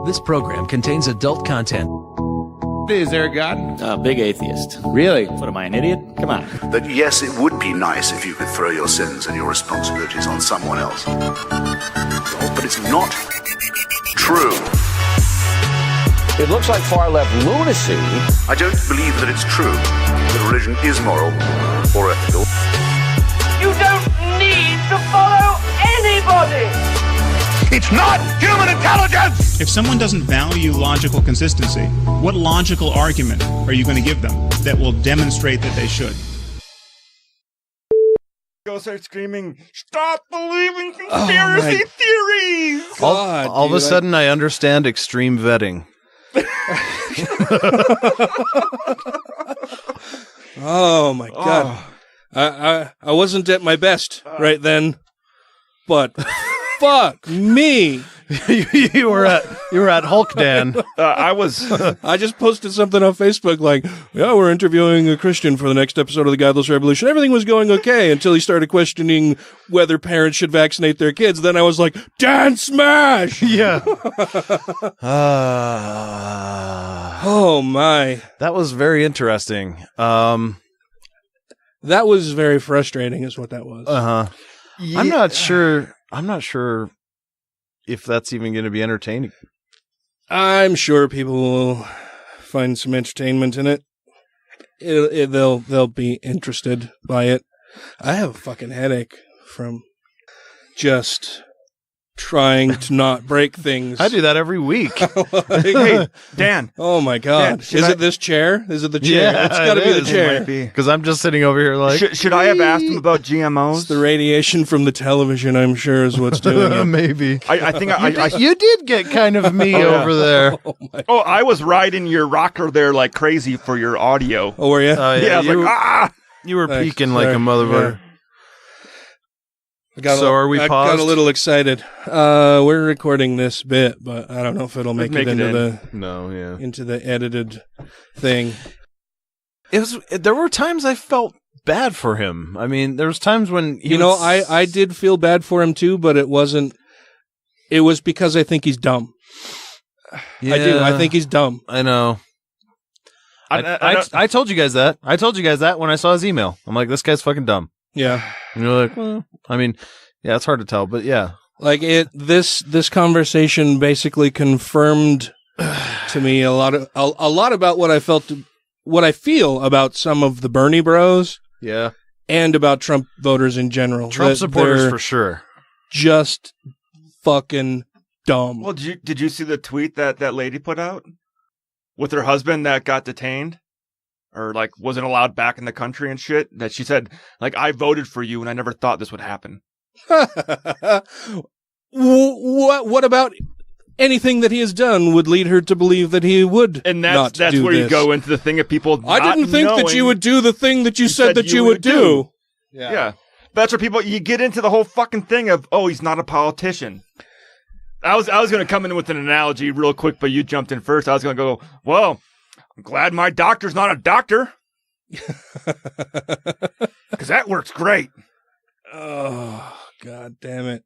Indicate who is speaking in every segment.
Speaker 1: This program contains adult content.
Speaker 2: Is there a God?
Speaker 3: Big atheist.
Speaker 2: Really?
Speaker 3: What, am I, an idiot? Come on.
Speaker 4: That yes, it would be nice if you could throw your sins and your responsibilities on someone else. But it's not true.
Speaker 5: It looks like far-left lunacy.
Speaker 4: I don't believe that it's true that religion is moral or ethical.
Speaker 6: You don't need to follow anybody!
Speaker 7: It's not human intelligence!
Speaker 8: If someone doesn't value logical consistency, what logical argument are you going to give them that will demonstrate that they should?
Speaker 7: Go start screaming, stop believing conspiracy theories!
Speaker 9: God, all of a sudden I understand extreme vetting.
Speaker 10: Oh my God. I wasn't at my best right then, but fuck me.
Speaker 9: you were at Hulk Dan.
Speaker 10: I just posted something on Facebook like, yeah, we're interviewing a Christian for the next episode of the Godless Rebelution. Everything was going okay until he started questioning whether parents should vaccinate their kids. Then I was like, Dan smash!
Speaker 9: Yeah.
Speaker 10: Oh my.
Speaker 9: That was very interesting.
Speaker 10: That was very frustrating is what that was.
Speaker 9: Uh-huh. Yeah. I'm not sure if that's even going to be entertaining.
Speaker 10: I'm sure people will find some entertainment in it. They'll be interested by it. I have a fucking headache from just trying to not break things.
Speaker 9: I do that every week.
Speaker 7: Hey, Dan.
Speaker 10: Oh my God.
Speaker 7: Dan,
Speaker 10: is it this chair? Is it the chair?
Speaker 9: Yeah,
Speaker 10: it's got to be the chair.
Speaker 9: Because I'm just sitting over here like...
Speaker 7: Should I have asked him about GMOs?
Speaker 10: It's the radiation from the television, I'm sure, is what's doing it.
Speaker 9: Maybe.
Speaker 7: I think
Speaker 9: you did get kind of me over there.
Speaker 7: I was riding your rocker there like crazy for your audio.
Speaker 10: Oh, were you?
Speaker 7: Yeah, I was like, ah!
Speaker 9: You were peeking like a motherfucker.
Speaker 10: Are we paused? I got a little excited. We're recording this bit, but I don't know if it'll make it into into the edited thing.
Speaker 9: There were times I felt bad for him. I mean, there was times when
Speaker 10: I did feel bad for him too, but it wasn't. It was because I think he's dumb.
Speaker 9: Yeah,
Speaker 10: I do. I think he's dumb.
Speaker 9: I know. I told you guys that. I told you guys that when I saw his email. I'm like, this guy's fucking dumb.
Speaker 10: Yeah.
Speaker 9: And you're like, well, I mean, yeah, it's hard to tell, but yeah.
Speaker 10: Like this conversation basically confirmed to me a lot about what I feel about some of the Bernie bros.
Speaker 9: Yeah.
Speaker 10: And about Trump voters in general.
Speaker 9: Trump supporters for sure.
Speaker 10: Just fucking dumb.
Speaker 7: Well, did you see the tweet that lady put out with her husband that got detained? Or, like, wasn't allowed back in the country and shit, that she said, like, I voted for you and I never thought this would happen.
Speaker 10: What about anything that he has done would lead her to believe that he would
Speaker 7: and that's where you go into the thing of people
Speaker 10: I didn't think that you would do the thing that you said that you would do.
Speaker 7: Yeah. That's where people, you get into the whole fucking thing of, oh, he's not a politician. I was going to come in with an analogy real quick, but you jumped in first. I was going to go, well, I'm glad my doctor's not a doctor. Because that works great.
Speaker 10: Oh, God damn it.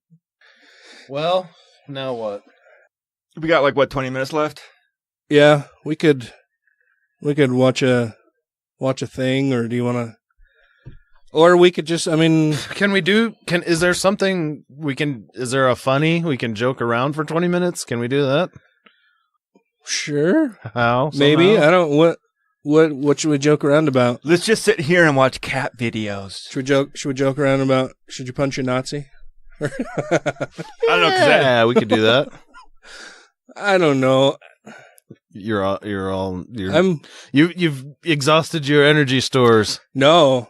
Speaker 9: Well, now what?
Speaker 7: We got 20 minutes left?
Speaker 10: Yeah, we could watch a thing, or do you want to? Or we could just,
Speaker 9: is there something is there a funny we can joke around for 20 minutes? Can we do that?
Speaker 10: Sure.
Speaker 9: How?
Speaker 10: Maybe. I don't. What should we joke around about?
Speaker 7: Let's just sit here and watch cat videos.
Speaker 10: Should we joke around about? Should you punch a Nazi?
Speaker 7: I don't know.
Speaker 9: Yeah, we could do that.
Speaker 10: I don't know.
Speaker 9: You've exhausted your energy stores.
Speaker 10: No,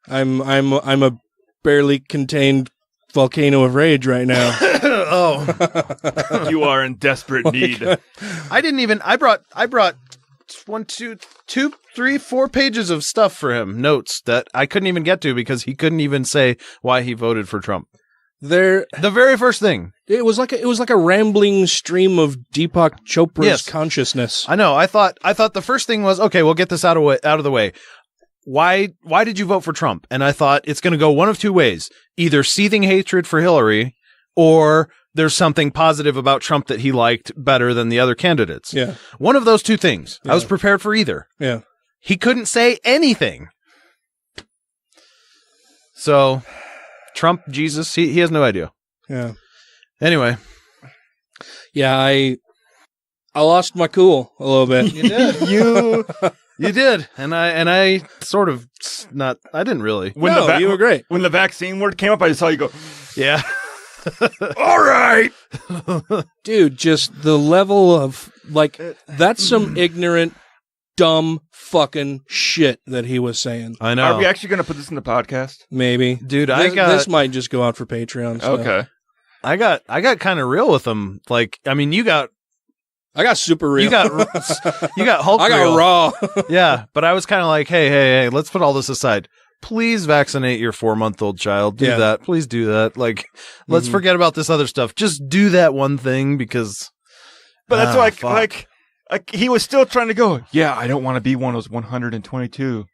Speaker 10: I'm a barely contained volcano of rage right now.
Speaker 7: Oh, you are in desperate need.
Speaker 9: I brought 1, 2, 3, 4 pages of stuff for him, notes that I couldn't even get to because he couldn't even say why he voted for Trump. The very first thing.
Speaker 10: It was like a rambling stream of Deepak Chopra's consciousness.
Speaker 9: I know. I thought the first thing was, okay, we'll get this out of the way. Why did you vote for Trump? And I thought it's going to go one of two ways: either seething hatred for Hillary, or there's something positive about Trump that he liked better than the other candidates.
Speaker 10: Yeah.
Speaker 9: One of those two things.
Speaker 10: Yeah.
Speaker 9: I was prepared for either.
Speaker 10: Yeah.
Speaker 9: He couldn't say anything. So, Trump, Jesus, he has no idea.
Speaker 10: Yeah.
Speaker 9: Anyway.
Speaker 10: Yeah, I lost my cool a little bit.
Speaker 9: You did. You did. And I sort of not, I didn't really.
Speaker 10: You were great.
Speaker 7: When the vaccine word came up, I just saw you go,
Speaker 9: Yeah.
Speaker 7: all right.
Speaker 10: Dude, just the level of, like, that's some ignorant, dumb fucking shit that he was saying.
Speaker 9: I know.
Speaker 7: Are we actually going to put this in the podcast?
Speaker 10: Maybe.
Speaker 9: Dude,
Speaker 10: this might just go out for Patreon stuff.
Speaker 7: Okay.
Speaker 9: I got kind of real with him. Like, I mean,
Speaker 10: I got super real.
Speaker 9: you got Hulk
Speaker 10: I got
Speaker 9: real.
Speaker 10: raw.
Speaker 9: Yeah, but I was kind of like, hey, let's put all this aside. Please vaccinate your 4-month-old child. Do that. Please do that. Like, let's forget about this other stuff. Just do that one thing because.
Speaker 7: But that's like he was still trying to go. Yeah, I don't want to be one of those 122.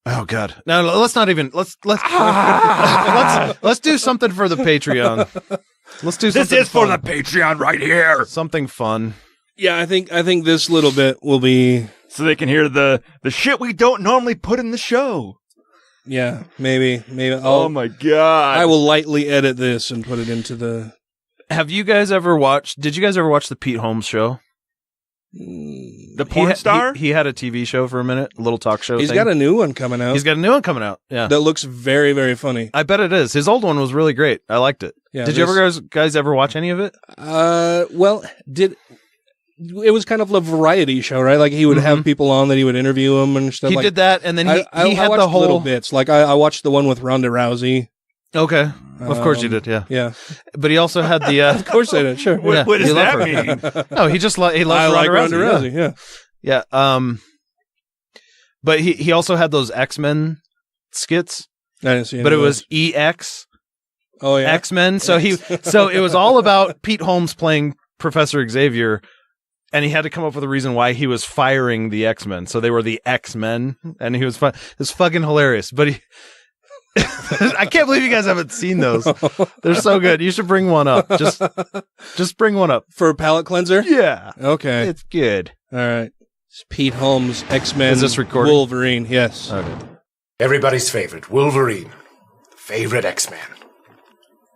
Speaker 9: Oh God! No, let's not even. Let's do something for the Patreon. Let's do something.
Speaker 7: This is for the Patreon right here.
Speaker 9: Something fun.
Speaker 10: Yeah, I think this little bit will be
Speaker 7: so they can hear the shit we don't normally put in the show.
Speaker 10: Yeah, maybe.
Speaker 7: Oh my God!
Speaker 10: I will lightly edit this and put it into the.
Speaker 9: Have you guys ever watched? Did you guys ever watch the Pete Holmes show?
Speaker 7: The porn star?
Speaker 9: He had a TV show for a minute, a little talk show.
Speaker 10: He's got a new one coming out.
Speaker 9: He's got a new one coming out. Yeah,
Speaker 10: that looks very, very funny.
Speaker 9: I bet it is. His old one was really great. I liked it.
Speaker 10: Yeah,
Speaker 9: Did you guys ever watch any of it?
Speaker 10: Well, it was kind of a variety show, right? Like he would have people on that he would interview them and stuff.
Speaker 9: He did that, and then he had
Speaker 10: watched
Speaker 9: the whole
Speaker 10: little bits. Like I watched the one with Ronda Rousey.
Speaker 9: Okay, of course you did. Yeah,
Speaker 10: yeah.
Speaker 9: But he also had the.
Speaker 10: Of course I did. Sure.
Speaker 7: What does that mean?
Speaker 9: No, he just he loves Ronda Rousey.
Speaker 10: Yeah.
Speaker 9: Yeah. But he also had those X-Men skits.
Speaker 10: I didn't see.
Speaker 9: But it was EX.
Speaker 10: Oh yeah,
Speaker 9: X-Men. So it was all about Pete Holmes playing Professor Xavier, and he had to come up with a reason why he was firing the X-Men. So they were the X-Men, and he was it's fucking hilarious. But I can't believe you guys haven't seen those. They're so good. You should bring one up. Just bring one up
Speaker 10: for a palate cleanser.
Speaker 9: Yeah.
Speaker 10: Okay.
Speaker 9: It's good.
Speaker 10: All right. It's Pete Holmes, X-Men.
Speaker 9: Is this recording?
Speaker 10: Wolverine. Yes.
Speaker 9: Okay.
Speaker 3: Everybody's favorite, Wolverine. Favorite X-Man.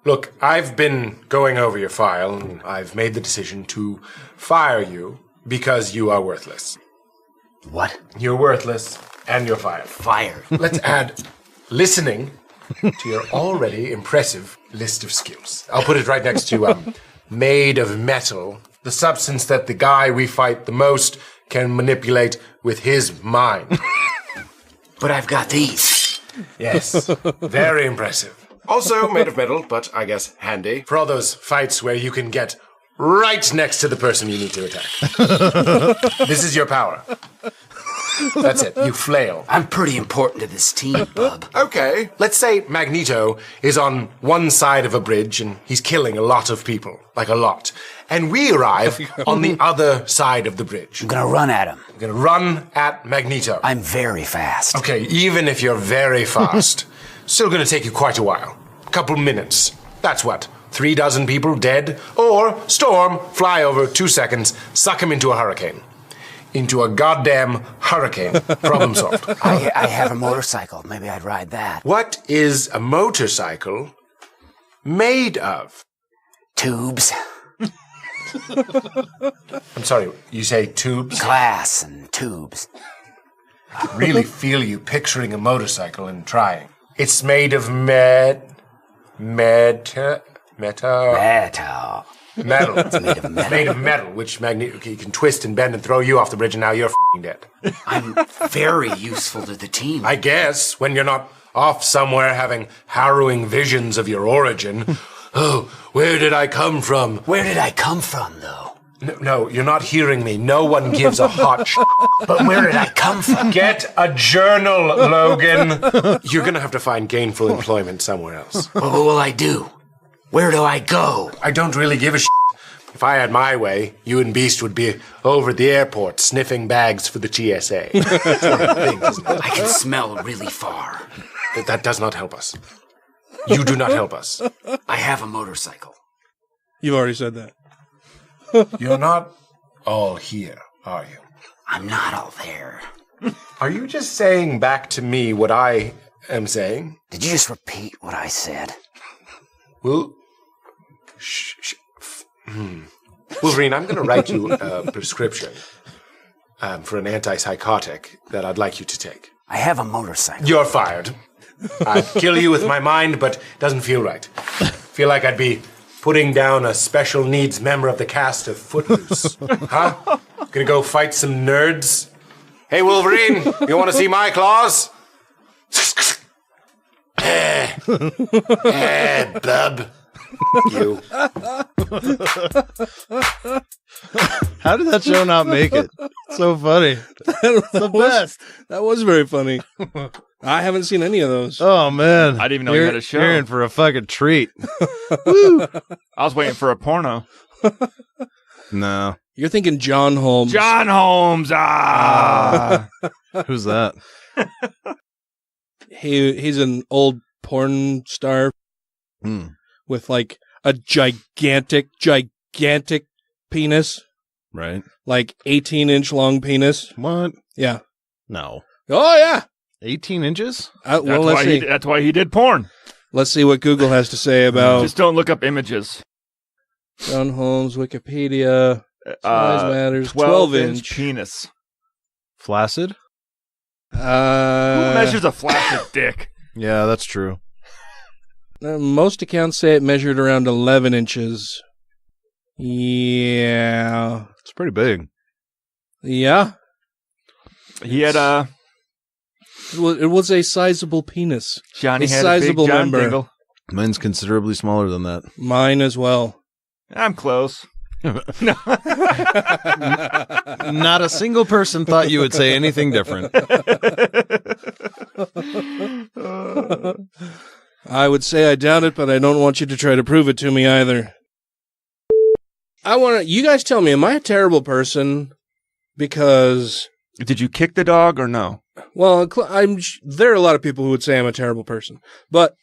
Speaker 3: Look, I've been going over your file, and I've made the decision to fire you because you are worthless.
Speaker 11: What?
Speaker 3: You're worthless, and you're fired.
Speaker 11: Fired.
Speaker 3: Let's add listening to your already impressive list of skills. I'll put it right next to made of metal, the substance that the guy we fight the most can manipulate with his mind.
Speaker 11: But I've got these.
Speaker 3: Yes, very impressive. Also made of metal, but I guess handy for all those fights where you can get right next to the person you need to attack. This is your power. That's it. You flail.
Speaker 11: I'm pretty important to this team, bub.
Speaker 3: Okay. Let's say Magneto is on one side of a bridge and he's killing a lot of people. Like a lot. And we arrive on the other side of the bridge.
Speaker 11: I'm gonna run at him.
Speaker 3: You're gonna run at Magneto.
Speaker 11: I'm very fast.
Speaker 3: Okay, even if you're very fast, still gonna take you quite a while. A couple minutes. That's what? 36 people dead? Or Storm, fly over 2 seconds, suck him into a hurricane. Into a goddamn hurricane. Problem solved.
Speaker 11: I have a motorcycle. Maybe I'd ride that.
Speaker 3: What is a motorcycle made of?
Speaker 11: Tubes.
Speaker 3: I'm sorry, you say tubes?
Speaker 11: Glass and tubes.
Speaker 3: I can really feel you picturing a motorcycle and trying. It's made of metal. Metal.
Speaker 11: It's made of metal.
Speaker 3: Made of metal, which you can twist and bend and throw you off the bridge, and now you're f***ing dead.
Speaker 11: I'm very useful to the team.
Speaker 3: I guess, when you're not off somewhere having harrowing visions of your origin. Oh, where did I come from?
Speaker 11: Where did I come from, though?
Speaker 3: No, you're not hearing me. No one gives a hot shit.
Speaker 11: But where did I come from?
Speaker 3: Get a journal, Logan. You're gonna have to find gainful employment somewhere else.
Speaker 11: Well, what will I do? Where do I go?
Speaker 3: I don't really give a shit. If I had my way, you and Beast would be over at the airport sniffing bags for the TSA. That's one of the things, isn't it?
Speaker 11: I can smell really far.
Speaker 3: That does not help us. You do not help us.
Speaker 11: I have a motorcycle.
Speaker 10: You've already said that.
Speaker 3: You're not all here, are you?
Speaker 11: I'm not all there.
Speaker 3: Are you just saying back to me what I am saying?
Speaker 11: Did you just repeat what I said?
Speaker 3: Well, Wolverine, I'm going to write you a prescription for an antipsychotic that I'd like you to take.
Speaker 11: I have a motorcycle.
Speaker 3: You're fired. I'd kill you with my mind, but it doesn't feel right. Feel like I'd be putting down a special needs member of the cast of Footloose. Huh? Gonna go fight some nerds? Hey, Wolverine, you want to see my claws? Bub. You.
Speaker 9: How did that show not make it? So funny.
Speaker 10: The best. That was very funny. I haven't seen any of those.
Speaker 9: Oh, man.
Speaker 7: I didn't even know you had a show.
Speaker 9: You're in for a fucking treat.
Speaker 7: I was waiting for a porno.
Speaker 9: No.
Speaker 10: You're thinking John Holmes.
Speaker 7: John Holmes.
Speaker 9: Who's that?
Speaker 10: He's an old porn star with like a gigantic penis.
Speaker 9: Right.
Speaker 10: Like 18-inch long penis.
Speaker 9: What?
Speaker 10: Yeah.
Speaker 9: No.
Speaker 10: Oh, yeah.
Speaker 9: 18 inches?
Speaker 10: Well, let's see.
Speaker 7: That's why he did porn.
Speaker 10: Let's see what Google has to say about...
Speaker 7: Just don't look up images.
Speaker 10: John Holmes, Wikipedia, size matters, 12-inch.
Speaker 7: penis.
Speaker 9: Flaccid?
Speaker 7: Who measures a flaccid dick?
Speaker 9: Yeah, that's true.
Speaker 10: Most accounts say it measured around 11 inches. Yeah.
Speaker 9: It's pretty big.
Speaker 10: Yeah.
Speaker 7: He had a...
Speaker 10: It was a sizable penis.
Speaker 7: Johnny
Speaker 10: a
Speaker 7: had
Speaker 10: sizable
Speaker 7: a big John
Speaker 10: member.
Speaker 7: Dingle.
Speaker 9: Mine's considerably smaller than that.
Speaker 10: Mine as well.
Speaker 7: I'm close.
Speaker 9: Not a single person thought you would say anything different.
Speaker 10: I would say I doubt it, but I don't want you to try to prove it to me either. You guys tell me, am I a terrible person? Because...
Speaker 7: Did you kick the dog or no?
Speaker 10: Well, there are a lot of people who would say I'm a terrible person. But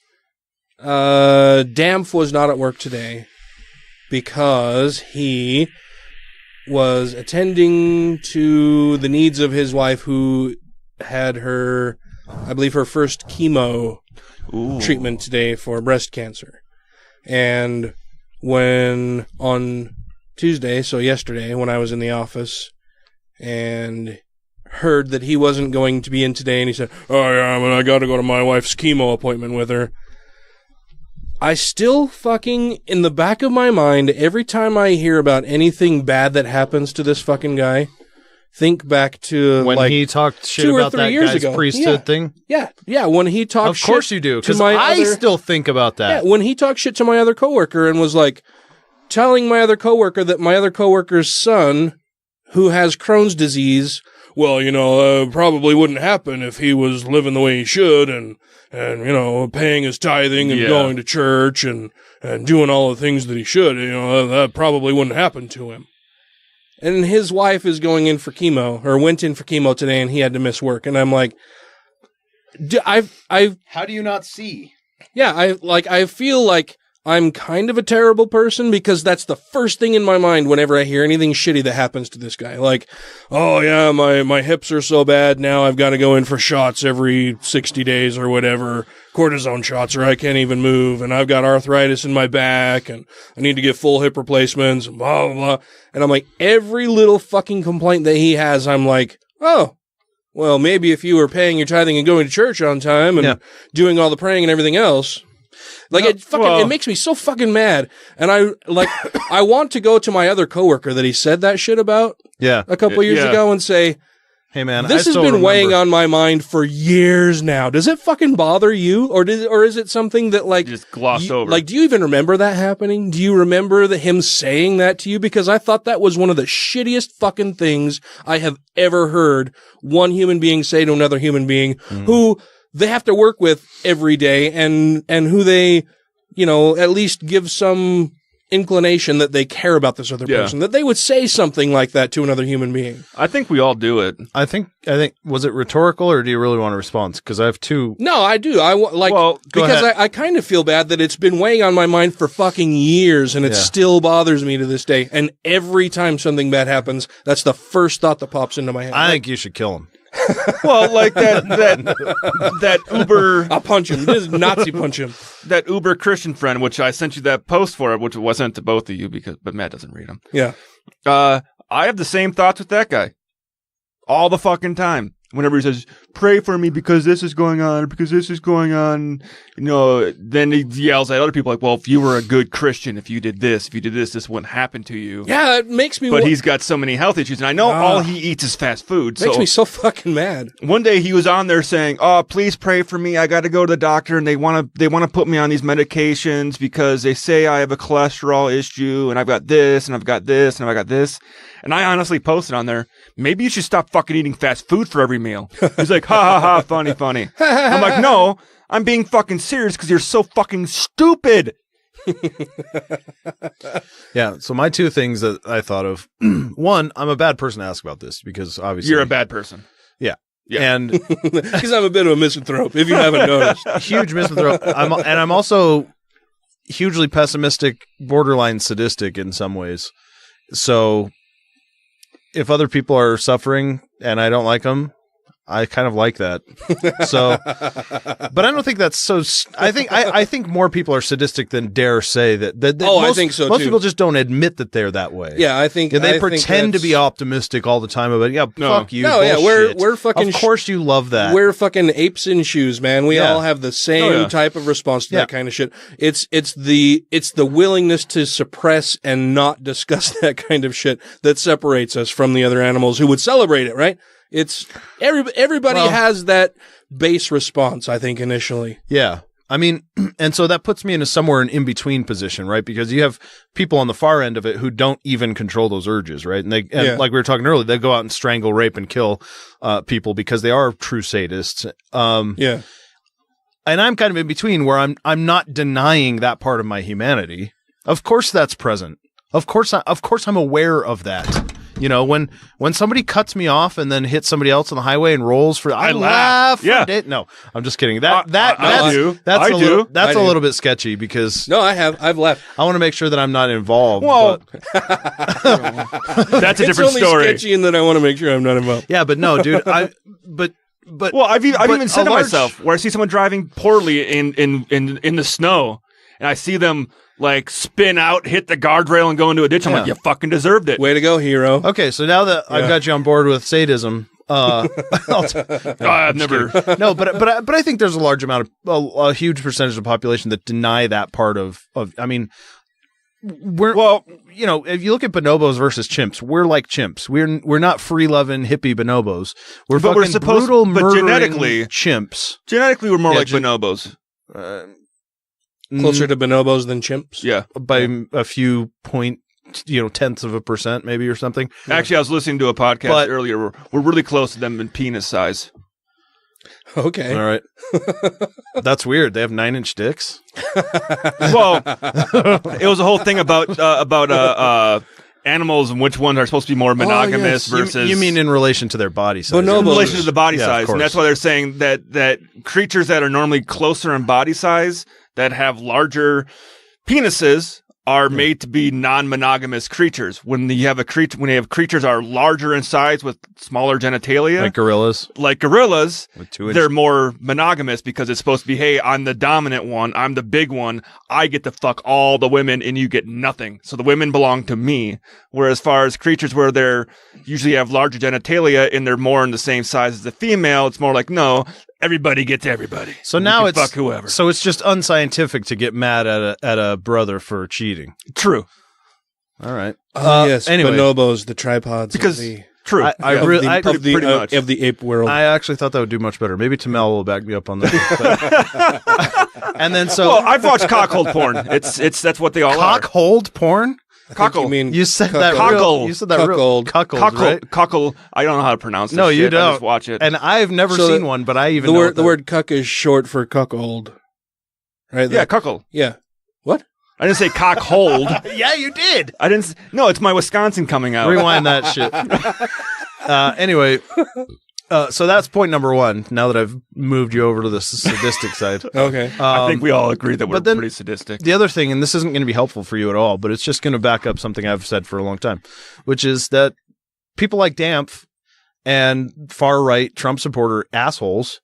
Speaker 10: Dampf was not at work today because he was attending to the needs of his wife who had her, I believe, her first chemo treatment today for breast cancer. And when on Tuesday, so yesterday, when I was in the office and heard that he wasn't going to be in today, and he said, "Oh yeah, I got to go to my wife's chemo appointment with her." I still fucking, in the back of my mind, every time I hear about anything bad that happens to this fucking guy, think back to
Speaker 9: when
Speaker 10: like
Speaker 9: he talked shit
Speaker 10: 2 or
Speaker 9: about
Speaker 10: 3
Speaker 9: that
Speaker 10: years
Speaker 9: guy's
Speaker 10: ago.
Speaker 9: priesthood thing.
Speaker 10: Yeah, when he talked
Speaker 9: Of course
Speaker 10: shit
Speaker 9: you do,
Speaker 10: to
Speaker 9: because
Speaker 10: my
Speaker 9: I
Speaker 10: other-
Speaker 9: still think about that.
Speaker 10: Yeah, when he talked shit to my other coworker and was like telling my other coworker that my other coworker's son, who has Crohn's disease, well, probably wouldn't happen if he was living the way he should and paying his tithing and going to church and doing all the things that he should. That probably wouldn't happen to him. And his wife is going in for chemo, or went in for chemo today, and he had to miss work. And I'm like,
Speaker 9: How do you not see?
Speaker 10: Yeah, I feel like I'm kind of a terrible person because that's the first thing in my mind whenever I hear anything shitty that happens to this guy. Like, oh yeah, my hips are so bad now I've got to go in for shots every 60 days or whatever, cortisone shots, or I can't even move, and I've got arthritis in my back, and I need to get full hip replacements, and blah, blah, blah. And I'm like, every little fucking complaint that he has, I'm like, oh, well, maybe if you were paying your tithing and going to church on time and doing all the praying and everything else... Like, it makes me so fucking mad. And I want to go to my other coworker that he said that shit about a couple years ago and say,
Speaker 9: hey man,
Speaker 10: this has been weighing on my mind for years now. Does it fucking bother you? Or is it something that like...
Speaker 7: Just glossed over.
Speaker 10: Like, do you even remember that happening? Do you remember him saying that to you? Because I thought that was one of the shittiest fucking things I have ever heard one human being say to another human being who... they have to work with every day and who they, at least give some inclination that they care about this other person, that they would say something like that to another human being.
Speaker 7: I think we all do it.
Speaker 9: I think, was it rhetorical or do you really want a response? Because I have two.
Speaker 10: No, I do. Because I kind of feel bad that it's been weighing on my mind for fucking years and it still bothers me to this day. And every time something bad happens, that's the first thought that pops into my head.
Speaker 9: I think you should kill him.
Speaker 7: Well, like that Uber,
Speaker 10: I'll punch him. Just Nazi punch him.
Speaker 7: That Uber Christian friend, which I sent you that post for, which was sent to both of you but Matt doesn't read them.
Speaker 10: Yeah.
Speaker 7: I have the same thoughts with that guy all the fucking time. Whenever he says, pray for me because this is going on, then he yells at other people like, well, if you were a good Christian, if you did this, this wouldn't happen to you.
Speaker 10: Yeah, it makes me...
Speaker 7: But he's got so many health issues, and I know all he eats is fast food.
Speaker 10: Makes me so fucking mad.
Speaker 7: One day he was on there saying, oh, please pray for me. I got to go to the doctor, and they want to put me on these medications because they say I have a cholesterol issue, and I've got this, and I've got this, and I've got this. And I honestly posted on there, maybe you should stop fucking eating fast food for every meal. He's like, ha ha ha, funny. I'm like, no, I'm being fucking serious because you're so fucking stupid.
Speaker 9: Yeah, so my two things that I thought of. One, I'm a bad person to ask about this because obviously...
Speaker 7: You're a bad person.
Speaker 9: Yeah.
Speaker 7: And
Speaker 10: because I'm a bit of a misanthrope, if you haven't noticed.
Speaker 9: Huge misanthrope. I'm also hugely pessimistic, borderline sadistic in some ways. So... if other people are suffering and I don't like them, I kind of like that. So, but I don't think that's so. I think more people are sadistic than dare say that.
Speaker 10: I think so.
Speaker 9: Most
Speaker 10: too.
Speaker 9: people just don't admit that they're that way.
Speaker 10: Yeah, I think
Speaker 9: they pretend to be optimistic all the time about. Fuck you.
Speaker 10: No,
Speaker 9: bullshit.
Speaker 10: we're fucking.
Speaker 9: Of course, you love that.
Speaker 10: We're fucking apes in shoes, man. We all have the same type of response to that kind of shit. It's the willingness to suppress and not discuss that kind of shit that separates us from the other animals who would celebrate it, right? It's everybody has that base response, I think, initially.
Speaker 9: Yeah. I mean, and so that puts me in somewhere an in-between position, right? Because you have people on the far end of it who don't even control those urges, right? And like we were talking earlier, they go out and strangle, rape, and kill people because they are true sadists.
Speaker 10: Yeah.
Speaker 9: And I'm kind of in between where I'm not denying that part of my humanity. Of course that's present. Of course I'm aware of that. You know, when somebody cuts me off and then hits somebody else on the highway and rolls for, I laugh. No, I'm just kidding. That's a little bit sketchy because
Speaker 10: I've laughed.
Speaker 9: I want to make sure that I'm not involved.
Speaker 7: Well, that's a different story.
Speaker 10: It's only sketchy in that I want to make sure I'm not involved.
Speaker 9: Yeah, but no, dude.
Speaker 7: Well, I've even said to myself where I see someone driving poorly in the snow, and I see them like spin out, hit the guardrail, and go into a ditch. I'm like, you fucking deserved it.
Speaker 10: Way to go, hero.
Speaker 9: Okay, so now that I've got you on board with sadism, I've
Speaker 7: never.
Speaker 9: No, but I think there's a large amount of a huge percentage of the population that deny that part of. I mean, if you look at bonobos versus chimps, we're like chimps. We're not free loving hippie bonobos. We're brutal, genetically chimps.
Speaker 7: Genetically, we're more like bonobos.
Speaker 10: Closer to bonobos than chimps?
Speaker 7: Yeah.
Speaker 9: By a few tenths of a percent maybe or something.
Speaker 7: Actually, I was listening to a podcast earlier. We're really close to them in penis size.
Speaker 10: Okay.
Speaker 9: All right. That's weird. They have 9-inch dicks?
Speaker 7: Well, it was a whole thing about animals and which ones are supposed to be more monogamous versus...
Speaker 9: You mean in relation to their body size?
Speaker 7: In relation to the body size. And that's why they're saying that creatures that are normally closer in body size that have larger penises are made to be non-monogamous creatures. When you have creatures are larger in size with smaller genitalia, like gorillas, they're more monogamous because it's supposed to be, hey, I'm the dominant one, I'm the big one, I get to fuck all the women and you get nothing. So the women belong to me. Whereas far as creatures where they're usually have larger genitalia and they're more in the same size as the female, it's more like, no, everybody gets everybody.
Speaker 9: So now
Speaker 7: fuck whoever.
Speaker 9: So it's just unscientific to get mad at a brother for cheating.
Speaker 7: True.
Speaker 9: All right.
Speaker 10: Yes.
Speaker 9: Anyway,
Speaker 10: bonobos, the tripods.
Speaker 7: Because
Speaker 10: of the,
Speaker 7: true.
Speaker 10: Pretty much of the ape world.
Speaker 9: I actually thought that would do much better. Maybe Tamel will back me up on that. And then
Speaker 7: I've watched cockhold porn. That's what they all are.
Speaker 9: Cockhold porn.
Speaker 7: Cockle.
Speaker 9: You said that real. You said that real. Cuckold. Right?
Speaker 7: Cockle. I don't know how to pronounce it.
Speaker 9: No, you don't.
Speaker 7: I just watch it.
Speaker 9: And I've never seen one, but I even know
Speaker 10: the word cuck is short for cuckold. Right?
Speaker 7: Yeah, cuckold.
Speaker 10: Yeah. What?
Speaker 7: I didn't say cock hold.
Speaker 9: Yeah, you did.
Speaker 7: I didn't. No, it's my Wisconsin coming out.
Speaker 9: Rewind that shit. Anyway, so that's point number one. Now that I've moved you over to the sadistic side.
Speaker 10: Okay.
Speaker 7: I think we all agree that we're pretty sadistic.
Speaker 9: The other thing, and this isn't going to be helpful for you at all, but it's just going to back up something I've said for a long time, which is that people like Dampf and far-right Trump supporter assholes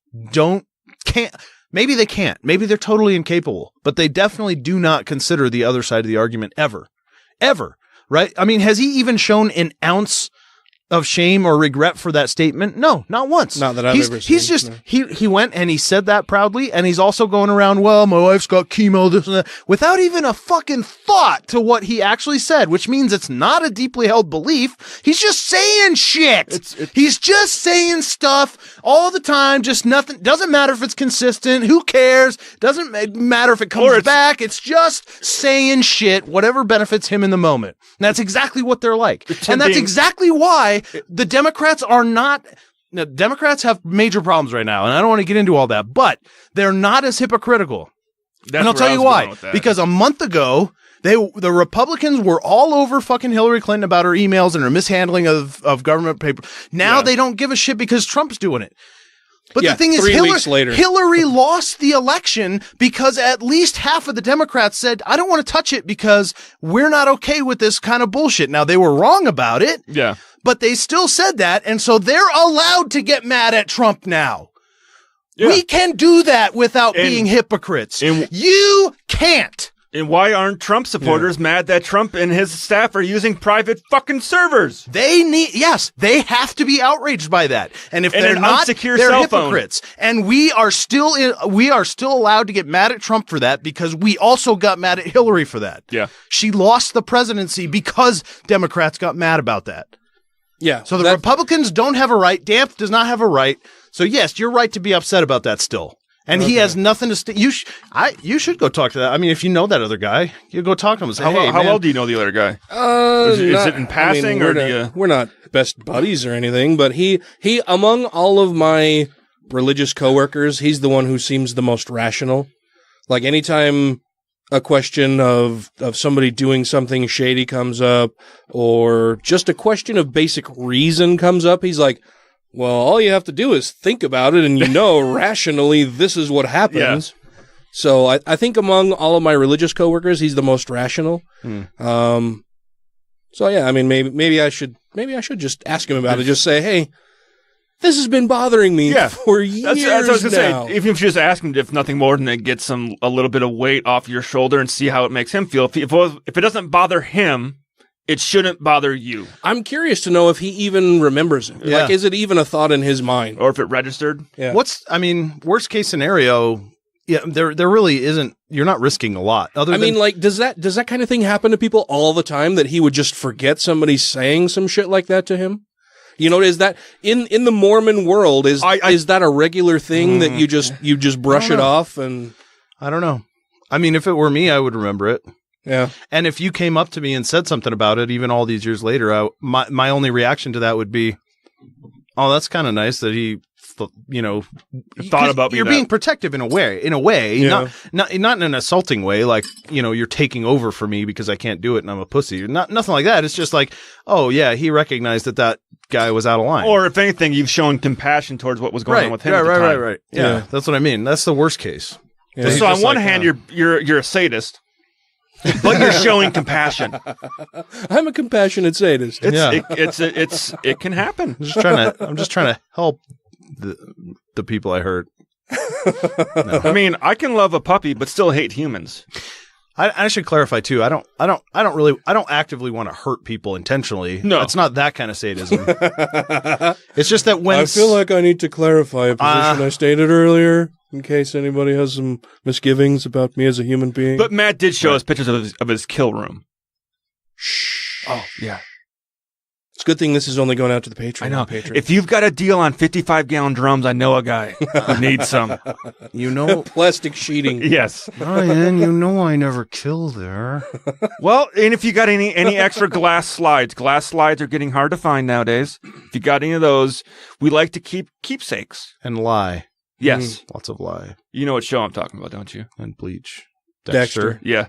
Speaker 9: can't. Maybe they can't. Maybe they're totally incapable, but they definitely do not consider the other side of the argument ever. Ever. Right? I mean, has he even shown an ounce of shame or regret for that statement? No, not once.
Speaker 10: Not that I've ever seen.
Speaker 9: He's just, he went and he said that proudly, and he's also going around, well, my wife's got chemo, this and that, without even a fucking thought to what he actually said, which means it's not a deeply held belief. He's just saying shit. He's just saying stuff all the time, just nothing. Doesn't matter if it's consistent. Who cares? Doesn't matter if it comes back. It's just saying shit, whatever benefits him in the moment. And that's exactly what they're like. And that's exactly why the Democrats are not. Now, Democrats have major problems right now, and I don't want to get into all that, but they're not as hypocritical. And I'll tell you why. Because a month ago, the Republicans were all over fucking Hillary Clinton about her emails and her mishandling of government paper. Now they don't give a shit because Trump's doing it. But the thing is,
Speaker 10: 3 weeks later.
Speaker 9: Hillary lost the election because at least half of the Democrats said, I don't want to touch it because we're not okay with this kind of bullshit. Now, they were wrong about it.
Speaker 7: Yeah.
Speaker 9: But they still said that, and so they're allowed to get mad at Trump now. Yeah. We can do that without being hypocrites. You can't.
Speaker 7: And why aren't Trump supporters mad that Trump and his staff are using private fucking servers?
Speaker 9: They have to be outraged by that. And if they're not, they're hypocrites. And we are still allowed to get mad at Trump for that because we also got mad at Hillary for that.
Speaker 7: Yeah.
Speaker 9: She lost the presidency because Democrats got mad about that.
Speaker 10: Yeah.
Speaker 9: So the Republicans don't have a right. Dampf does not have a right. So yes, you're right to be upset about that still. And he has nothing to you should go talk to that. I mean, if you know that other guy, you go talk to him and say,
Speaker 7: how well do you know the other guy? Is it in passing,
Speaker 10: we're not best buddies or anything, but he among all of my religious coworkers, he's the one who seems the most rational. Like anytime a question of somebody doing something shady comes up, or just a question of basic reason comes up, he's like, well, all you have to do is think about it, and rationally this is what happens. Yeah. So I think among all of my religious coworkers, he's the most rational. So yeah, I mean, maybe I should just ask him about it. Just say, hey, this has been bothering me for years
Speaker 7: that's what I was gonna
Speaker 10: now.
Speaker 7: say. Even if you just ask him, if nothing more than it gets a little bit of weight off your shoulder and see how it makes him feel. If it doesn't bother him, it shouldn't bother you.
Speaker 10: I'm curious to know if he even remembers it.
Speaker 9: Yeah.
Speaker 10: Like, is it even a thought in his mind?
Speaker 7: Or if it registered?
Speaker 10: Yeah.
Speaker 9: Worst case scenario, there really isn't, you're not risking a lot. Does
Speaker 10: that kind of thing happen to people all the time, that he would just forget somebody saying some shit like that to him? You know, is that in the Mormon world, is that a regular thing that you just brush it off? And
Speaker 9: I don't know. I mean, if it were me, I would remember it.
Speaker 10: Yeah.
Speaker 9: And if you came up to me and said something about it, even all these years later, my only reaction to that would be, oh, that's kind of nice that he,
Speaker 7: thought about me.
Speaker 9: You're being protective in a way, not in an assaulting way, like, you're taking over for me because I can't do it and I'm a pussy. Nothing like that. It's just like, oh yeah, he recognized that guy was out of line.
Speaker 7: Or if anything, you've shown compassion towards what was going on with him.
Speaker 9: Right. Yeah, that's what I mean. That's the worst case.
Speaker 7: Yeah. So on one hand, you're a sadist. But you're showing compassion.
Speaker 10: I'm a compassioned sadist.
Speaker 7: It can happen.
Speaker 9: I'm just trying to help the people I hurt.
Speaker 7: No. I mean, I can love a puppy, but still hate humans.
Speaker 9: I should clarify too. I don't actively want to hurt people intentionally.
Speaker 7: No,
Speaker 9: it's not that kind of sadism. It's just that when
Speaker 10: I feel like I need to clarify a position I stated earlier, in case anybody has some misgivings about me as a human being.
Speaker 7: But Matt did show us pictures of his kill room.
Speaker 10: Shh.
Speaker 7: Oh yeah.
Speaker 10: It's a good thing this is only going out to the Patreon.
Speaker 7: I know. If you've got a deal on 55-gallon drums, I know a guy who needs some.
Speaker 10: Plastic sheeting.
Speaker 7: Yes.
Speaker 9: Ryan, I never kill there.
Speaker 7: Well, and if you got any extra glass slides are getting hard to find nowadays. If you got any of those, we like to keep keepsakes.
Speaker 9: And lie.
Speaker 7: Yes.
Speaker 9: Lots of lie.
Speaker 7: You know what show I'm talking about, don't you?
Speaker 9: And bleach.
Speaker 10: Dexter.
Speaker 7: Yeah.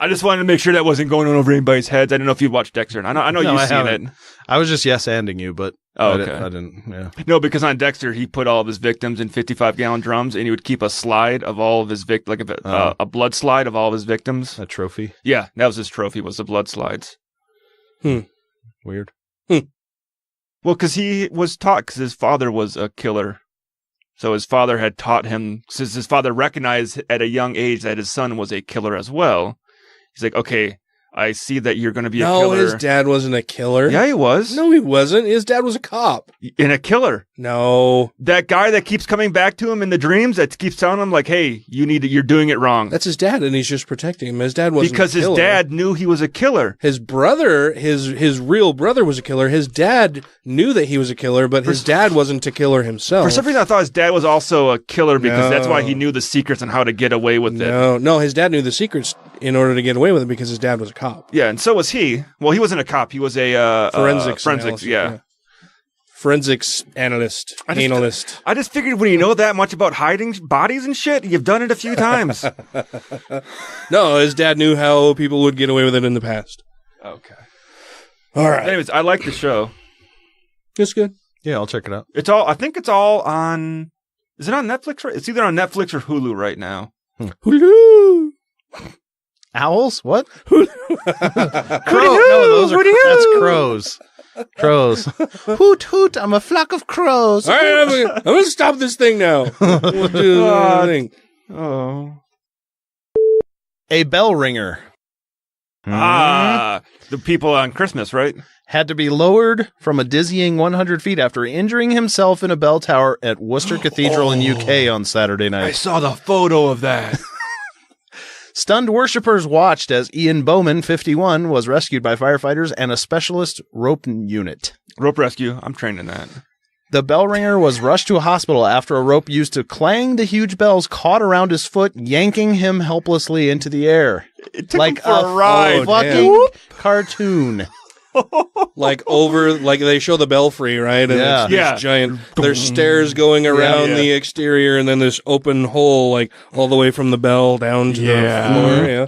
Speaker 7: I just wanted to make sure that wasn't going on over anybody's heads. I don't know if you watched Dexter. I know you've seen it.
Speaker 9: I was just yes-anding you, but
Speaker 7: okay.
Speaker 9: I didn't. Yeah.
Speaker 7: No, because on Dexter, he put all of his victims in 55-gallon drums, and he would keep a slide of all of his a blood slide of all of his victims.
Speaker 9: A trophy?
Speaker 7: Yeah, that was his trophy, was the blood slides.
Speaker 9: Weird.
Speaker 7: Well, because he was taught, because his father was a killer. So his father had taught him, since his father recognized at a young age that his son was a killer as well. He's like, okay, I see that you're going to be a killer.
Speaker 10: No, his dad wasn't a killer.
Speaker 7: Yeah, he was.
Speaker 10: No, he wasn't. His dad was a cop.
Speaker 7: And a killer.
Speaker 10: No.
Speaker 7: That guy that keeps coming back to him in the dreams, that keeps telling him, like, hey, you're doing it wrong.
Speaker 10: That's his dad, and he's just protecting him. His dad wasn't
Speaker 7: because
Speaker 10: a killer.
Speaker 7: His dad knew he was a killer.
Speaker 10: His brother, his real brother was a killer. His dad knew that he was a killer, but his dad wasn't a killer himself.
Speaker 7: For some reason, I thought his dad was also a killer because that's why he knew the secrets on how to get away with it.
Speaker 10: No, his dad knew the secrets in order to get away with it because his dad was a cop.
Speaker 7: Yeah, and so was he. Well, he wasn't a cop. He was a
Speaker 10: forensics,
Speaker 7: yeah.
Speaker 10: Forensics analyst, analyst.
Speaker 7: I just figured when you know that much about hiding bodies and shit, you've done it a few times.
Speaker 10: No, his dad knew how people would get away with it in the past.
Speaker 7: Okay.
Speaker 10: All right.
Speaker 7: Anyways, I like the show.
Speaker 10: It's good.
Speaker 9: Yeah, I'll check it out.
Speaker 7: I think it's all on. Is it on Netflix? Right? It's either on Netflix or Hulu right now.
Speaker 10: Hulu.
Speaker 9: Owls? What?
Speaker 7: Crow.
Speaker 9: No, that's crows. Crows. Hoot, hoot, I'm a flock of crows.
Speaker 10: All right, I'm going to stop this thing now. We'll do the thing.
Speaker 7: Oh.
Speaker 9: A bell ringer.
Speaker 7: The people on Christmas, right?
Speaker 9: Had to be lowered from a dizzying 100 feet after injuring himself in a bell tower at Worcester Cathedral in UK on Saturday night.
Speaker 7: I saw the photo of that.
Speaker 9: Stunned worshippers watched as Ian Bowman, 51, was rescued by firefighters and a specialist rope unit.
Speaker 7: Rope rescue. I'm trained in that.
Speaker 9: The bell ringer was rushed to a hospital after a rope used to clang the huge bells caught around his foot, yanking him helplessly into the air.
Speaker 7: It took
Speaker 9: like
Speaker 7: him for a ride.
Speaker 9: Fucking cartoon.
Speaker 10: Like they show the belfry, right? And
Speaker 9: Yeah.
Speaker 10: it's these giant, there's stairs going around the exterior, and then this open hole, like all the way from the bell down to the floor. Yeah.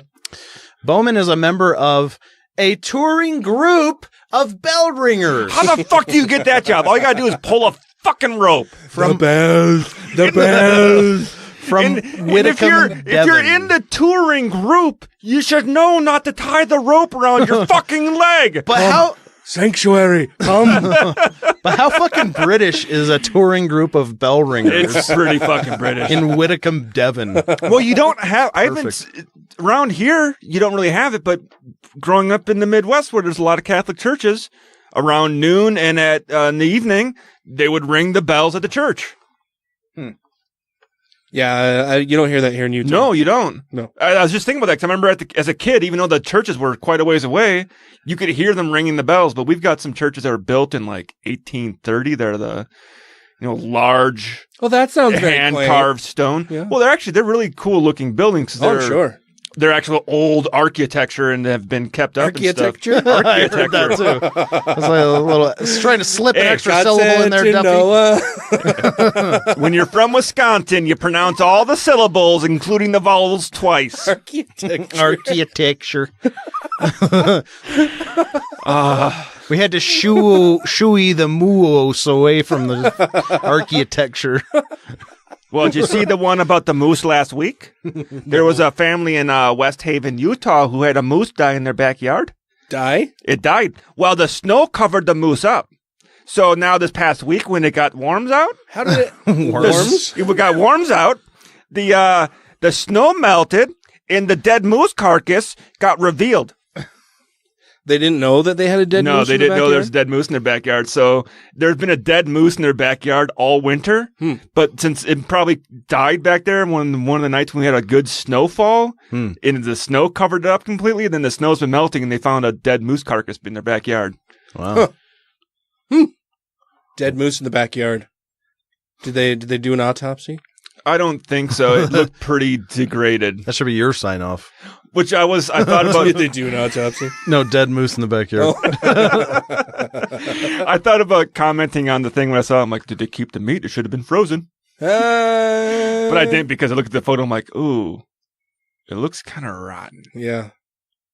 Speaker 9: Bowman is a member of a touring group of bell ringers.
Speaker 7: How the fuck do you get that job? All you gotta do is pull a fucking rope.
Speaker 10: The bells.
Speaker 9: From Whitcomb,
Speaker 7: if you're in the touring group, you should know not to tie the rope around your fucking leg.
Speaker 9: But how
Speaker 10: sanctuary?
Speaker 9: But how fucking British is a touring group of bell ringers?
Speaker 7: It's pretty fucking British.
Speaker 9: In Whitcomb, Devon.
Speaker 7: Well, you don't have. I haven't around here. You don't really have it, but growing up in the Midwest, where there's a lot of Catholic churches, around noon and at in the evening, they would ring the bells at the church.
Speaker 10: Yeah, you don't hear that here in Utah.
Speaker 7: No, you don't.
Speaker 10: No.
Speaker 7: I was just thinking about that because I remember as a kid, even though the churches were quite a ways away, you could hear them ringing the bells. But we've got some churches that were built in like 1830. They're the, large.
Speaker 10: Well, that sounds very
Speaker 7: hand
Speaker 10: quaint.
Speaker 7: carved stone.
Speaker 10: Yeah.
Speaker 7: Well, they're really cool looking buildings.
Speaker 10: Oh, sure.
Speaker 7: They're actual old architecture and have been kept up.
Speaker 10: Architecture?
Speaker 7: And stuff.
Speaker 9: I heard that too. I was like a little trying to slip an extra
Speaker 10: God
Speaker 9: syllable in there, Duffy.
Speaker 7: When you're from Wisconsin, you pronounce all the syllables, including the vowels, twice.
Speaker 9: Architecture. We had to shooey the moose away from the architecture.
Speaker 7: Well, did you see the one about the moose last week? There was a family in West Haven, Utah, who had a moose die in their backyard.
Speaker 10: Die?
Speaker 7: It died. Well, the snow covered the moose up. So now this past week, when it got worms out,
Speaker 10: How did it
Speaker 9: Worms?
Speaker 7: it got worms out. The snow melted, and the dead moose carcass got revealed.
Speaker 10: They didn't know that they had a dead moose.
Speaker 7: No, they didn't know there was a dead moose in their backyard. So there's been a dead moose in their backyard all winter. But since it probably died back there one of the nights when we had a good snowfall, and the snow covered it up completely, then the snow's been melting, and they found a dead moose carcass in their backyard.
Speaker 9: Wow.
Speaker 10: Dead moose in the backyard. Did they do an autopsy?
Speaker 7: I don't think so. It looked pretty degraded.
Speaker 9: That should be your sign off.
Speaker 7: Which I thought about.
Speaker 10: Did they do an autopsy?
Speaker 9: No, dead moose in the backyard.
Speaker 7: I thought about commenting on the thing when I saw it. I'm like, did they keep the meat? It should have been frozen. But I didn't because I looked at the photo. I'm like, ooh, it looks kind of rotten.
Speaker 10: Yeah.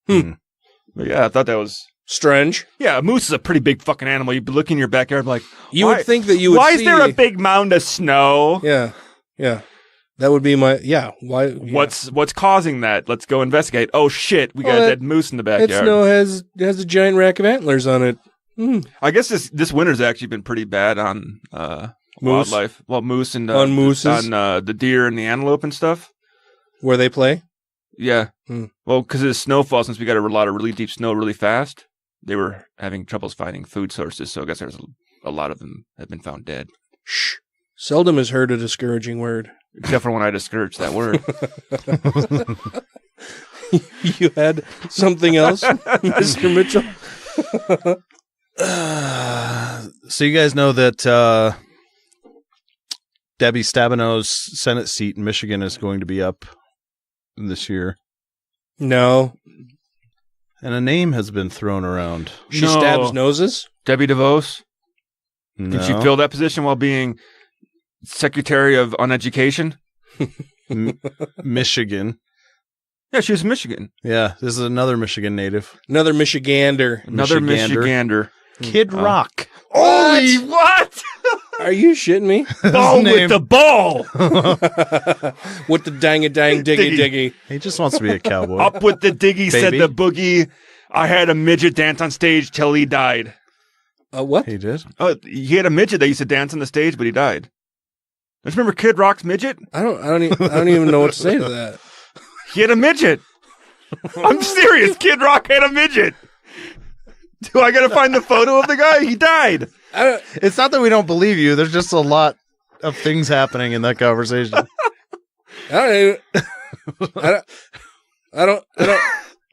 Speaker 7: But yeah, I thought that was
Speaker 10: strange.
Speaker 7: Yeah, a moose is a pretty big fucking animal. You'd be looking in your backyard like,
Speaker 10: you would think that you would
Speaker 7: Why
Speaker 10: see...
Speaker 7: is there a big mound of snow?
Speaker 10: Yeah. That would be my... Yeah, why... Yeah.
Speaker 7: What's causing that? Let's go investigate. Oh, shit, we got a dead moose in the backyard.
Speaker 10: That snow has a giant rack of antlers on it.
Speaker 7: I guess this winter's actually been pretty bad on
Speaker 10: Moose?
Speaker 7: wildlife. Well, moose and
Speaker 10: On mooses?
Speaker 7: on the deer and the antelope and stuff.
Speaker 10: Where they play?
Speaker 7: Yeah. Well, because of the snowfall, since we got a lot of really deep snow really fast, they were having troubles finding food sources. So I guess there's a lot of them have been found dead.
Speaker 10: Shh. Seldom has heard a discouraging word.
Speaker 7: Except for when I discouraged that word.
Speaker 10: You had something else, Mr. Mitchell?
Speaker 9: So you guys know that Debbie Stabinov's Senate seat in Michigan is going to be up this year.
Speaker 10: No.
Speaker 9: And a name has been thrown around.
Speaker 10: She stabs noses?
Speaker 7: Debbie DeVos?
Speaker 9: No.
Speaker 7: Did she fill that position while being Secretary of Uneducation?
Speaker 9: Michigan.
Speaker 7: Yeah, she was Michigan.
Speaker 9: Yeah, this is another Michigan native.
Speaker 10: Another Michigander.
Speaker 7: Another Michigander.
Speaker 9: Kid Rock.
Speaker 7: Holy what?
Speaker 10: Are you shitting me?
Speaker 7: Ball with the ball.
Speaker 10: With the dang-a-dang diggy-diggy.
Speaker 9: He just wants to be a cowboy.
Speaker 7: Up with the diggy, said
Speaker 9: Baby.
Speaker 7: the boogie. I had a midget dance on stage till he died.
Speaker 10: What?
Speaker 9: He did?
Speaker 7: Oh, he had a midget that used to dance on the stage, but he died. Don't you remember Kid Rock's midget?
Speaker 10: I don't even know what to say to that.
Speaker 7: He had a midget. I'm serious. Kid Rock had a midget. Do I gotta find the photo of the guy? He died.
Speaker 9: It's not that we don't believe you. There's just a lot of things happening in that conversation.
Speaker 10: I don't.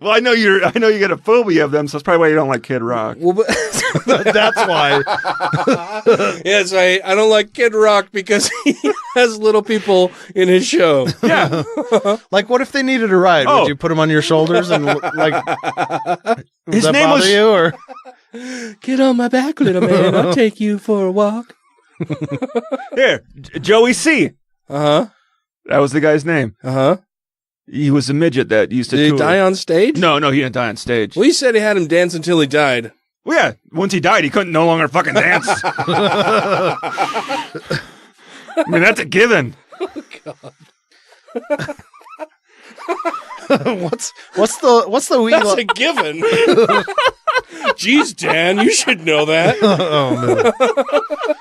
Speaker 7: Well, I know you got a phobia of them, so that's probably why you don't like Kid Rock.
Speaker 10: Well, but
Speaker 9: that's why.
Speaker 10: Yes, I don't like Kid Rock because he has little people in his show.
Speaker 7: Yeah.
Speaker 9: Like, what if they needed a ride? Would you put them on your shoulders and like?
Speaker 7: His
Speaker 9: that
Speaker 7: name
Speaker 9: bother
Speaker 7: was
Speaker 9: you, or
Speaker 10: Get on my back, little man. I'll take you for a walk.
Speaker 7: Here, Joey C.
Speaker 10: Uh-huh.
Speaker 7: That was the guy's name.
Speaker 10: Uh-huh.
Speaker 7: He was a midget that used to
Speaker 10: Did he
Speaker 7: tour.
Speaker 10: die on stage?
Speaker 7: No, he didn't die on stage.
Speaker 10: Well, you said he had him dance until he died.
Speaker 7: Well, yeah. Once he died, he couldn't no longer fucking dance. I mean, that's a given.
Speaker 10: Oh, God.
Speaker 9: what's the wee?
Speaker 10: That's a given. Jeez, Dan, you should know that.
Speaker 9: Oh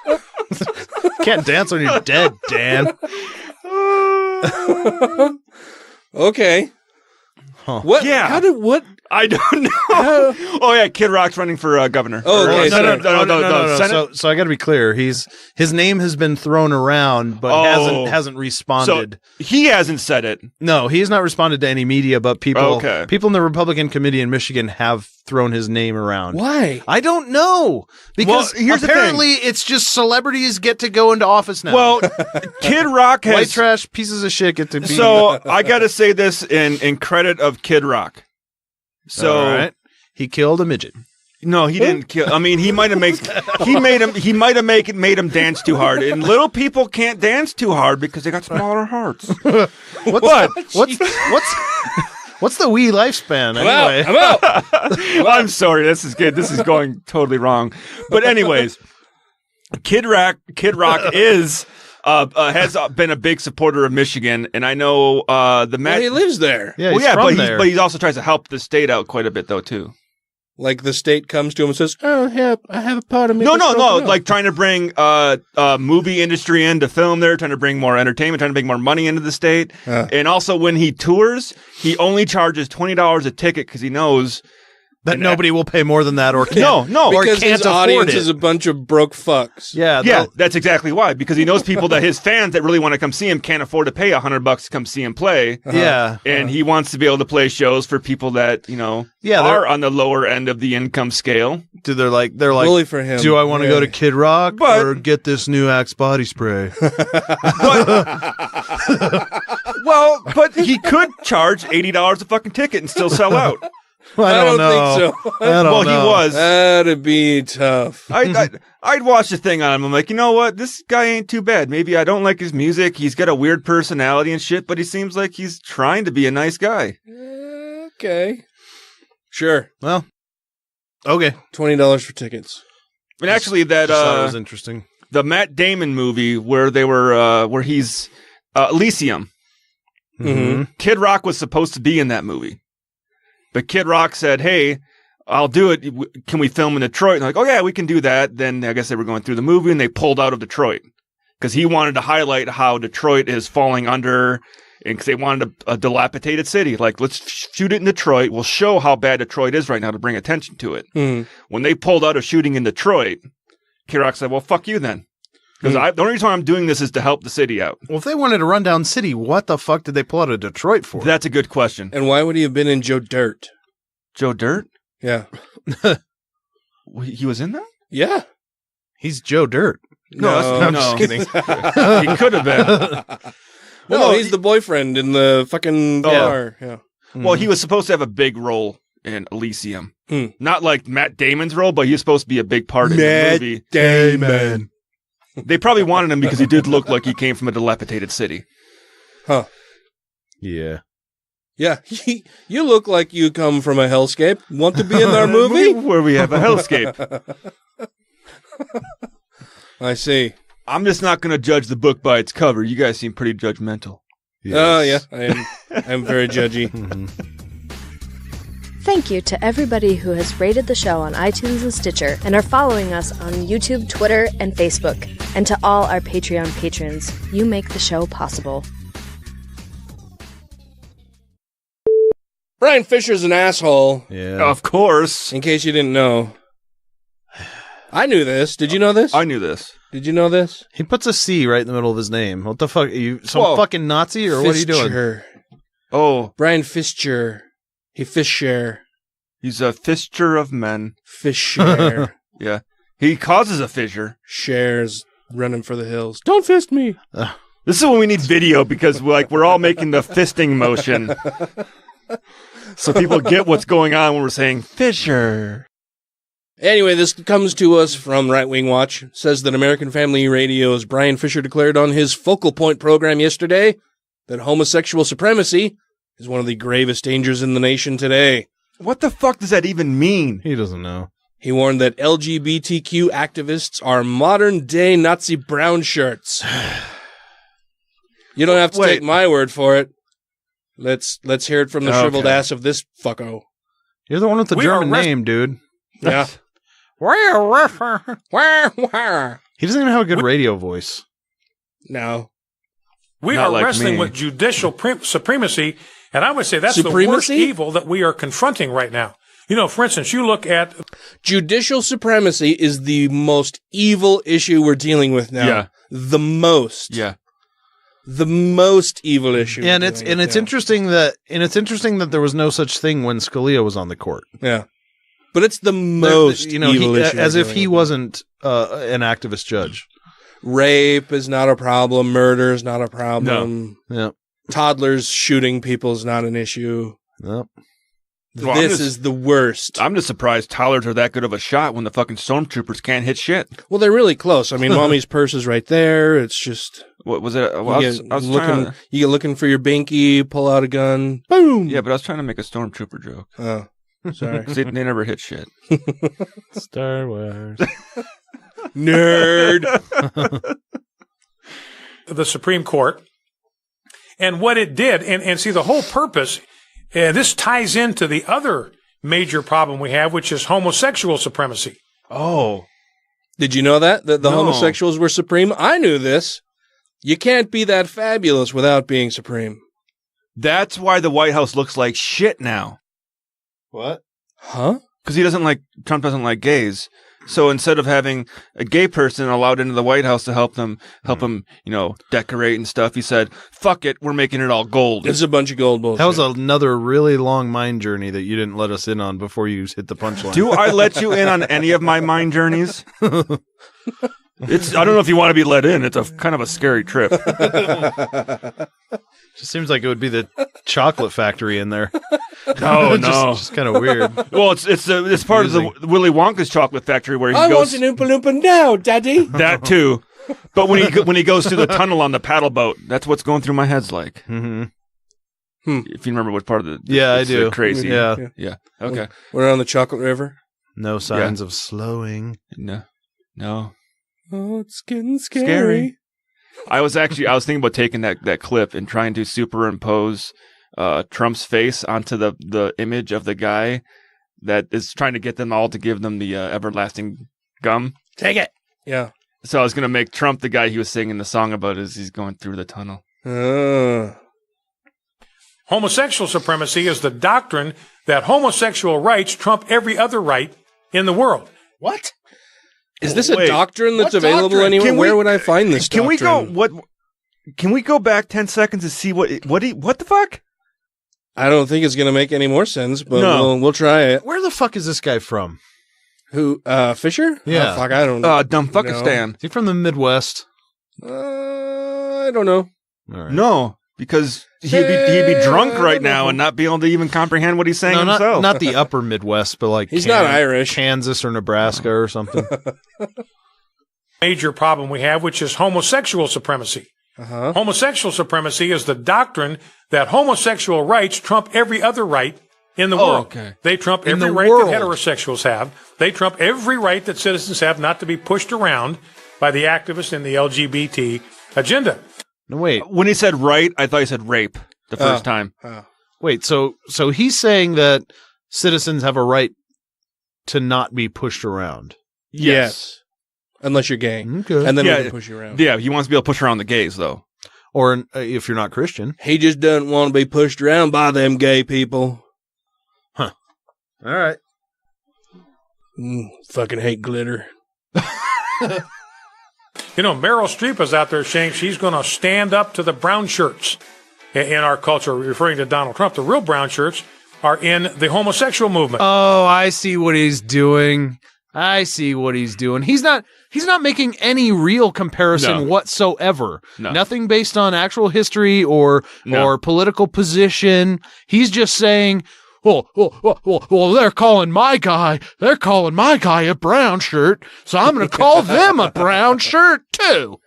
Speaker 9: no! Can't dance when you're dead, Dan.
Speaker 10: Okay.
Speaker 9: Huh.
Speaker 10: What?
Speaker 7: Yeah.
Speaker 10: How did what?
Speaker 7: I don't know. Oh yeah, Kid Rock's running for governor.
Speaker 10: Oh, okay.
Speaker 7: No. Senate?
Speaker 9: So I got to be clear. His name has been thrown around, but hasn't responded.
Speaker 7: So he hasn't said it.
Speaker 9: No, he has not responded to any media. But people in the Republican committee in Michigan have thrown his name around.
Speaker 10: Why?
Speaker 9: I don't know. Because
Speaker 7: here's
Speaker 9: apparently it's just celebrities get to go into office now.
Speaker 7: Well, Kid Rock has
Speaker 9: white trash pieces of shit get to be.
Speaker 7: So I got to say this in credit of Kid Rock. So
Speaker 9: all right. He killed a midget.
Speaker 7: No, he didn't kill. I mean, he might have made him dance too hard. And little people can't dance too hard because they got smaller hearts.
Speaker 9: What's the wee lifespan anyway?
Speaker 10: I'm out.
Speaker 7: I'm sorry. This is good. This is going totally wrong. But anyways, Kid Rock is has been a big supporter of Michigan, and I know
Speaker 10: he lives there.
Speaker 9: Yeah, he's there.
Speaker 7: But he also tries to help the state out quite a bit though too.
Speaker 10: Like the state comes to him and says, "Oh, I have a part of me."
Speaker 7: No. Like trying to bring movie industry in to film there, trying to bring more entertainment, trying to bring more money into the state. And also when he tours, he only charges $20 a ticket because he knows
Speaker 9: that nobody will pay more than that or can't.
Speaker 7: No,
Speaker 10: because
Speaker 9: or can't
Speaker 10: his audience
Speaker 9: afford it.
Speaker 10: is a bunch of broke fucks.
Speaker 9: Yeah,
Speaker 7: that's exactly why. Because he knows people that his fans that really want to come see him can't afford to pay $100 to come see him play.
Speaker 9: Yeah,
Speaker 7: and he wants to be able to play shows for people that are on the lower end of the income scale.
Speaker 9: They're like
Speaker 10: bully for him.
Speaker 9: Do I want to go to Kid Rock or get this new Axe body spray?
Speaker 7: But he could charge $80 a fucking ticket and still sell out.
Speaker 9: I don't know.
Speaker 10: think so.
Speaker 9: I don't know.
Speaker 7: He was.
Speaker 10: That'd be tough.
Speaker 7: I'd watch the thing on him. I'm like, you know what? This guy ain't too bad. Maybe I don't like his music. He's got a weird personality and shit, but he seems like he's trying to be a nice guy.
Speaker 10: Okay. Sure.
Speaker 9: Well, okay.
Speaker 10: $20 for tickets.
Speaker 7: And actually, that
Speaker 9: Just thought it was interesting.
Speaker 7: The Matt Damon movie where they were, where he's Elysium.
Speaker 10: Mm-hmm.
Speaker 7: Kid Rock was supposed to be in that movie, but Kid Rock said, "Hey, I'll do it. Can we film in Detroit?" And they're like, "Oh yeah, we can do that." Then I guess they were going through the movie and they pulled out of Detroit because he wanted to highlight how Detroit is falling under, and because they wanted a dilapidated city. Like, let's shoot it in Detroit. We'll show how bad Detroit is right now to bring attention to it.
Speaker 10: Mm-hmm.
Speaker 7: When they pulled out of shooting in Detroit, Kid Rock said, "Well, fuck you then." Because the only reason why I'm doing this is to help the city out.
Speaker 9: Well, if they wanted a rundown city, what the fuck did they pull out of Detroit for?
Speaker 7: That's a good question.
Speaker 10: And why would he have been in Joe Dirt?
Speaker 7: Joe Dirt?
Speaker 10: Yeah.
Speaker 7: He was in that?
Speaker 10: Yeah.
Speaker 9: He's Joe Dirt.
Speaker 10: No,
Speaker 9: I'm just kidding.
Speaker 7: He could have been.
Speaker 10: No, he's the boyfriend in the fucking bar. Yeah.
Speaker 7: Well, he was supposed to have a big role in Elysium. Not like Matt Damon's role, but he was supposed to be a big part in the movie.
Speaker 10: Damon.
Speaker 7: They probably wanted him because he did look like he came from a dilapidated city.
Speaker 10: Huh.
Speaker 9: Yeah.
Speaker 10: Yeah. You look like you come from a hellscape. Want to be in our movie?
Speaker 7: Where we have a hellscape.
Speaker 10: I see.
Speaker 7: I'm just not going to judge the book by its cover. You guys seem pretty judgmental.
Speaker 10: Oh, yeah. I am. I'm very judgy.
Speaker 12: Thank you to everybody who has rated the show on iTunes and Stitcher and are following us on YouTube, Twitter, and Facebook. And to all our Patreon patrons, you make the show possible.
Speaker 10: Brian Fisher's an asshole.
Speaker 9: Yeah.
Speaker 7: Of course.
Speaker 10: In case you didn't know. I knew this. Did you know this?
Speaker 7: I knew this.
Speaker 10: Did you know this?
Speaker 9: He puts a C right in the middle of his name. What the fuck? Are you some fucking Nazi or what are you doing?
Speaker 10: Fischer.
Speaker 7: Oh.
Speaker 10: Brian Fischer. He Fischer.
Speaker 7: He's a fisher of men.
Speaker 10: Fischer.
Speaker 7: Yeah. He causes a fissure.
Speaker 10: Shares running for the hills. Don't fist me.
Speaker 7: This is when we need video because we're all making the fisting motion. So people get what's going on when we're saying Fisher.
Speaker 10: Anyway, this comes to us from Right Wing Watch. It says that American Family Radio's Brian Fisher declared on his Focal Point program yesterday that homosexual supremacy is one of the gravest dangers in the nation today.
Speaker 7: What the fuck does that even mean?
Speaker 9: He doesn't know.
Speaker 10: He warned that LGBTQ activists are modern-day Nazi brown shirts. You don't have to take my word for it. Let's hear it from the shriveled ass of this fucko.
Speaker 9: You're the one with the German name, dude.
Speaker 10: Yeah.
Speaker 9: He doesn't even have a good radio voice.
Speaker 10: No.
Speaker 2: We
Speaker 7: Not
Speaker 2: are
Speaker 7: like
Speaker 2: wrestling
Speaker 7: me.
Speaker 2: with judicial supremacy, and I would say that's the worst
Speaker 10: Supremacy?
Speaker 2: evil that we are confronting right now. You know, for instance, you look at
Speaker 10: Judicial supremacy is the most evil issue we're dealing with now.
Speaker 7: Yeah.
Speaker 10: The most.
Speaker 7: Yeah.
Speaker 10: The most evil issue.
Speaker 9: And it's interesting that there was no such thing when Scalia was on the court.
Speaker 10: Yeah. But it's the most evil issue.
Speaker 9: As if he wasn't an activist judge.
Speaker 10: Rape is not a problem. Murder is not a problem.
Speaker 9: No. Yeah.
Speaker 10: Toddlers shooting people is not an issue.
Speaker 9: Yep.
Speaker 7: Well,
Speaker 10: This is the worst.
Speaker 7: I'm just surprised toddlers are that good of a shot when the fucking stormtroopers can't hit shit.
Speaker 10: Well, they're really close. I mean, mommy's purse is right there. It's just...
Speaker 7: What was it? Well,
Speaker 10: you get looking for your binky, pull out a gun, boom.
Speaker 7: Yeah, but I was trying to make a stormtrooper joke.
Speaker 10: Oh, sorry.
Speaker 7: they never hit shit.
Speaker 9: Star Wars.
Speaker 10: Nerd.
Speaker 2: the Supreme Court and what it did, and see the whole purpose, this ties into the other major problem we have, which is homosexual supremacy.
Speaker 7: Oh.
Speaker 10: Did you know that the
Speaker 7: No.
Speaker 10: homosexuals were supreme? I knew this. You can't be that fabulous without being supreme.
Speaker 7: That's why the White House looks like shit now.
Speaker 9: What?
Speaker 10: Huh?
Speaker 7: Because Trump doesn't like gays. So instead of having a gay person allowed into the White House to help him, decorate and stuff, he said, fuck it, we're making it all gold.
Speaker 10: It's a bunch of gold bullshit.
Speaker 9: That was another really long mind journey that you didn't let us in on before you hit the punchline.
Speaker 7: Do I let you in on any of my mind journeys? I don't know if you want to be let in. It's a kind of a scary trip.
Speaker 9: Just seems like it would be the chocolate factory in there.
Speaker 7: Oh no,
Speaker 9: just kind of weird.
Speaker 7: Well, it's part of the Willy Wonka's chocolate factory where he
Speaker 10: I
Speaker 7: goes.
Speaker 10: want an Oompa Loompa now, Daddy.
Speaker 7: That too, but when he goes through the tunnel on the paddle boat, that's what's going through my head's like.
Speaker 9: Mm-hmm.
Speaker 7: If you remember what part of the
Speaker 9: Yeah, I
Speaker 7: it's
Speaker 9: do.
Speaker 7: crazy.
Speaker 9: Yeah.
Speaker 7: Okay.
Speaker 10: We're on the Chocolate River.
Speaker 9: No signs of slowing.
Speaker 7: No.
Speaker 10: Oh, it's getting scary.
Speaker 7: I was thinking about taking that clip and trying to superimpose Trump's face onto the image of the guy that is trying to get them all to give them the everlasting gum.
Speaker 10: Take it. Yeah.
Speaker 7: So I was going to make Trump the guy he was singing the song about as he's going through the tunnel.
Speaker 2: Homosexual supremacy is the doctrine that homosexual rights trump every other right in the world.
Speaker 10: What? Is this a doctrine that's available anywhere? Where would I find this doctrine?
Speaker 7: Can we go back 10 seconds to see what the fuck?
Speaker 10: I don't think it's going to make any more sense, but
Speaker 7: No.
Speaker 10: we'll try it.
Speaker 9: Where the fuck is this guy from?
Speaker 10: Who? Fisher?
Speaker 9: Yeah.
Speaker 10: Oh, fuck, I don't know.
Speaker 7: Dumbfuckistan.
Speaker 9: Is he from the Midwest?
Speaker 10: I don't know.
Speaker 9: All right.
Speaker 7: No, because he'd be drunk right now and not be able to even comprehend what he's saying
Speaker 9: No,
Speaker 7: himself.
Speaker 9: not the upper Midwest, but like
Speaker 10: He's not Irish.
Speaker 9: Kansas or Nebraska or something.
Speaker 2: Major problem we have, which is homosexual supremacy. Homosexual supremacy is the doctrine that homosexual rights trump every other right in the world.
Speaker 7: Okay.
Speaker 2: They trump
Speaker 9: In
Speaker 2: every
Speaker 9: the
Speaker 2: right
Speaker 9: world.
Speaker 2: that heterosexuals have. They trump every right that citizens have not to be pushed around by the activists in the LGBT agenda.
Speaker 9: No, wait.
Speaker 7: When he said right, I thought he said rape the first time.
Speaker 9: Wait, so he's saying that citizens have a right to not be pushed around.
Speaker 10: Yes. Unless you're gay.
Speaker 9: Okay.
Speaker 10: And then we can push you around.
Speaker 7: Yeah, he wants to be able to push around the gays, though.
Speaker 9: Or if you're not Christian.
Speaker 10: He just doesn't want to be pushed around by them gay people.
Speaker 9: All right.
Speaker 10: Fucking hate glitter.
Speaker 2: You know, Meryl Streep is out there saying she's going to stand up to the brown shirts in our culture, referring to Donald Trump. The real brown shirts are in the homosexual movement.
Speaker 9: Oh, I see what he's doing. He's not making any real comparison whatsoever.
Speaker 7: No.
Speaker 9: Nothing based on actual history or political position. He's just saying, well, they're calling my guy a brown shirt, so I'm going to call them a brown shirt too.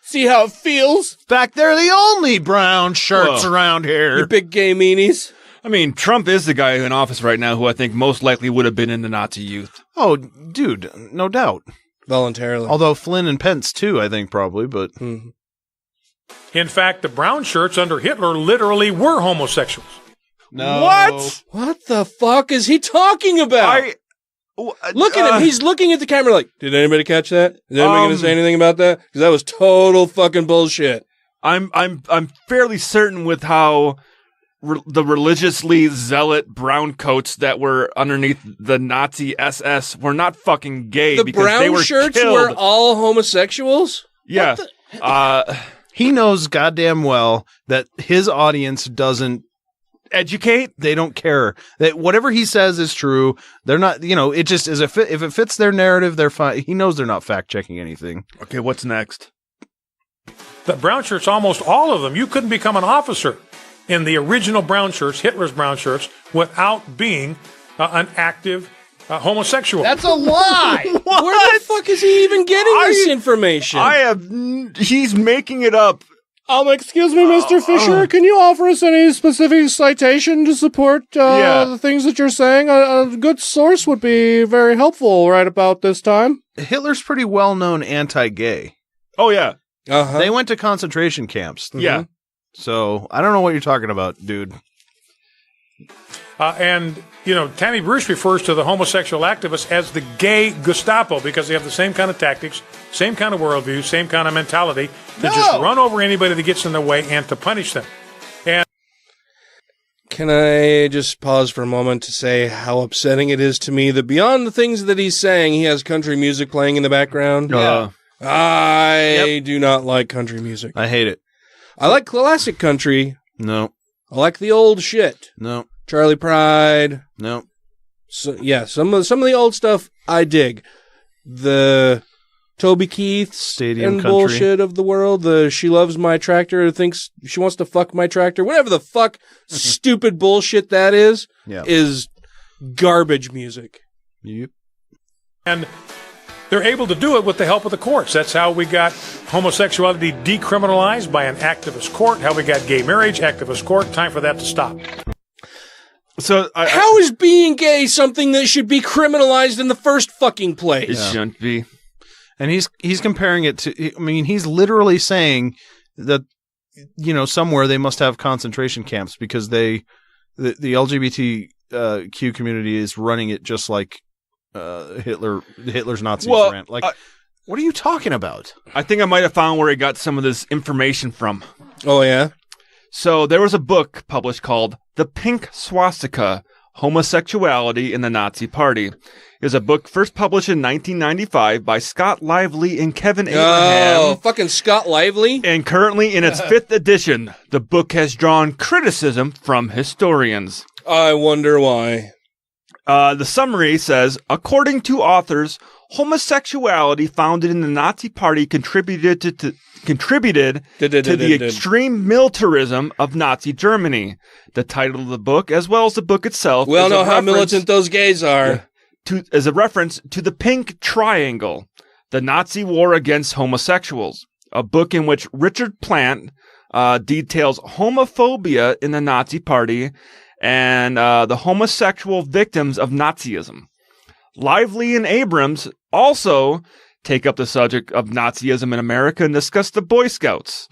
Speaker 10: See how it feels?
Speaker 9: In fact, they're the only brown shirts around here.
Speaker 10: You big gay meanies.
Speaker 7: I mean, Trump is the guy in office right now who I think most likely would have been in the Nazi youth.
Speaker 9: Oh, dude, no doubt.
Speaker 10: Voluntarily.
Speaker 9: Although Flynn and Pence too, I think probably, but
Speaker 2: In fact, the brown shirts under Hitler literally were homosexuals.
Speaker 9: no.
Speaker 10: What the fuck is he talking about? Look at him. He's looking at the camera like, did anybody catch that? Is anybody going to say anything about that? Because that was total fucking bullshit.
Speaker 7: I'm fairly certain with how the religiously zealot brown coats that were underneath the Nazi SS were not fucking gay
Speaker 10: The
Speaker 7: because
Speaker 10: brown
Speaker 7: they were
Speaker 10: shirts
Speaker 7: killed.
Speaker 10: were all homosexuals?
Speaker 7: Yeah.
Speaker 9: He knows goddamn well that his audience doesn't
Speaker 7: educate.
Speaker 9: They don't care. That whatever he says is true. They're not, it just is if it fits their narrative, they're fine. He knows they're not fact checking anything.
Speaker 7: Okay, what's next?
Speaker 2: The brown shirts, almost all of them, you couldn't become an officer in the original brown shirts, Hitler's brown shirts, without being an active homosexual.
Speaker 10: That's a lie. Where the fuck is he even getting this information?
Speaker 7: He's making it up.
Speaker 10: Excuse me, Mr. Fisher. Can you offer us any specific citation to support the things that you're saying? A good source would be very helpful right about this time.
Speaker 9: Hitler's pretty well-known anti-gay.
Speaker 7: Oh, yeah.
Speaker 9: They went to concentration camps.
Speaker 7: Yeah.
Speaker 9: So I don't know what you're talking about, dude.
Speaker 2: And, Tammy Bruce refers to the homosexual activists as the gay Gestapo because they have the same kind of tactics, same kind of worldview, same kind of mentality to just run over anybody that gets in their way and to punish them. And
Speaker 10: can I just pause for a moment to say how upsetting it is to me that beyond the things that he's saying, he has country music playing in the background? I do not like country music.
Speaker 9: I hate it.
Speaker 10: I like classic country.
Speaker 9: No.
Speaker 10: I like the old shit.
Speaker 9: No.
Speaker 10: Charlie Pride.
Speaker 9: No.
Speaker 10: So, yeah, some of the old stuff I dig. The Toby Keith
Speaker 9: Stadium
Speaker 10: and
Speaker 9: country
Speaker 10: bullshit of the world. The she loves my tractor, thinks she wants to fuck my tractor. Whatever the fuck stupid bullshit that is garbage music.
Speaker 9: Yep.
Speaker 2: And they're able to do it with the help of the courts. That's how we got homosexuality decriminalized by an activist court, how we got gay marriage, activist court. Time for that to stop.
Speaker 7: So
Speaker 10: how is being gay something that should be criminalized in the first fucking place?
Speaker 7: It shouldn't be.
Speaker 9: And he's comparing it to, I mean, he's literally saying that, you know, somewhere they must have concentration camps because the LGBTQ community is running it just like Hitler's Nazis ran. Like, what are you talking about?
Speaker 7: I think I might have found where he got some of this information from.
Speaker 10: Oh, yeah?
Speaker 7: So there was a book published called The Pink Swastika, Homosexuality in the Nazi Party. It was a book first published in 1995 by Scott Lively and Kevin Abraham.
Speaker 10: Oh, fucking Scott Lively.
Speaker 7: And currently in its 5th edition, the book has drawn criticism from historians.
Speaker 10: I wonder why.
Speaker 7: The summary says, according to authors, homosexuality founded in the Nazi Party contributed to the extreme militarism of Nazi Germany. The title of the book, as well as the book itself,
Speaker 10: we all know how militant those gays are.
Speaker 7: As a reference to the Pink Triangle, the Nazi war against homosexuals, a book in which Richard Plant details homophobia in the Nazi Party and the homosexual victims of Nazism. Lively and Abrams also take up the subject of Nazism in America and discuss the Boy Scouts.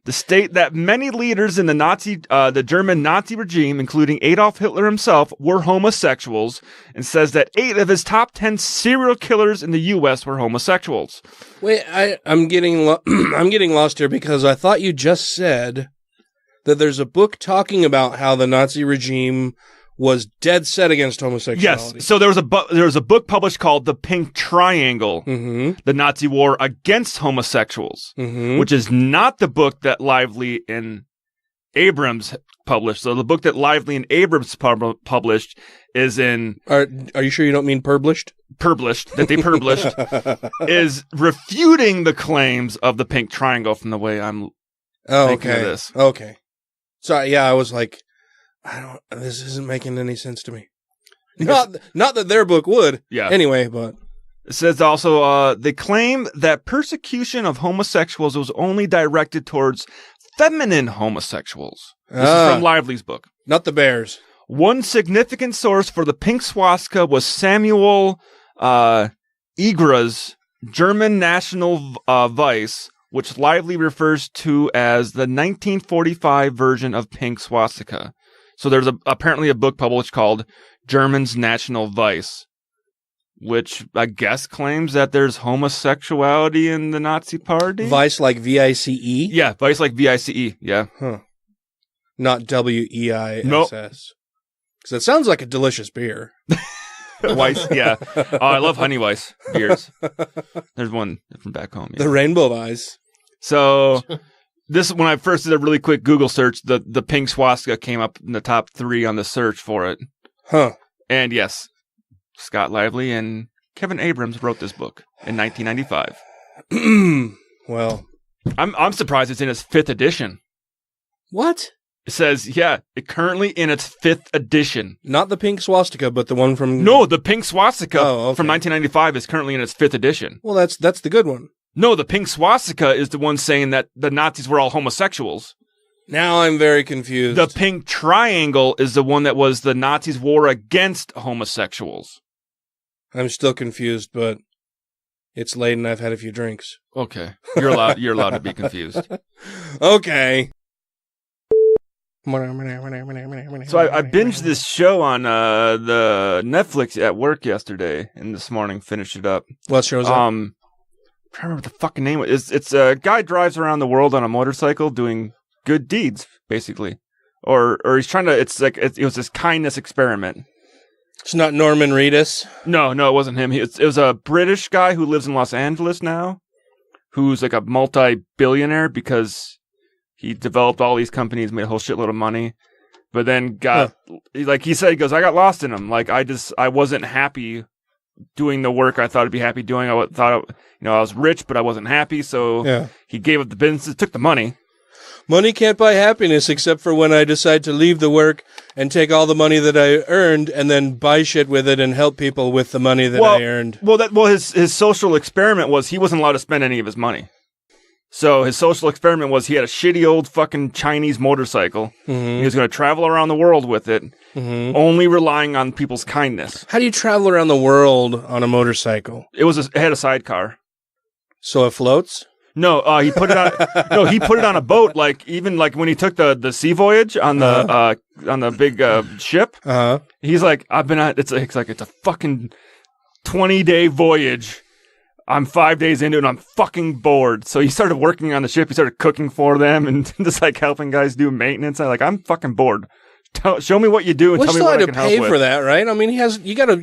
Speaker 7: The state that many leaders in the German Nazi regime, including Adolf Hitler himself, were homosexuals, and says that 8 of his top 10 serial killers in the U.S. were homosexuals.
Speaker 10: Wait, I'm getting lost here because I thought you just said that there's a book talking about how the Nazi regime was dead set against homosexuality.
Speaker 7: Yes. So there was a book published called The Pink Triangle, the Nazi War Against Homosexuals, which is not the book that Lively and Abrams published. So the book that Lively and Abrams published is in...
Speaker 10: Are you sure you don't mean published?
Speaker 7: That they published, is refuting the claims of the Pink Triangle from the way I'm thinking of this.
Speaker 10: Okay. So, yeah, I was like... this isn't making any sense to me. Not that their book would.
Speaker 7: Yeah.
Speaker 10: Anyway, but
Speaker 7: it says also they claim that persecution of homosexuals was only directed towards feminine homosexuals. This is from Lively's book.
Speaker 10: Not the bears.
Speaker 7: One significant source for the Pink Swastika was Samuel Egra's German National Vice, which Lively refers to as the 1945 version of Pink Swastika. So there's apparently a book published called German's National Vice, which I guess claims that there's homosexuality in the Nazi Party.
Speaker 10: Vice like VICE?
Speaker 7: Yeah, Vice like VICE, yeah.
Speaker 10: Huh. Not WEISS.
Speaker 7: Nope.
Speaker 10: Because it sounds like a delicious beer.
Speaker 7: Weiss, yeah. Oh, I love Honey Weiss beers. There's one from back home. Yeah.
Speaker 10: The Rainbow Eyes.
Speaker 7: So... when I first did a really quick Google search, the Pink Swastika came up in the top 3 on the search for it.
Speaker 10: Huh.
Speaker 7: And yes, Scott Lively and Kevin Abrams wrote this book in 1995.
Speaker 10: Well,
Speaker 7: I'm surprised it's in its 5th edition.
Speaker 10: What?
Speaker 7: It says, yeah, it currently in its 5th edition.
Speaker 10: Not the Pink Swastika, but the one from...
Speaker 7: No, the Pink Swastika
Speaker 10: from
Speaker 7: 1995 is currently in its 5th edition.
Speaker 10: Well, that's the good one.
Speaker 7: No, the Pink Swastika is the one saying that the Nazis were all homosexuals.
Speaker 10: Now I'm very confused.
Speaker 7: The Pink Triangle is the one that was the Nazis' war against homosexuals.
Speaker 10: I'm still confused, but it's late and I've had a few drinks.
Speaker 7: Okay. You're allowed to be confused.
Speaker 10: Okay.
Speaker 7: So I binged this show on the Netflix at work yesterday, and this morning finished it up.
Speaker 10: What show is that?
Speaker 7: I'm trying to remember what the fucking name is. It's a guy drives around the world on a motorcycle doing good deeds, basically. Or he's trying to, it was this kindness experiment.
Speaker 10: It's not Norman Reedus?
Speaker 7: No, it wasn't him. It was a British guy who lives in Los Angeles now, who's like a multi-billionaire because he developed all these companies, made a whole shitload of money, but then he said, I got lost in them. Like, I wasn't happy doing the work I thought I'd be happy doing. I thought, I was rich, but I wasn't happy. So he gave up the business, took the money.
Speaker 10: Money can't buy happiness except for when I decide to leave the work and take all the money that I earned and then buy shit with it and help people with the money that I earned.
Speaker 7: His social experiment was he wasn't allowed to spend any of his money. So his social experiment was he had a shitty old fucking Chinese motorcycle.
Speaker 10: Mm-hmm.
Speaker 7: He was going to travel around the world with it, only relying on people's kindness.
Speaker 10: How do you travel around the world on a motorcycle?
Speaker 7: It had a sidecar.
Speaker 10: So it floats?
Speaker 7: No, he put it on. No, he put it on a boat. Like even like when he took the sea voyage on the big ship. He's like, I've been at. It's a fucking 20-day voyage. I'm 5 days into it and I'm fucking bored. So he started working on the ship. He started cooking for them and just like helping guys do maintenance. I'm fucking bored. Show me what you do and tell me what I can help with.
Speaker 10: Still had to pay for that, right? I mean, you gotta.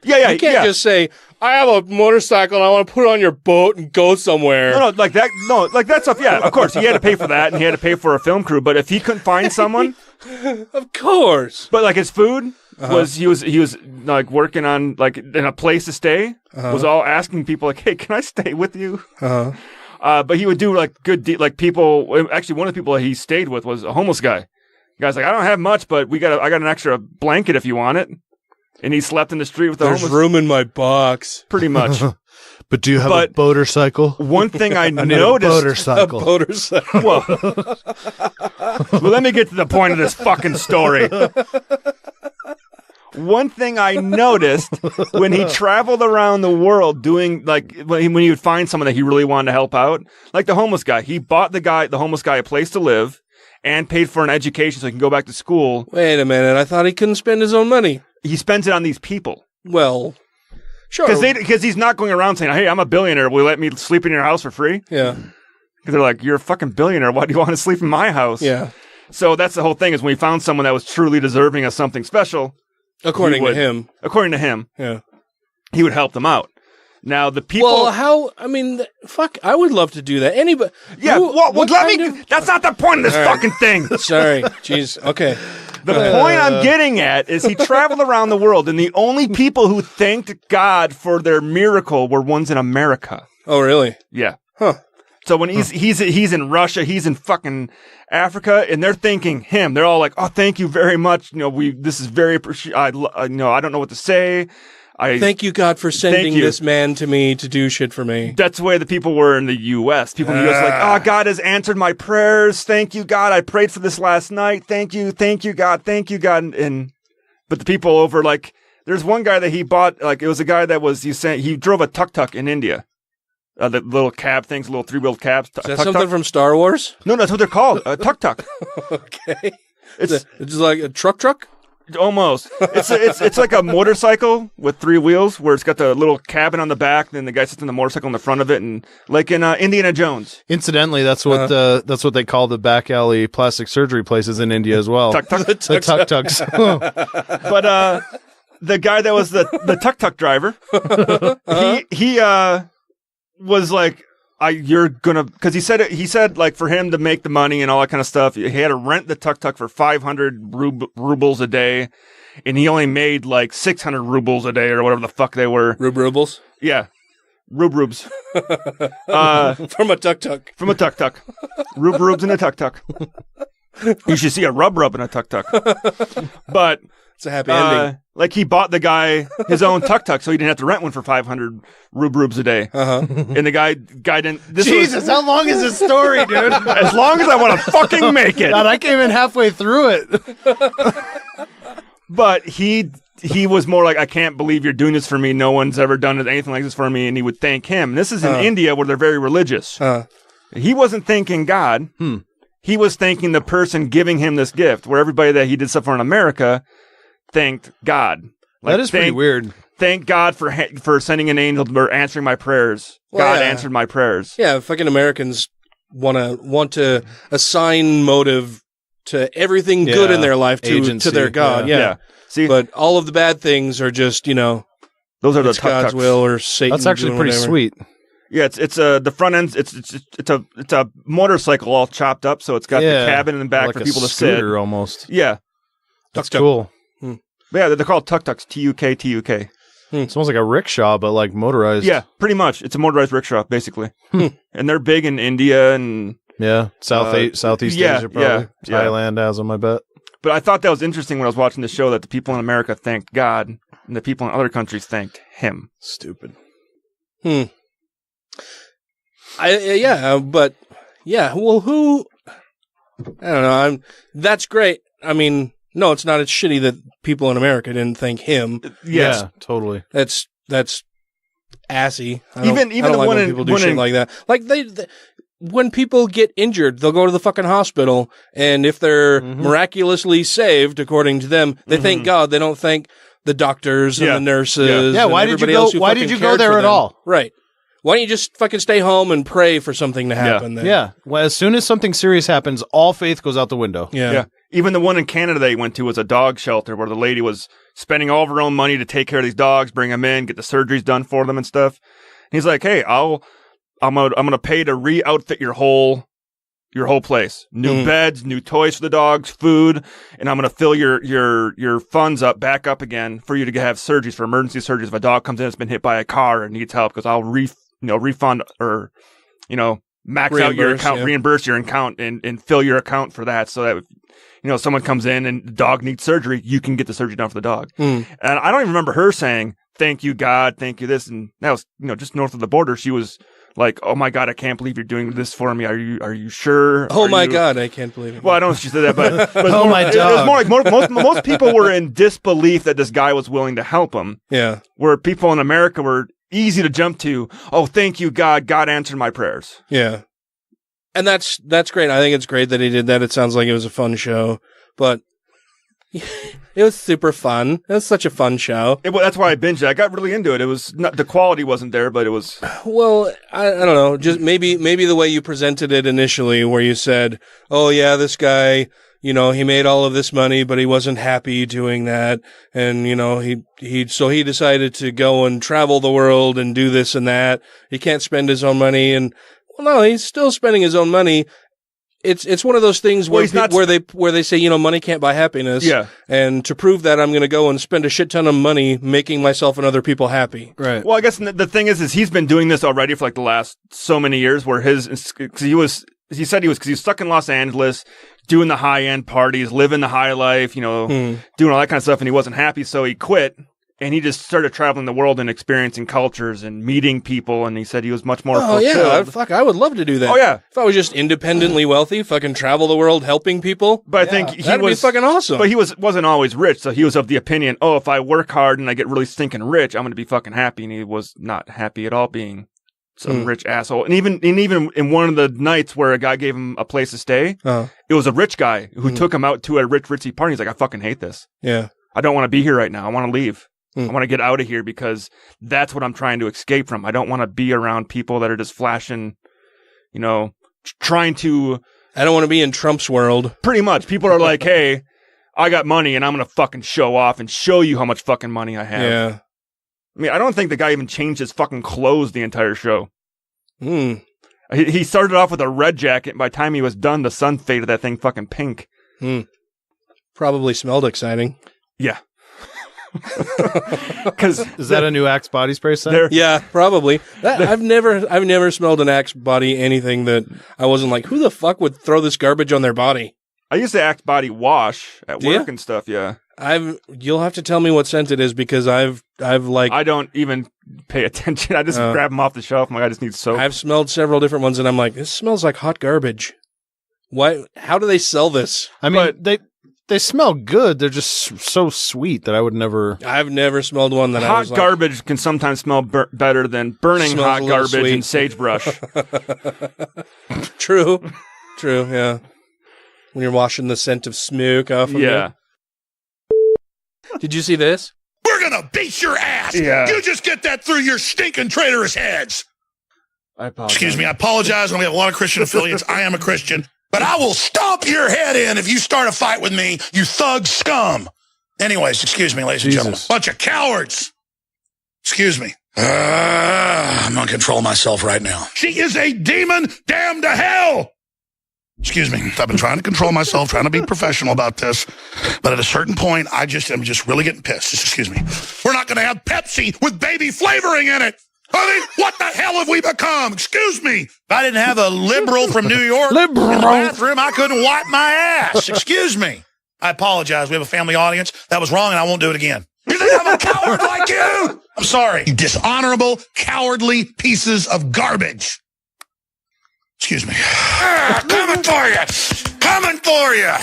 Speaker 7: Yeah.
Speaker 10: You can't just say, I have a motorcycle and I want to put it on your boat and go somewhere.
Speaker 7: No, like that. No, like that stuff. Yeah, of course. He had to pay for that and he had to pay for a film crew. But if he couldn't find someone.
Speaker 10: Of course.
Speaker 7: But like his food was, he was like working on like in a place to stay, was all asking people like, hey, can I stay with you? But he would do like like people, actually one of the people that he stayed with was a homeless guy. The guy's like, I don't have much, but I got an extra blanket if you want it. And he slept in the street with the homeless.
Speaker 10: There's room in my box.
Speaker 7: Pretty much.
Speaker 9: But do you have a motorcycle?
Speaker 7: One thing I
Speaker 9: need
Speaker 7: noticed.
Speaker 9: A motorcycle.
Speaker 10: A motorcycle.
Speaker 7: Well, let me get to the point of this fucking story. One thing I noticed when he traveled around the world doing, like, when he would find someone that he really wanted to help out, like the homeless guy, he bought the homeless guy a place to live and paid for an education so he can go back to school.
Speaker 10: Wait a minute. I thought he couldn't spend his own money.
Speaker 7: He spends it on these people.
Speaker 10: Well, sure.
Speaker 7: Because he's not going around saying, hey, I'm a billionaire. Will you let me sleep in your house for free?
Speaker 10: Yeah.
Speaker 7: Because they're like, you're a fucking billionaire. Why do you want to sleep in my house?
Speaker 10: Yeah.
Speaker 7: So that's the whole thing is when we found someone that was truly deserving of something special.
Speaker 10: According to him.
Speaker 7: Yeah. He would help them out. Now, the people...
Speaker 10: Well, fuck, I would love to do that. Anybody...
Speaker 7: Yeah, that's not the point of this fucking thing.
Speaker 10: Sorry. Jeez. Okay.
Speaker 7: The point I'm getting at is he traveled around the world, and the only people who thanked God for their miracle were ones in America.
Speaker 10: Oh, really?
Speaker 7: Yeah.
Speaker 10: Huh.
Speaker 7: So when he's in Russia, he's in fucking Africa, and they're thanking him. They're all like, "Oh, thank you very much. This is very I don't know what to say.
Speaker 10: Thank you, God, for sending this man to me to do shit for me."
Speaker 7: That's the way the people were in the U.S. People in the U.S. like, "Oh, God has answered my prayers. Thank you, God. I prayed for this last night. Thank you, God. Thank you, God." But the people over, like, there's one guy that he bought. Like, it was a guy that was he drove a tuk-tuk in India. The little cab things, little three-wheeled cabs.
Speaker 10: Is that something from Star Wars?
Speaker 7: No, that's what they're called. A tuk-tuk.
Speaker 10: Okay. It's like a truck?
Speaker 7: Almost. It's like a motorcycle with three wheels where it's got the little cabin on the back, then the guy sits in the motorcycle in the front of it, and like in Indiana Jones.
Speaker 9: Incidentally, that's what they call the back alley plastic surgery places in India as well.
Speaker 7: Tuk-tuk.
Speaker 9: The tuk-tuks.
Speaker 7: But the guy that was the tuk-tuk driver, he was like, because he said like for him to make the money and all that kind of stuff, he had to rent the tuk-tuk for 500 rubles a day, and he only made like 600 rubles a day or whatever the fuck they were.
Speaker 10: Rubles?
Speaker 7: Yeah. Rubes.
Speaker 10: From a tuk-tuk.
Speaker 7: From a tuk-tuk. Rubes in a tuk-tuk. You should see a rub in a tuk-tuk. But
Speaker 10: it's a happy ending.
Speaker 7: Like he bought the guy his own tuk-tuk so he didn't have to rent one for 500 rubes a day. And the guy didn't...
Speaker 9: Jesus, how long is this story, dude?
Speaker 7: As long as I want to fucking make it.
Speaker 9: God, I came in halfway through it.
Speaker 7: But he was more like, I can't believe you're doing this for me. No one's ever done anything like this for me. And he would thank him. And this is in India where they're very religious. He wasn't thanking God. He was thanking the person giving him this gift, where everybody that he did stuff for in America thanked God. Like,
Speaker 9: that is pretty weird.
Speaker 7: Thank God for sending an angel or answering my prayers.
Speaker 10: Well,
Speaker 7: God answered my prayers.
Speaker 10: Yeah, fucking Americans want to assign motive to everything good in their life to their God. Yeah.
Speaker 7: See,
Speaker 10: but all of the bad things are just,
Speaker 7: those are the
Speaker 10: God's will or Satan.
Speaker 9: That's actually pretty sweet.
Speaker 7: Yeah, it's the front end. It's a motorcycle all chopped up, so it's got the cabin in the back
Speaker 9: like
Speaker 7: for people to
Speaker 9: sit.
Speaker 7: sit.
Speaker 9: Almost.
Speaker 7: Yeah,
Speaker 9: that's cool.
Speaker 7: Yeah, they're called tuk-tuks. TUK.
Speaker 9: It's almost like a rickshaw, but like motorized.
Speaker 7: Yeah, pretty much. It's a motorized rickshaw, basically. And they're big in India and
Speaker 9: Yeah, Southeast Asia, probably. Thailand has them, I bet.
Speaker 7: But I thought that was interesting when I was watching the show that the people in America thanked God and the people in other countries thanked him.
Speaker 9: Stupid.
Speaker 10: But yeah. Well, who? I don't know. That's great. I mean, no, it's not. It's shitty that people in America didn't thank him.
Speaker 9: Yeah, totally.
Speaker 10: That's assy. I
Speaker 7: Even
Speaker 10: don't
Speaker 7: the
Speaker 10: like
Speaker 7: one
Speaker 10: when people do shit like that. Like they when people get injured, they'll go to the fucking hospital, and if they're miraculously saved, according to them, they thank God. They don't thank the doctors and the nurses.
Speaker 9: Yeah, why did you go? Why did you go there at all?
Speaker 10: Right. Why don't you just fucking stay home and pray for something to happen? Then?
Speaker 9: Yeah. Well, as soon as something serious happens, all faith goes out the window.
Speaker 10: Yeah.
Speaker 7: Even the one in Canada they went to was a dog shelter where the lady was spending all of her own money to take care of these dogs, bring them in, get the surgeries done for them and stuff. And he's like, "Hey, I'm gonna pay to re-outfit your whole place. New beds, new toys for the dogs, food, and I'm gonna fill your funds back up again for you to have surgeries, for emergency surgeries. If a dog comes in that's been hit by a car and needs help, because I'll refund or max out your account, reimburse your account, and fill your account for that, so that if someone comes in and the dog needs surgery, you can get the surgery done for the dog." And I don't even remember her saying, "Thank you, God, thank you this," and that was just north of the border. She was like, "Oh my God, I can't believe you're doing this for me. Are you sure?"
Speaker 10: Oh my God, I can't believe it.
Speaker 7: Well, I don't know if she said that, but
Speaker 9: oh my dog.
Speaker 7: It was more like most people were in disbelief that this guy was willing to help them.
Speaker 10: Yeah.
Speaker 7: Where people in America were easy to jump to. "Oh, thank you, God. God answered my prayers."
Speaker 10: Yeah. And that's great. I think it's great that he did that. It sounds like it was a fun show, but it was super fun. It was such a fun show.
Speaker 7: That's why I binged it. I got really into it. It was not, the quality wasn't there, but it was.
Speaker 10: Well, I don't know. Just maybe the way you presented it initially, where you said, "Oh yeah, this guy, he made all of this money, but he wasn't happy doing that, and so he decided to go and travel the world and do this and that. He can't spend his own money, and well, no, he's still spending his own money." It's one of those things where they say, money can't buy happiness.
Speaker 7: Yeah.
Speaker 10: And to prove that, I'm going to go and spend a shit ton of money making myself and other people happy.
Speaker 9: Right.
Speaker 7: Well, I guess the thing is he's been doing this already for like the last so many years, where because he was stuck in Los Angeles doing the high end parties, living the high life, doing all that kind of stuff, and he wasn't happy, so he quit. And he just started traveling the world and experiencing cultures and meeting people. And he said he was much more fulfilled.
Speaker 10: Yeah, I would love to do that.
Speaker 7: Oh, yeah.
Speaker 10: If I was just independently wealthy, fucking travel the world helping people.
Speaker 7: But I think
Speaker 10: that'd be fucking awesome.
Speaker 7: But he wasn't always rich. So he was of the opinion, if I work hard and I get really stinking rich, I'm going to be fucking happy. And he was not happy at all being some rich asshole. And even in one of the nights where a guy gave him a place to stay, it was a rich guy who took him out to a ritzy party. He's like, "I fucking hate this.
Speaker 10: Yeah.
Speaker 7: I don't want to be here right now. I want to leave. I want to get out of here because that's what I'm trying to escape from. I don't want to be around people that are just flashing, trying to."
Speaker 10: I don't want to be in Trump's world.
Speaker 7: Pretty much. People are like, "Hey, I got money and I'm going to fucking show off and show you how much fucking money I have."
Speaker 10: Yeah.
Speaker 7: I mean, I don't think the guy even changed his fucking clothes the entire show. He started off with a red jacket, and by the time he was done, the sun faded that thing fucking pink.
Speaker 10: Probably smelled exciting.
Speaker 7: Yeah.
Speaker 9: Is that a new Axe body spray scent?
Speaker 10: Yeah, probably. I've never smelled an Axe body anything that I wasn't like, who the fuck would throw this garbage on their body?
Speaker 7: I used to Axe body wash at work and stuff. Yeah.
Speaker 10: You'll have to tell me what scent it is, because I've
Speaker 7: I don't even pay attention. I just grab them off the shelf. I just need soap.
Speaker 10: I've smelled several different ones, and I'm like, this smells like hot garbage. Why? How do they sell this?
Speaker 9: I mean, they smell good. They're just so sweet that I would never.
Speaker 10: I've never smelled one that
Speaker 7: hot garbage can sometimes smell better than burning hot garbage and sagebrush.
Speaker 10: True. Yeah. When you're washing the scent of smoke off of you. Did you see this?
Speaker 13: We're gonna beat your ass.
Speaker 7: Yeah.
Speaker 13: You just get that through your stinking traitorous heads.
Speaker 7: I apologize.
Speaker 13: Excuse me. I apologize. We have a lot of Christian affiliates. I am a Christian. But I will stomp your head in if you start a fight with me, you thug scum. Anyways, excuse me, ladies and gentlemen. Bunch of cowards. Excuse me. I'm going to control myself right now. She is a demon damned to hell. Excuse me. I've been trying to control myself, trying to be professional about this. But at a certain point, I'm just really getting pissed. Just excuse me. We're not going to have Pepsi with baby flavoring in it. I mean, what the hell have we become? Excuse me. If I didn't have a liberal from New York in the bathroom, I couldn't wipe my ass. Excuse me. I apologize. We have a family audience. That was wrong, and I won't do it again. You think I'm a coward like you? I'm sorry. You dishonorable, cowardly pieces of garbage. Excuse me. Coming for you. Coming for you.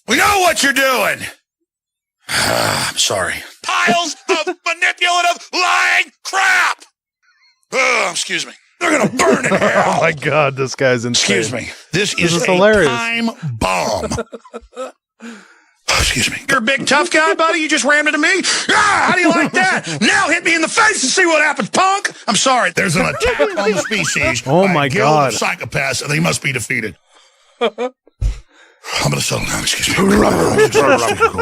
Speaker 13: We know what you're doing. I'm sorry. Piles of manipulative, lying crap. Excuse me. They're going to burn in hell.
Speaker 9: Oh, my God. This guy's insane.
Speaker 13: Excuse me. This is a
Speaker 9: hilarious.
Speaker 13: time bomb. Excuse me. You're a big tough guy, buddy. You just rammed into me. How do you like that? Now hit me in the face and see what happens, punk. I'm sorry. There's an attack on the species.
Speaker 9: Oh, my God.
Speaker 13: Psychopaths, and they must be defeated. I'm going to settle down. Excuse me.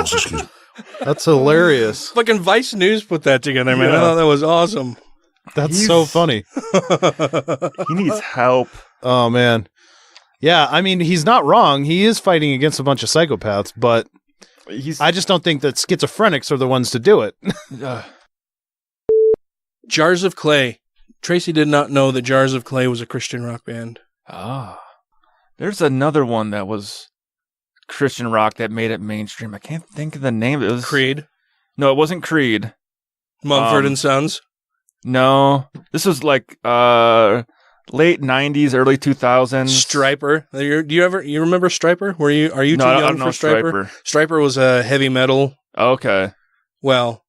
Speaker 13: Excuse me.
Speaker 9: That's hilarious.
Speaker 10: Fucking Vice News put that together, man. I thought that was awesome.
Speaker 9: That's so funny.
Speaker 7: He needs help.
Speaker 9: Oh, man. Yeah, I mean, he's not wrong. He is fighting against a bunch of psychopaths, but I just don't think that schizophrenics are the ones to do it.
Speaker 10: Jars of Clay. Tracy did not know that Jars of Clay was a Christian rock band.
Speaker 7: Ah. There's another one that was Christian rock that made it mainstream. I can't think of the name. It was
Speaker 10: Creed.
Speaker 7: No, it wasn't Creed.
Speaker 10: Mumford and Sons.
Speaker 7: No, this was like late '90s, early 2000s.
Speaker 10: Stryper. Do you remember Stryper? Are you too young for Stryper? Stryper was a heavy metal.
Speaker 7: Okay.
Speaker 10: Well,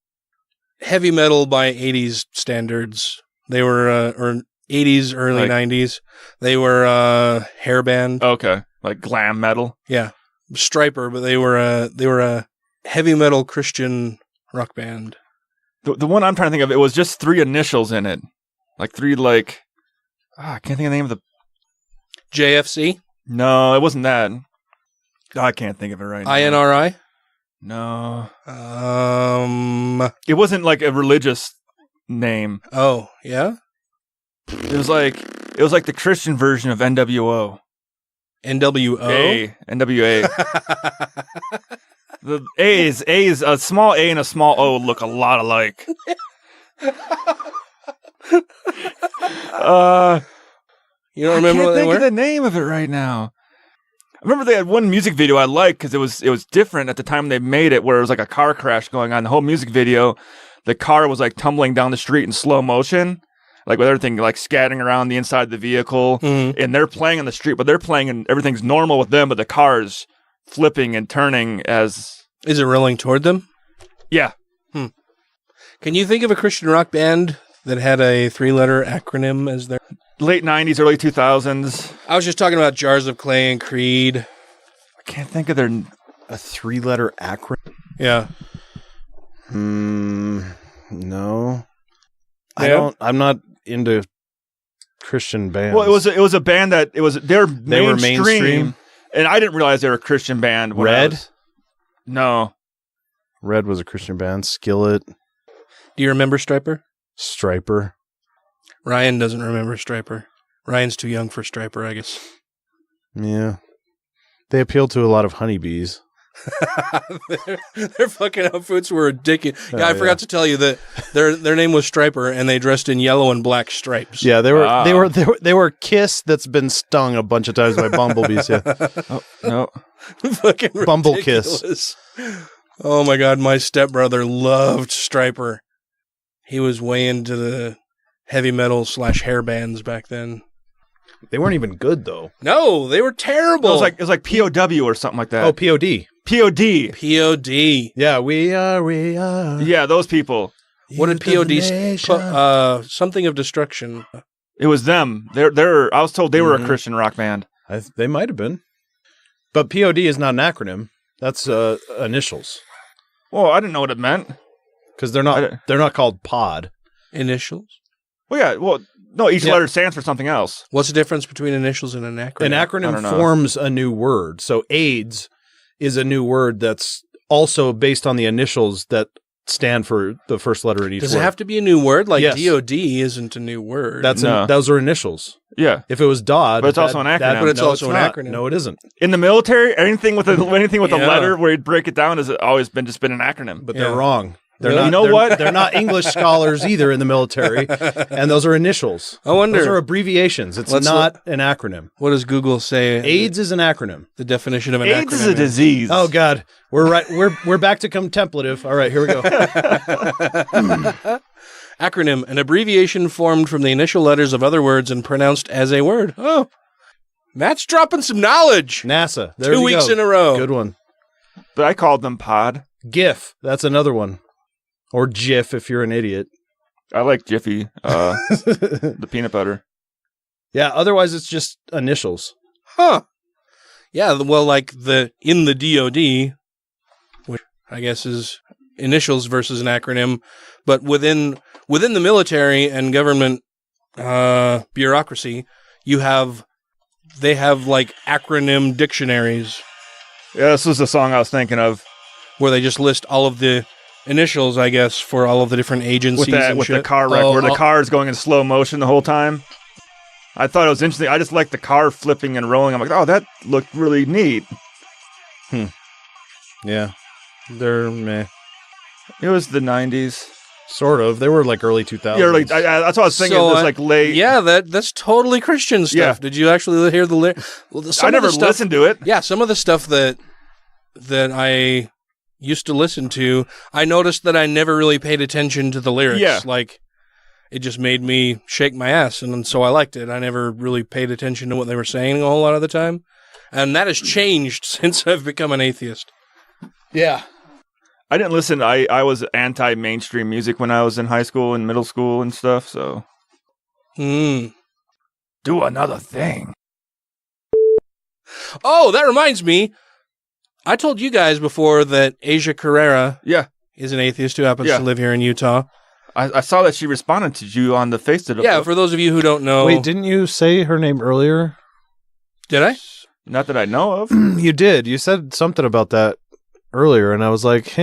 Speaker 10: heavy metal by 80s standards. They were or 80s, early 90s. They were hair band.
Speaker 7: Okay, like glam metal.
Speaker 10: Yeah. Stryper, but they were a heavy metal Christian rock band.
Speaker 7: The one I'm trying to think of, it was just 3 initials in it, like 3 I can't think of the name of the
Speaker 10: JFC.
Speaker 7: No, it wasn't that. Oh, I can't think of it right now.
Speaker 10: INRI.
Speaker 7: No. It wasn't like a religious name.
Speaker 10: Oh yeah.
Speaker 7: It was like the Christian version of NWO.
Speaker 10: NWO?
Speaker 7: NWA. The A's a small A and a small O look a lot alike.
Speaker 10: You don't remember what they were?
Speaker 7: I can't think of the name of it right now. I remember they had one music video I liked because it was different at the time they made it, where it was like a car crash going on. The whole music video, the car was like tumbling down the street in slow motion, like with everything like scattering around the inside of the vehicle, and they're playing on the street, but they're playing and everything's normal with them, but the car's flipping and turning as...
Speaker 10: Is it rolling toward them?
Speaker 7: Yeah.
Speaker 10: Can you think of a Christian rock band that had a 3-letter acronym as their...
Speaker 7: Late 90s, early 2000s.
Speaker 10: I was just talking about Jars of Clay and Creed.
Speaker 7: I can't think of their...
Speaker 9: A 3-letter acronym?
Speaker 10: Yeah.
Speaker 9: No. I'm not into Christian bands.
Speaker 7: Well, it was a band that they were mainstream. And I didn't realize they were a Christian band.
Speaker 9: Red?
Speaker 7: No.
Speaker 9: Red was a Christian band. Skillet.
Speaker 10: Do you remember Stryper?
Speaker 9: Stryper.
Speaker 10: Ryan doesn't remember Stryper. Ryan's too young for Stryper, I guess.
Speaker 9: Yeah. They appealed to a lot of honeybees.
Speaker 10: Their fucking outfits were ridiculous. Yeah, I forgot to tell you that their name was Stryper, and they dressed in yellow and black stripes.
Speaker 9: Yeah, they were Kiss that's been stung a bunch of times by bumblebees. Yeah.
Speaker 7: Oh, no.
Speaker 10: Fucking
Speaker 9: Bumble
Speaker 10: ridiculous. Kiss. Oh my God, my stepbrother loved Stryper. He was way into the heavy metal / hair bands back then.
Speaker 9: They weren't even good though.
Speaker 10: No, they were terrible.
Speaker 7: It was like POW or something like that.
Speaker 9: Oh, POD.
Speaker 7: POD.
Speaker 9: Yeah, we are.
Speaker 7: Yeah, those people.
Speaker 10: What did POD? Something of destruction.
Speaker 7: It was them. They're. I was told they were a Christian rock band.
Speaker 9: They might have been, but POD is not an acronym. That's initials.
Speaker 7: Well, I didn't know what it meant
Speaker 9: because they're not called pod.
Speaker 10: Initials.
Speaker 7: Well, yeah. Well, no. Each letter stands for something else.
Speaker 10: What's the difference between initials and an acronym?
Speaker 9: An acronym forms a new word. So AIDS is a new word that's also based on the initials that stand for the first letter in each word.
Speaker 10: Does it have to be a new word? Like DOD isn't a new word.
Speaker 9: Those are initials.
Speaker 7: Yeah.
Speaker 9: If it was DOD,
Speaker 7: but it's also an acronym.
Speaker 10: But it's also an acronym.
Speaker 9: No, it isn't.
Speaker 7: In the military, anything with a letter where you break it down has always been an acronym.
Speaker 9: But they're wrong. They're not,
Speaker 7: you know what?
Speaker 9: They're not English scholars either in the military, and those are initials.
Speaker 10: I wonder.
Speaker 9: Those are abbreviations. It's not an acronym.
Speaker 10: What does Google say?
Speaker 9: AIDS is an acronym.
Speaker 10: The definition of an acronym.
Speaker 7: AIDS is a disease.
Speaker 9: Oh God, we're right. We're back to contemplative. All right, here we go.
Speaker 10: Acronym, an abbreviation formed from the initial letters of other words and pronounced as a word. Oh, Matt's dropping some knowledge.
Speaker 9: NASA. There
Speaker 10: 2 weeks in a row.
Speaker 9: Good one.
Speaker 7: But I called them pod.
Speaker 9: GIF. That's another one. Or GIF if you're an idiot.
Speaker 7: I like Jiffy, the peanut butter.
Speaker 9: Yeah, otherwise it's just initials.
Speaker 10: Huh. Yeah, well, like in the DOD, which I guess is initials versus an acronym, but within the military and government bureaucracy, they have like acronym dictionaries.
Speaker 7: Yeah, this was the song I was thinking of.
Speaker 10: Where they just list all of the initials, I guess, for all of the different agencies
Speaker 7: with the car wreck, where the car is going in slow motion the whole time. I thought it was interesting. I just liked the car flipping and rolling. I'm like, oh, that looked really neat.
Speaker 9: Yeah. They're meh.
Speaker 7: It was the 90s.
Speaker 9: Sort of. They were like early 2000s.
Speaker 7: Yeah, that's what I was thinking. So, it was like late.
Speaker 10: Yeah, that's totally Christian stuff. Yeah. Did you actually hear the lyrics? Well,
Speaker 7: I never listened to it.
Speaker 10: Yeah, some of the stuff that I used to listen to, I noticed that I never really paid attention to the lyrics.
Speaker 7: Yeah.
Speaker 10: Like, it just made me shake my ass, and so I liked it. I never really paid attention to what they were saying a whole lot of the time. And that has changed since I've become an atheist.
Speaker 9: Yeah.
Speaker 7: I didn't listen. I was anti-mainstream music when I was in high school and middle school and stuff, so. Do another thing.
Speaker 10: Oh, that reminds me. I told you guys before that Asia Carrera is an atheist who happens to live here in Utah.
Speaker 7: I saw that she responded to you on the Facebook.
Speaker 10: Yeah, for those of you who don't know.
Speaker 9: Wait, didn't you say her name earlier?
Speaker 10: Did I?
Speaker 7: Not that I know of.
Speaker 9: You did. You said something about that earlier, and I was like,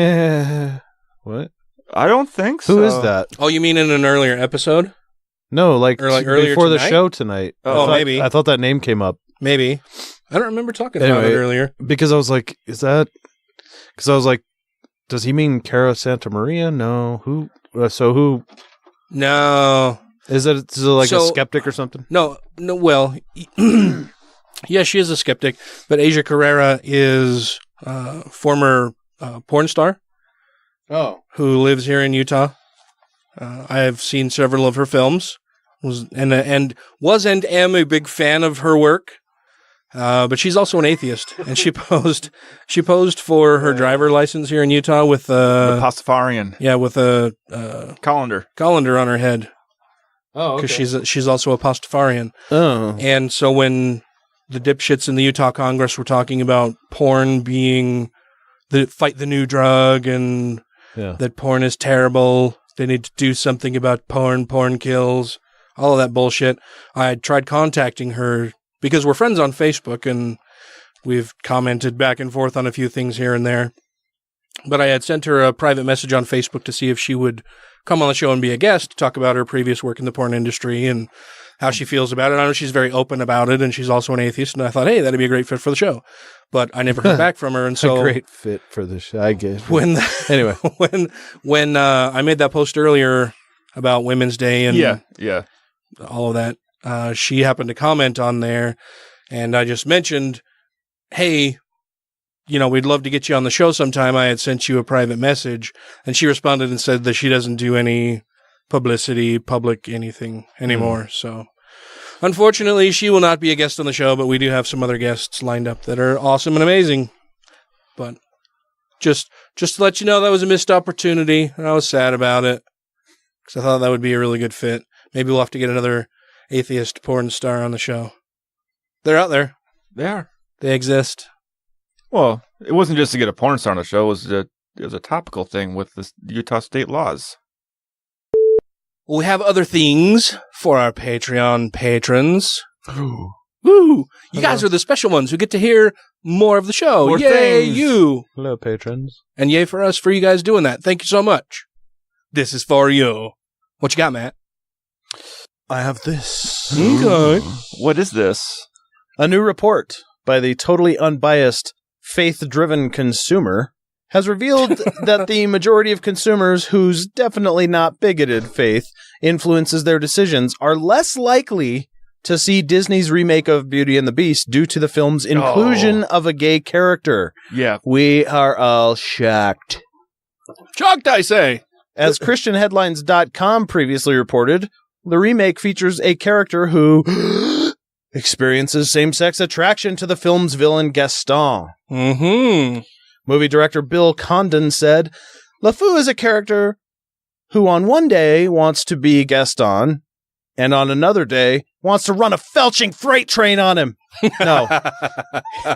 Speaker 9: what?
Speaker 7: I don't think so.
Speaker 9: Who is that?
Speaker 10: Oh, you mean in an earlier episode?
Speaker 9: No, like
Speaker 10: earlier
Speaker 9: before
Speaker 10: tonight?
Speaker 9: The show tonight.
Speaker 10: Maybe.
Speaker 9: I thought that name came up.
Speaker 10: Maybe. I don't remember talking about it earlier.
Speaker 9: Because I was like, is that... Because I was like, does he mean Cara Santa Maria? No. Who? So who...
Speaker 10: No.
Speaker 9: Is it like a skeptic or something?
Speaker 10: No, well... yeah, she is a skeptic, but Asia Carrera is a former porn star.
Speaker 9: Oh.
Speaker 10: Who lives here in Utah. I have seen several of her films. Was and am a big fan of her work. But she's also an atheist, and she posed for her driver license here in Utah with
Speaker 7: the Pastafarian.
Speaker 10: Yeah, with a
Speaker 7: colander
Speaker 10: on her head.
Speaker 9: Oh, okay.
Speaker 10: Because she's also a Pastafarian.
Speaker 9: Oh,
Speaker 10: and so when the dipshits in the Utah Congress were talking about porn being fight the new drug and that porn is terrible, they need to do something about porn kills, all of that bullshit. I tried contacting her. Because we're friends on Facebook, and we've commented back and forth on a few things here and there. But I had sent her a private message on Facebook to see if she would come on the show and be a guest, to talk about her previous work in the porn industry and how she feels about it. I know she's very open about it, and she's also an atheist, and I thought, hey, that'd be a great fit for the show. But I never heard back from her, and so...
Speaker 9: A great fit for the show, I guess.
Speaker 10: Anyway. when I made that post earlier about Women's Day and all of that, she happened to comment on there, and I just mentioned, hey, we'd love to get you on the show sometime. I had sent you a private message, and she responded and said that she doesn't do any public anything anymore. So unfortunately, she will not be a guest on the show, but we do have some other guests lined up that are awesome and amazing. But just to let you know, that was a missed opportunity, and I was sad about it because I thought that would be a really good fit. Maybe we'll have to get another atheist porn star on the show. They're out there.
Speaker 7: They are.
Speaker 10: They exist.
Speaker 7: Well, it wasn't just to get a porn star on the show. It was a topical thing with the Utah state laws.
Speaker 10: We have other things for our Patreon patrons. Ooh. Woo! You guys are the special ones who get to hear more of the show.
Speaker 7: More
Speaker 10: yay,
Speaker 7: things.
Speaker 10: you!
Speaker 9: Hello, patrons.
Speaker 10: And yay for us for you guys doing that. Thank you so much. This is for you. What you got, Matt?
Speaker 9: I have this.
Speaker 10: Okay.
Speaker 7: What is this?
Speaker 9: A new report by the totally unbiased, faith-driven consumer has revealed that the majority of consumers whose definitely not bigoted faith influences their decisions are less likely to see Disney's remake of Beauty and the Beast due to the film's inclusion of a gay character.
Speaker 7: Yeah.
Speaker 9: We are all shocked.
Speaker 10: Shocked, I say.
Speaker 9: As ChristianHeadlines.com previously reported, the remake features a character who experiences same-sex attraction to the film's villain Gaston.
Speaker 10: Mm-hmm.
Speaker 9: Movie director Bill Condon said, LeFou is a character who on one day wants to be Gaston, and on another day wants to run a felching freight train on him. No.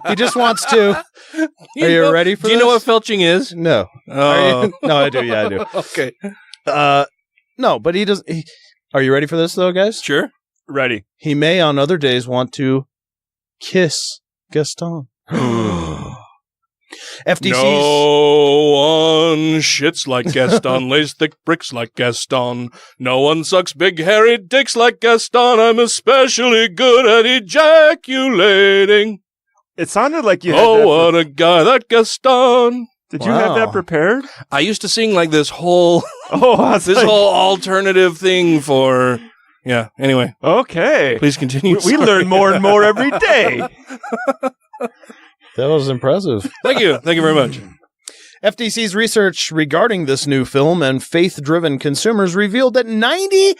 Speaker 9: He just wants to. Are you ready for this?
Speaker 10: Do you know what felching is?
Speaker 9: No.
Speaker 10: Oh.
Speaker 9: No, I do. Yeah, I do.
Speaker 10: Okay.
Speaker 9: No, but he does. Are you ready for this, though, guys?
Speaker 10: Sure.
Speaker 7: Ready.
Speaker 9: He may on other days want to kiss Gaston. FTC's...
Speaker 10: No one shits like Gaston, lays thick bricks like Gaston. No one sucks big hairy dicks like Gaston. I'm especially good at ejaculating.
Speaker 7: It sounded like you had
Speaker 10: Oh,
Speaker 7: that
Speaker 10: what a guy, that Gaston.
Speaker 7: Did you have that prepared?
Speaker 10: I used to sing like this whole
Speaker 7: whole
Speaker 10: alternative thing for... Yeah, anyway.
Speaker 7: Okay.
Speaker 10: Please continue.
Speaker 7: We learn more and more every day.
Speaker 9: That was impressive.
Speaker 10: Thank you. Thank you very much.
Speaker 9: FTC's research regarding this new film and faith-driven consumers revealed that 95%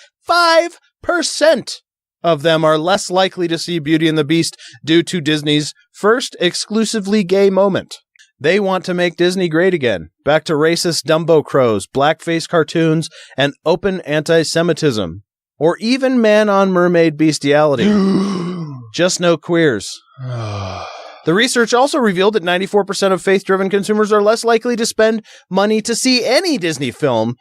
Speaker 9: of them are less likely to see Beauty and the Beast due to Disney's first exclusively gay moment. They want to make Disney great again, back to racist Dumbo crows, blackface cartoons, and open anti-Semitism, or even man-on-mermaid bestiality. Just no queers. The research also revealed that 94% of faith-driven consumers are less likely to spend money to see any Disney film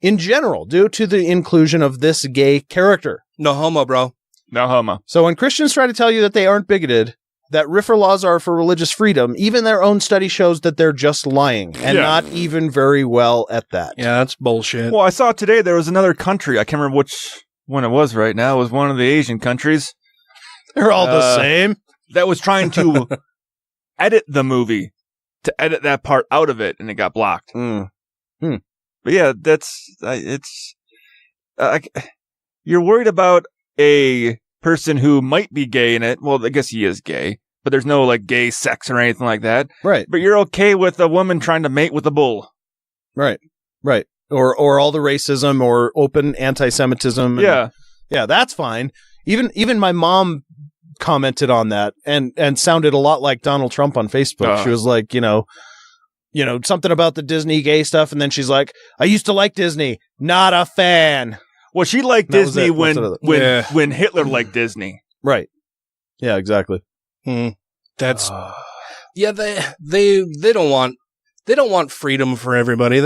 Speaker 9: in general due to the inclusion of this gay character.
Speaker 10: No homo, bro.
Speaker 7: No homo.
Speaker 9: So when Christians try to tell you that they aren't bigoted, that RIFRA laws are for religious freedom, even their own study shows that they're just lying, and not even very well at that.
Speaker 10: Yeah, that's bullshit.
Speaker 7: Well, I saw today there was another country. I can't remember which one it was right now. It was one of the Asian countries.
Speaker 9: They're all the same.
Speaker 7: That was trying to edit the movie, to edit that part out of it, and it got blocked. But yeah, you're worried about a person who might be gay in it. Well, I guess he is gay, but there's no like gay sex or anything like that.
Speaker 9: Right.
Speaker 7: But you're okay with a woman trying to mate with a bull.
Speaker 9: Right. Right. Or all the racism or open anti-Semitism.
Speaker 7: Yeah.
Speaker 9: Yeah, that's fine. Even my mom commented on that and sounded a lot like Donald Trump on Facebook. She was like, you know, something about the Disney gay stuff, and then she's like, I used to like Disney, not a fan.
Speaker 7: Well, she liked Disney when Hitler liked Disney.
Speaker 9: Right. Yeah, exactly.
Speaker 10: That's yeah, they don't want freedom for everybody.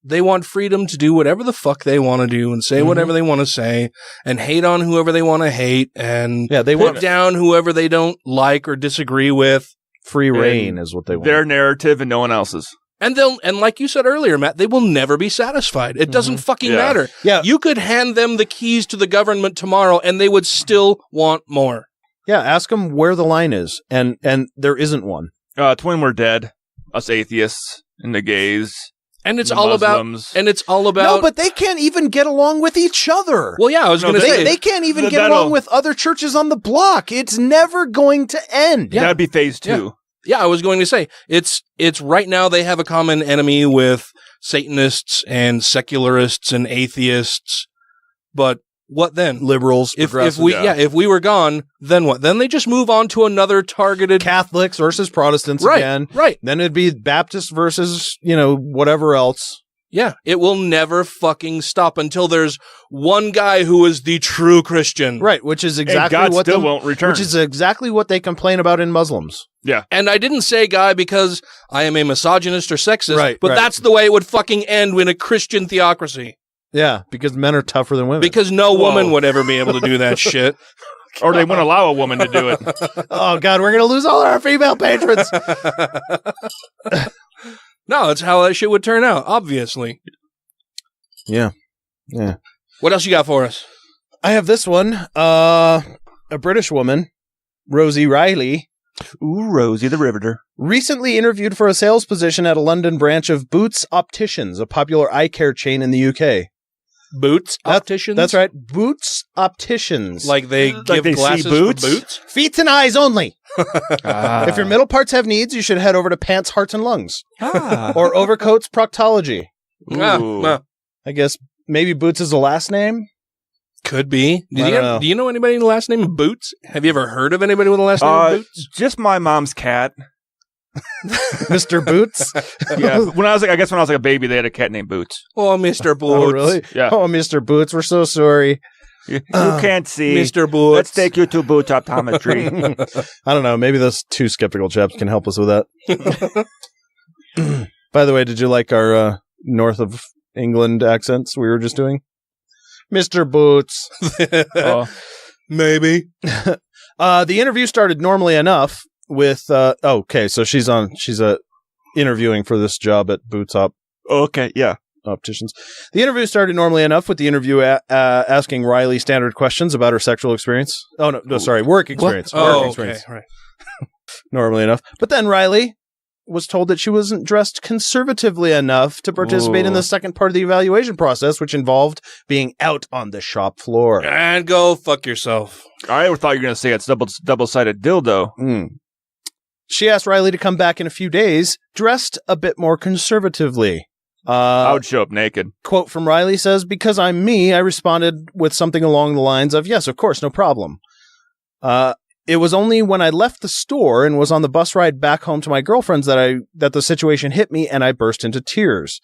Speaker 10: They want freedom to do whatever the fuck they want to do and say whatever they want to say and hate on whoever they want to hate and
Speaker 9: they
Speaker 10: put down whoever they don't like or disagree with.
Speaker 9: Free reign is what they want.
Speaker 7: Their narrative and no one else's.
Speaker 10: And like you said earlier, Matt, they will never be satisfied. It doesn't fucking matter.
Speaker 9: Yeah.
Speaker 10: You could hand them the keys to the government tomorrow and they would still want more.
Speaker 9: Yeah, ask them where the line is, and there isn't one.
Speaker 7: Twin We're Dead, us atheists and the gays.
Speaker 10: And it's all about.
Speaker 9: No, but they can't even get along with each other.
Speaker 10: Well, yeah, I was going to say
Speaker 9: they can't even get along with other churches on the block. It's never going to end.
Speaker 7: Yeah. That'd be phase 2.
Speaker 10: Yeah, I was going to say it's right now they have a common enemy with Satanists and secularists and atheists. But what then?
Speaker 9: Liberals,
Speaker 10: if we were gone, then what? Then they just move on to another targeted
Speaker 9: Catholics versus Protestants again.
Speaker 10: Right.
Speaker 9: Then it'd be Baptists versus, whatever else.
Speaker 10: Yeah, it will never fucking stop until there's one guy who is the true Christian.
Speaker 9: Right, which is exactly
Speaker 7: and God still won't return.
Speaker 9: Which is exactly what they complain about in Muslims.
Speaker 7: Yeah.
Speaker 10: And I didn't say guy because I am a misogynist or sexist, but
Speaker 9: right.
Speaker 10: that's the way it would fucking end in a Christian theocracy.
Speaker 9: Yeah, because men are tougher than women.
Speaker 10: Because no woman would ever be able to do that shit.
Speaker 7: Or they wouldn't allow a woman to do it.
Speaker 9: Oh, God, we're going to lose all our female patrons.
Speaker 10: No, that's how that shit would turn out, obviously.
Speaker 9: Yeah.
Speaker 10: What else you got for us?
Speaker 9: I have this one. A British woman, Rosie Riley,
Speaker 7: Ooh, Rosie the Riveter.
Speaker 9: Recently interviewed for a sales position at a London branch of Boots Opticians, a popular eye care chain in the UK.
Speaker 10: Boots Opticians?
Speaker 9: That's right. Boots Opticians.
Speaker 10: Like they give glasses for boots?
Speaker 9: Feet and eyes only. If your middle parts have needs, you should head over to Pants, Hearts, and Lungs. Or Overcoats Proctology. I guess maybe Boots is the last name?
Speaker 10: Could be. Do you know anybody with the last name of Boots? Have you ever heard of anybody with the last name of Boots?
Speaker 7: Just my mom's cat.
Speaker 9: Mr. Boots?
Speaker 7: Yeah. When I was like a baby, they had a cat named Boots.
Speaker 10: Oh, Mr. Boots.
Speaker 9: Oh, really?
Speaker 7: Yeah.
Speaker 9: Oh, Mr. Boots, we're so sorry.
Speaker 7: You can't see.
Speaker 10: Mr. Boots.
Speaker 7: Let's take you to Boots Optometry.
Speaker 9: I don't know. Maybe those two skeptical chaps can help us with that. By the way, did you like our north of England accents we were just doing? Mr. Boots.
Speaker 10: Maybe.
Speaker 9: The interview started normally enough with okay, so she's interviewing for this job at Boots Opticians. The interview started normally enough with the interviewer asking Riley standard questions about her sexual experience. Work experience. Work experience.
Speaker 10: Okay, right.
Speaker 9: Normally enough. But then Riley was told that she wasn't dressed conservatively enough to participate in the second part of the evaluation process, which involved being out on the shop floor.
Speaker 10: And go fuck yourself.
Speaker 7: I thought you were going to say it's double-sided dildo.
Speaker 9: She asked Riley to come back in a few days, dressed a bit more conservatively.
Speaker 7: I would show up naked.
Speaker 9: Quote from Riley says, "Because I'm me, I responded with something along the lines of, yes, of course, no problem. It was only when I left the store and was on the bus ride back home to my girlfriend's that the situation hit me and I burst into tears."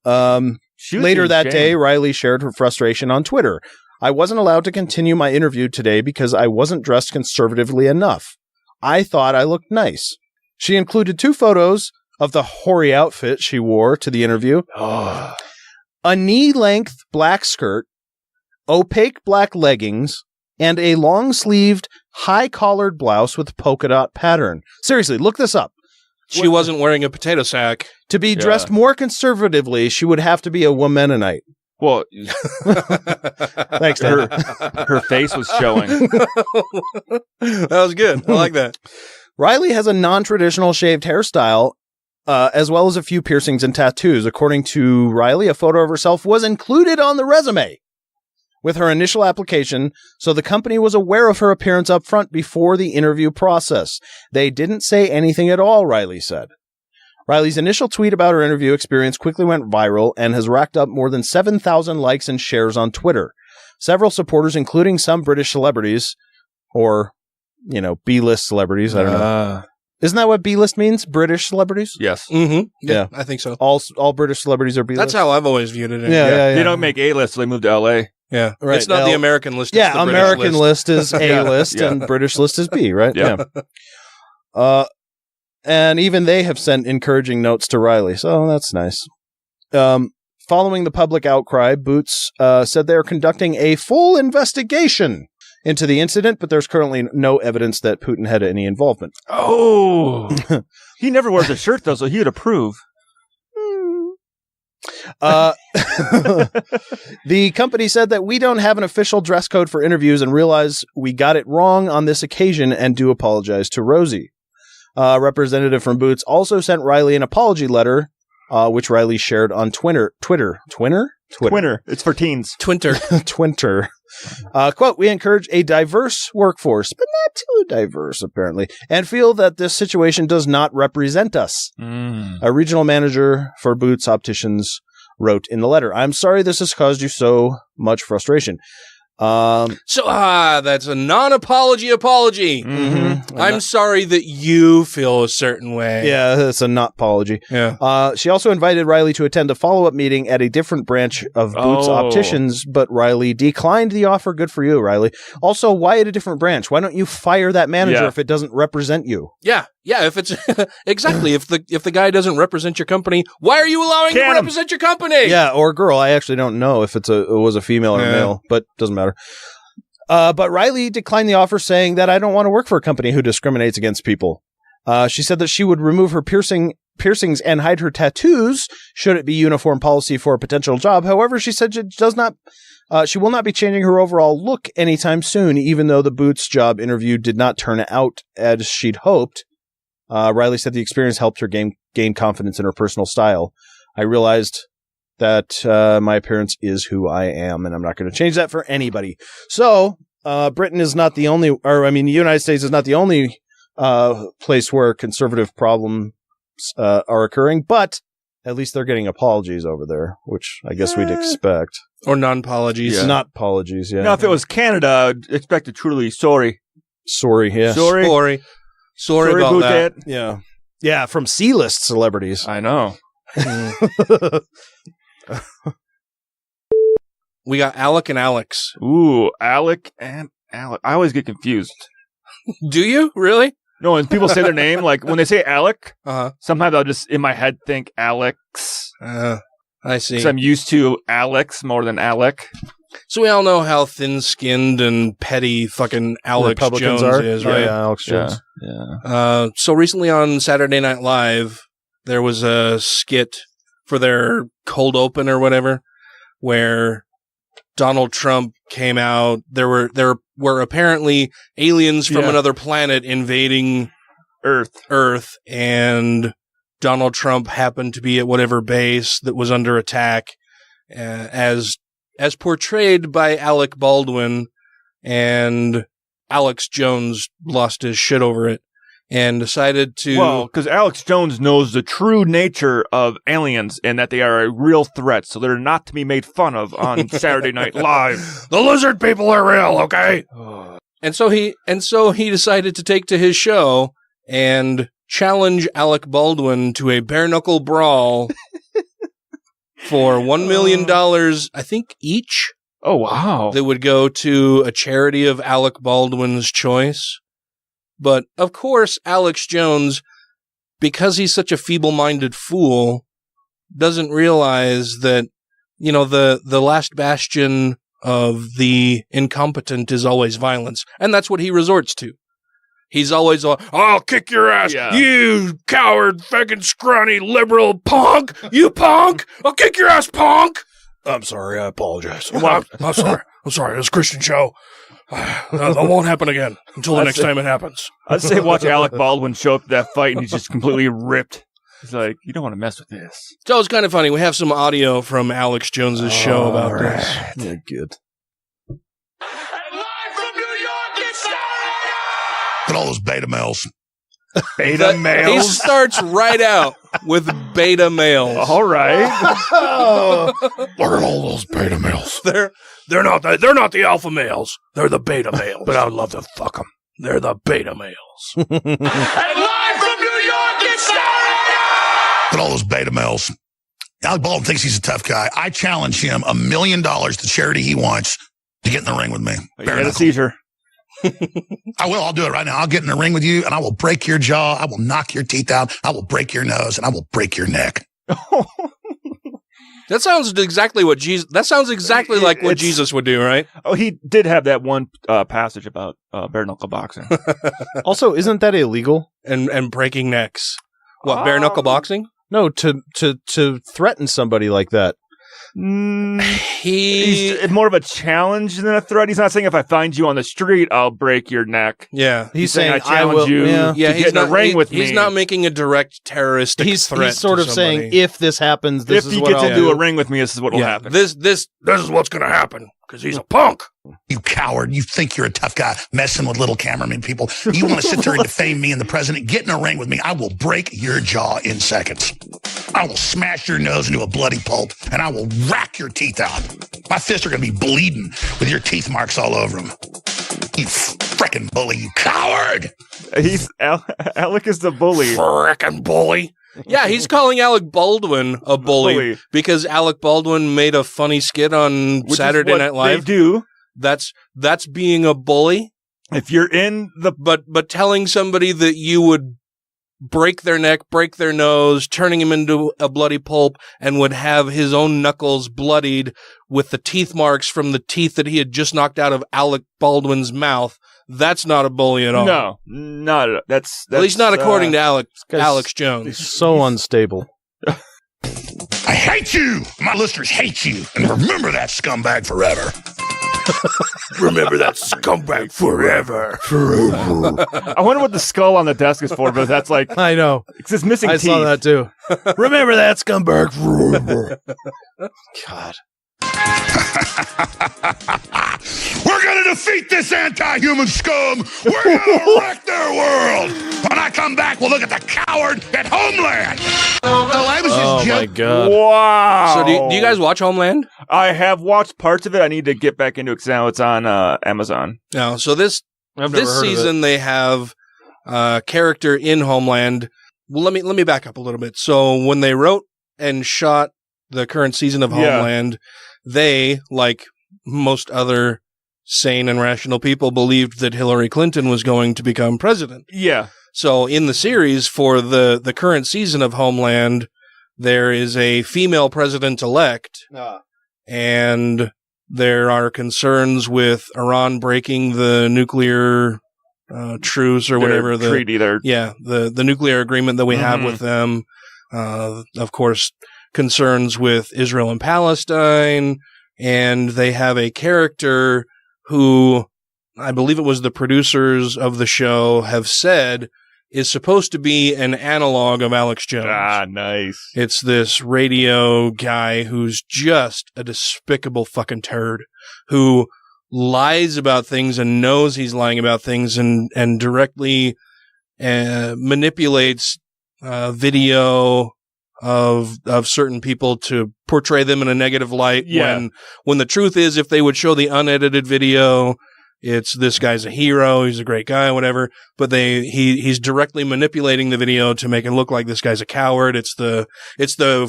Speaker 9: Later that day, Riley shared her frustration on Twitter. "I wasn't allowed to continue my interview today because I wasn't dressed conservatively enough. I thought I looked nice." She included 2 photos of the hoary outfit she wore to the interview. A knee-length black skirt, opaque black leggings, and a long-sleeved, high-collared blouse with polka dot pattern. Seriously, look this up.
Speaker 10: She wasn't wearing a potato sack.
Speaker 9: To be dressed more conservatively, she would have to be a womanite.
Speaker 7: Well,
Speaker 9: thanks, Dan.
Speaker 7: Her face was showing.
Speaker 10: That was good. I like that.
Speaker 9: Riley has a non-traditional shaved hairstyle, as well as a few piercings and tattoos. According to Riley, a photo of herself was included on the resume with her initial application, so the company was aware of her appearance up front before the interview process. They didn't say anything at all, Riley said. Riley's initial tweet about her interview experience quickly went viral and has racked up more than 7,000 likes and shares on Twitter. Several supporters, including some British celebrities, or, B-list celebrities, I don't know. Isn't that what B-list means? British celebrities?
Speaker 7: Yes.
Speaker 10: Mm-hmm. Yeah, I think so.
Speaker 9: All British celebrities are B-list?
Speaker 10: That's how I've always viewed it.
Speaker 9: Yeah.
Speaker 7: They don't make A-list, so they move to L.A.
Speaker 10: Yeah,
Speaker 9: right.
Speaker 10: It's not the American list. It's the
Speaker 9: American
Speaker 10: British
Speaker 9: list is A-list and British list is B, right?
Speaker 7: Yeah.
Speaker 9: And even they have sent encouraging notes to Riley, so that's nice. Following the public outcry, Boots said they are conducting a full investigation into the incident, but there's currently no evidence that Putin had any involvement.
Speaker 7: Oh! He never wears a shirt, though, so he would approve.
Speaker 9: The company said that we don't have an official dress code for interviews and realize we got it wrong on this occasion and do apologize to Rosie. Representative from Boots also sent Riley an apology letter, which Riley shared on Twitter. It's
Speaker 7: for teens.
Speaker 9: Twinter. Quote, "We encourage a diverse workforce, but not too diverse, apparently, and feel that this situation does not represent us." A regional manager for Boots Opticians wrote in the letter, "I'm sorry this has caused you so much frustration."
Speaker 10: That's a non-apology apology.
Speaker 9: Mm-hmm.
Speaker 10: I'm sorry that you feel a certain way.
Speaker 9: Yeah, that's a not apology.
Speaker 10: Yeah.
Speaker 9: She also invited Riley to attend a follow-up meeting at a different branch of Boots Opticians, but Riley declined the offer. Good for you, Riley. Also, why at a different branch? Why don't you fire that manager if it doesn't represent you?
Speaker 10: Yeah. If it's exactly if the guy doesn't represent your company, why are you allowing him to represent your company?
Speaker 9: Yeah, or girl. I actually don't know if it was a female or male, but doesn't matter. But Riley declined the offer, saying that I don't want to work for a company who discriminates against people. She said that she would remove her piercing piercings and hide her tattoos should it be uniform policy for a potential job. However, she said she will not be changing her overall look anytime soon, even though the Boots job interview did not turn out as she'd hoped. Riley said the experience helped her gain confidence in her personal style. I realized that my appearance is who I am, and I'm not going to change that for anybody. So, Britain is not the only, the United States is not the only place where conservative problems are occurring, but at least they're getting apologies over there, which I guess we'd expect.
Speaker 10: Or non-apologies.
Speaker 9: Yeah. Not apologies, yeah.
Speaker 7: Now, if it was Canada, I'd expect a truly sorry.
Speaker 9: Sorry, yeah.
Speaker 10: Sorry about that.
Speaker 9: Yeah. Yeah, from C-list celebrities.
Speaker 7: I know.
Speaker 10: We got Alec and Alex.
Speaker 7: Ooh, Alec and Alec. I always get confused.
Speaker 10: Do you? Really?
Speaker 7: No, when people say their name, like when they say Alec,
Speaker 10: sometimes
Speaker 7: I'll just in my head think Alex.
Speaker 10: I see.
Speaker 7: Because I'm used to Alex more than Alec.
Speaker 10: So we all know how thin-skinned and petty fucking Alex
Speaker 9: Republicans
Speaker 10: Jones
Speaker 9: are.
Speaker 10: is, right?
Speaker 9: Oh, yeah, Alex Jones.
Speaker 7: Yeah.
Speaker 10: So recently on Saturday Night Live, there was a skit for their cold open or whatever, where Donald Trump came out. There were apparently aliens from another planet invading Earth, and Donald Trump happened to be at whatever base that was under attack, as portrayed by Alec Baldwin, and Alex Jones lost his shit over it and decided to...
Speaker 7: Well, because Alex Jones knows the true nature of aliens and that they are a real threat, so they're not to be made fun of on Saturday Night Live.
Speaker 10: The lizard people are real, okay? And so he decided to take to his show and challenge Alec Baldwin to a bare-knuckle brawl for $1 million, I think, each.
Speaker 7: Oh, wow.
Speaker 10: That would go to a charity of Alec Baldwin's choice. But, of course, Alex Jones, because he's such a feeble-minded fool, doesn't realize that, the last bastion of the incompetent is always violence. And that's what he resorts to. He's always like, I'll kick your ass, you coward, fucking scrawny liberal punk, you punk, I'll kick your ass, punk. I'm sorry, I apologize. I'm sorry, it's a Christian show. That won't happen again until the next time it happens.
Speaker 7: I'd say watch Alec Baldwin show up to that fight and he's just completely ripped. He's like, you don't want to mess with this.
Speaker 10: So it's kind of funny. We have some audio from Alex Jones's show about this.
Speaker 9: Yeah, good.
Speaker 13: Look at all those beta males.
Speaker 7: Beta males?
Speaker 10: He starts right out with beta males.
Speaker 7: All right.
Speaker 13: Look at all those beta males.
Speaker 10: They're not the alpha males. They're the beta males. But I would love to fuck them. They're the beta males.
Speaker 13: And live from New York, it's Saturday! Look at all those beta males. Alec Baldwin thinks he's a tough guy. I challenge him $1 million, the charity he wants, to get in the ring with me.
Speaker 7: You got a seizure.
Speaker 13: I will. I'll do it right now. I'll get in the ring with you, and I will break your jaw. I will knock your teeth out. I will break your nose, and I will break your neck.
Speaker 10: That sounds exactly what Jesus. That sounds exactly like what Jesus would do, right?
Speaker 7: Oh, he did have that one passage about bare knuckle boxing.
Speaker 9: Also, isn't that illegal?
Speaker 10: And breaking necks. What, bare knuckle boxing?
Speaker 9: No, to threaten somebody like that.
Speaker 7: He's more of a challenge than a threat. He's not saying if I find you on the street, I'll break your neck.
Speaker 10: Yeah,
Speaker 9: he's saying
Speaker 7: I challenge you to get in a ring with me.
Speaker 10: He's not making a direct terroristic threat.
Speaker 9: He's sort of saying, if this happens, this is
Speaker 7: if
Speaker 9: what
Speaker 7: you
Speaker 9: I'll
Speaker 7: get into a ring with me, this is what will happen.
Speaker 10: This is what's going to happen because he's a punk.
Speaker 13: You coward. You think you're a tough guy messing with little cameraman people. You want to sit there and defame me and the president. Get in a ring with me. I will break your jaw in seconds. I will smash your nose into a bloody pulp, and I will rack your teeth out. My fists are going to be bleeding with your teeth marks all over them. You frickin' bully, you coward!
Speaker 7: Alec is the bully.
Speaker 13: Frickin' bully.
Speaker 10: Yeah, he's calling Alec Baldwin a bully because Alec Baldwin made a funny skit on Saturday Night Live.
Speaker 7: They do.
Speaker 10: That's being a bully.
Speaker 7: If you're in the
Speaker 10: but telling somebody that you would break their neck, break their nose, turning him into a bloody pulp, and would have his own knuckles bloodied with the teeth marks from the teeth that he had just knocked out of Alec Baldwin's mouth. That's not a bully at all.
Speaker 7: No, not at all. That's
Speaker 10: at least not according to Alex Jones.
Speaker 9: He's so unstable.
Speaker 13: I hate you. My listeners hate you. And remember that scumbag forever.
Speaker 14: Remember that scumbag forever.
Speaker 7: I wonder what the skull on the desk is for, but that's like...
Speaker 9: I know.
Speaker 7: It's just missing teeth.
Speaker 9: I saw that too. Remember that scumbag forever.
Speaker 10: God.
Speaker 13: We're going to defeat this anti-human scum. We're going to wreck their world. When I come back, we'll look at the coward at Homeland. I was just
Speaker 9: my God.
Speaker 7: Wow.
Speaker 10: So do you guys watch Homeland?
Speaker 7: I have watched parts of it. I need to get back into it because now it's on Amazon.
Speaker 10: No. So this
Speaker 9: I've never heard
Speaker 10: season they have a character in Homeland. Well, let me back up a little bit. So when they wrote and shot the current season of Homeland, they, like most other sane and rational people, believed that Hillary Clinton was going to become president.
Speaker 7: Yeah.
Speaker 10: So in the series for the current season of Homeland, there is a female president-elect, and there are concerns with Iran breaking the nuclear truce or whatever.
Speaker 7: The treaty there.
Speaker 10: Yeah, the nuclear agreement that we have with them. Of course, concerns with Israel and Palestine, and they have a character who, I believe it was the producers of the show, have said is supposed to be an analog of Alex Jones.
Speaker 7: Ah, nice.
Speaker 10: It's this radio guy who's just a despicable fucking turd who lies about things and knows he's lying about things and directly manipulates video of certain people to portray them in a negative light.
Speaker 7: Yeah.
Speaker 10: When the truth is, if they would show the unedited video, it's this guy's a hero, he's a great guy, whatever. But he's directly manipulating the video to make it look like this guy's a coward. It's the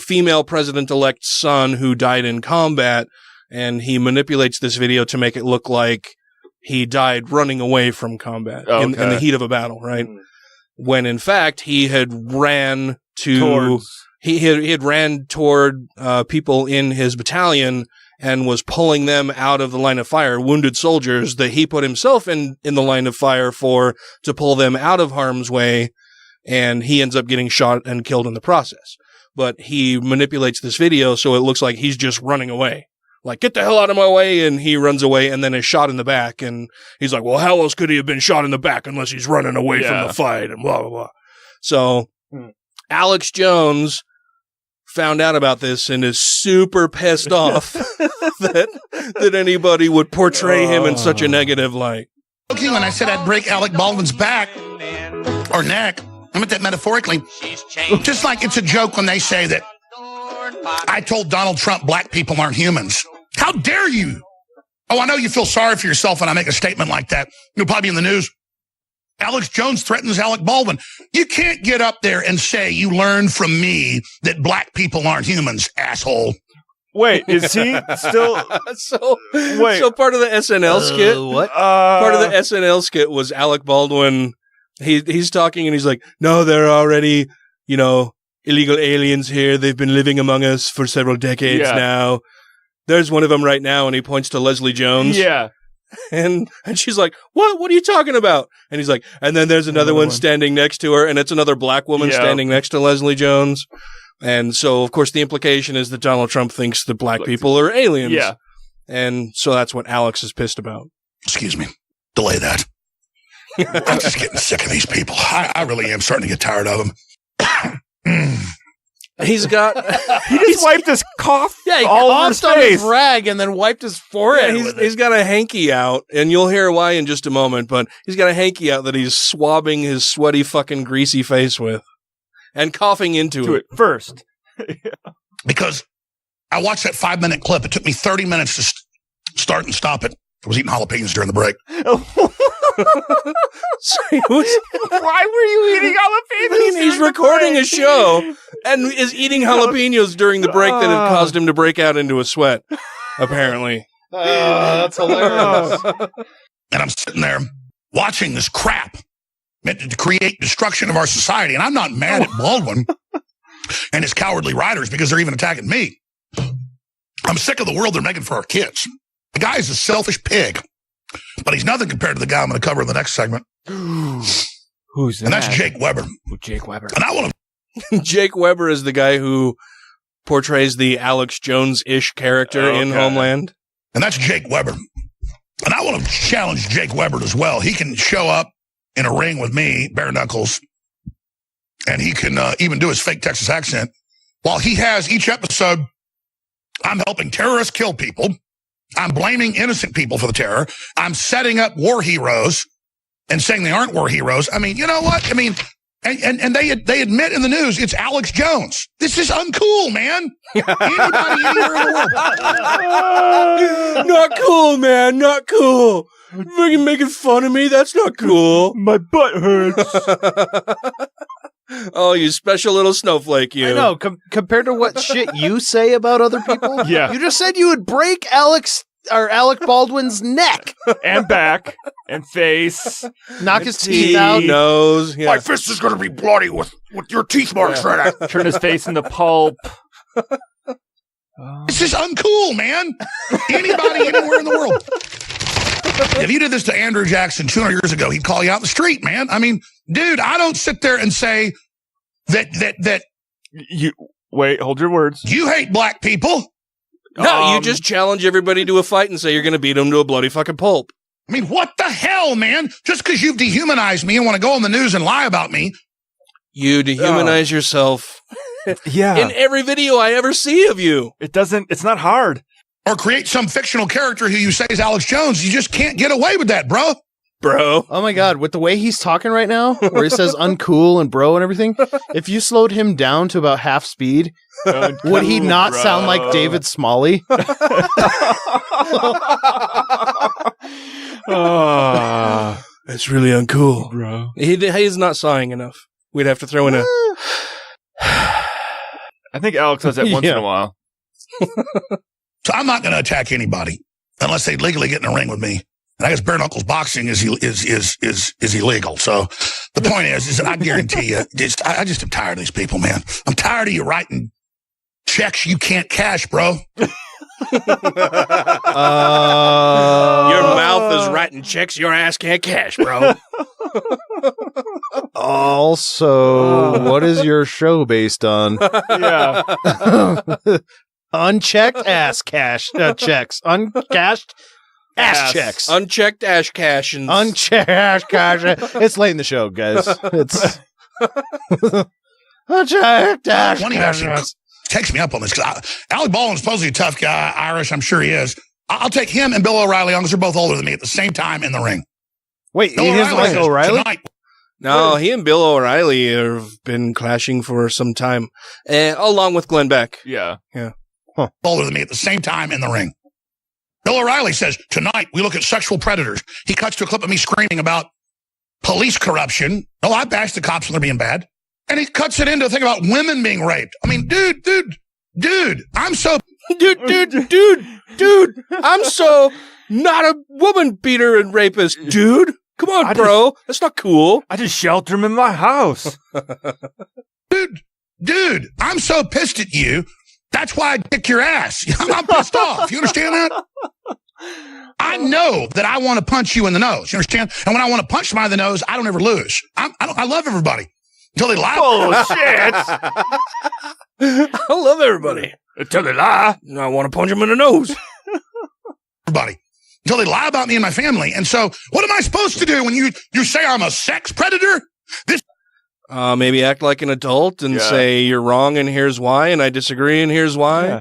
Speaker 10: female president-elect's son who died in combat, and he manipulates this video to make it look like he died running away from combat in the heat of a battle, right? When in fact he had ran toward people in his battalion and was pulling them out of the line of fire, wounded soldiers that he put himself in the line of fire to pull them out of harm's way, and he ends up getting shot and killed in the process. But he manipulates this video so it looks like he's just running away. Like, get the hell out of my way, and he runs away and then is shot in the back, and he's like, well, how else could he have been shot in the back unless he's running away from the fight, and blah, blah, blah. So, Alex Jones found out about this and is super pissed off that anybody would portray him in such a negative light.
Speaker 13: Okay, when I said I'd break Alec Baldwin's back or neck, I meant that metaphorically. Just like it's a joke when they say that I told Donald Trump black people aren't humans. How dare you? Oh, I know you feel sorry for yourself when I make a statement like that. You'll probably be in the news. Alex Jones threatens Alec Baldwin. You can't get up there and say you learned from me that black people aren't humans, asshole.
Speaker 7: Wait, is he still?
Speaker 10: So part of the SNL skit. What? Part of the SNL skit was Alec Baldwin. He's talking and he's like, "No, there are already, illegal aliens here. They've been living among us for several decades now. There's one of them right now," and he points to Leslie Jones.
Speaker 7: Yeah.
Speaker 10: And she's like, what are you talking about? And he's like, and then there's another one standing next to her, and it's another black woman standing next to Leslie Jones. And so, of course, the implication is that Donald Trump thinks that black people are aliens.
Speaker 7: Yeah.
Speaker 10: And so that's what Alex is pissed about.
Speaker 13: Excuse me. Delay that. I'm just getting sick of these people. I really am starting to get tired of them.
Speaker 10: He's got...
Speaker 7: he just wiped his cough
Speaker 9: he
Speaker 7: all over his
Speaker 9: coughed on
Speaker 7: face.
Speaker 9: his rag and then wiped his forehead.
Speaker 10: Yeah, he's got a hanky out, and you'll hear why in just a moment, but he's got a hanky out that he's swabbing his sweaty fucking greasy face with and coughing into it
Speaker 7: first.
Speaker 13: Because I watched that 5-minute clip. It took me 30 minutes to start and stop it. I was eating jalapenos during the break.
Speaker 7: Why were you eating jalapenos?
Speaker 10: He's recording a show and is eating jalapenos during the break that had caused him to break out into a sweat, apparently.
Speaker 9: That's hilarious.
Speaker 13: And I'm sitting there watching this crap. meant to create destruction of our society. And I'm not mad at Baldwin and his cowardly writers because they're even attacking me. I'm sick of the world they're making for our kids. The guy is a selfish pig, but he's nothing compared to the guy I'm going to cover in the next segment.
Speaker 10: Who's that?
Speaker 13: And that's Jake Weber.
Speaker 10: Jake Weber.
Speaker 13: And I want
Speaker 10: to. Jake Weber is the guy who portrays the Alex Jones-ish character in Homeland.
Speaker 13: And that's Jake Weber. And I want to challenge Jake Weber as well. He can show up in a ring with me, bare knuckles, and he can even do his fake Texas accent. While he has each episode, I'm helping terrorists kill people. I'm blaming innocent people for the terror. I'm setting up war heroes and saying they aren't war heroes. I mean, you know what? I mean, and they admit in the news it's Alex Jones. This is uncool, man. Anybody anywhere in the world.
Speaker 10: Not cool, man. Not cool. You're making fun of me? That's not cool.
Speaker 7: My butt hurts.
Speaker 10: Oh, you special little snowflake, you.
Speaker 9: I know, compared to what shit you say about other people.
Speaker 7: Yeah.
Speaker 9: You just said you would break Alec Baldwin's neck.
Speaker 7: And back. And face.
Speaker 9: Knock his teeth out.
Speaker 10: Nose. Yeah.
Speaker 14: My fist is going to be bloody with your teeth marks right out.
Speaker 7: Turn his face into pulp.
Speaker 13: This is uncool, man. Anybody anywhere in the world. If you did this to Andrew Jackson 200 years ago, he'd call you out in the street, man. I mean, dude, I don't sit there and say that
Speaker 7: you wait, hold your words.
Speaker 13: You hate black people.
Speaker 10: No, you just challenge everybody to a fight and say you're going to beat them to a bloody fucking pulp.
Speaker 13: I mean, what the hell, man? Just because you've dehumanized me and want to go on the news and lie about me.
Speaker 10: You dehumanize yourself.
Speaker 7: Yeah.
Speaker 10: In every video I ever see of you.
Speaker 7: It's not hard.
Speaker 13: Or create some fictional character who you say is Alex Jones. You just can't get away with that, bro.
Speaker 10: Bro.
Speaker 9: Oh my God, with the way he's talking right now, where he says uncool and bro and everything, if you slowed him down to about half speed, would he not sound like David Smalley?
Speaker 10: That's really uncool,
Speaker 7: bro.
Speaker 10: He's not sighing enough. We'd have to throw in a...
Speaker 7: I think Alex does that once in a while.
Speaker 13: So I'm not going to attack anybody unless they legally get in a ring with me. And I guess bare knuckles boxing is illegal. So the point is that I guarantee you, I just am tired of these people, man. I'm tired of you writing checks you can't cash, bro.
Speaker 10: Your mouth is writing checks your ass can't cash, bro.
Speaker 9: Also, what is your show based on?
Speaker 7: Yeah.
Speaker 9: Unchecked ass cash checks. Uncashed ass checks.
Speaker 10: Unchecked ash cash. And
Speaker 9: Unchecked ass cash. It's late in the show, guys. It's unchecked ass cash.
Speaker 13: Takes me up on this because Alec Baldwin's supposedly a tough guy, Irish. I'm sure he is. I'll take him and Bill O'Reilly on because they're both older than me at the same time in the ring.
Speaker 9: Wait, he doesn't like O'Reilly?
Speaker 13: Tonight,
Speaker 10: no, he and Bill O'Reilly have been clashing for some time, along with Glenn Beck.
Speaker 7: Yeah.
Speaker 13: Huh. Older than me at the same time in the ring. Bill O'Reilly says, tonight we look at sexual predators. He cuts to a clip of me screaming about police corruption. No, I bash the cops when they're being bad. And he cuts it into a thing about women being raped. I mean, dude, I'm so...
Speaker 10: Dude, I'm so not a woman beater and rapist, dude. Come on, bro. That's not cool.
Speaker 7: I just shelter him in my house.
Speaker 13: Dude, I'm so pissed at you. That's why I kick your ass. I'm pissed off. You understand that? I know that I want to punch you in the nose. You understand? And when I want to punch somebody in the nose, I don't ever lose. I love everybody. Until they lie.
Speaker 7: Oh, shit.
Speaker 10: I love everybody.
Speaker 7: Until they lie.
Speaker 10: I want to punch them in the nose.
Speaker 13: Everybody. Until they lie about me and my family. And so, what am I supposed to do when you say I'm a sex predator?
Speaker 10: Maybe act like an adult and say you're wrong and here's why, and I disagree and here's why.
Speaker 14: Yeah.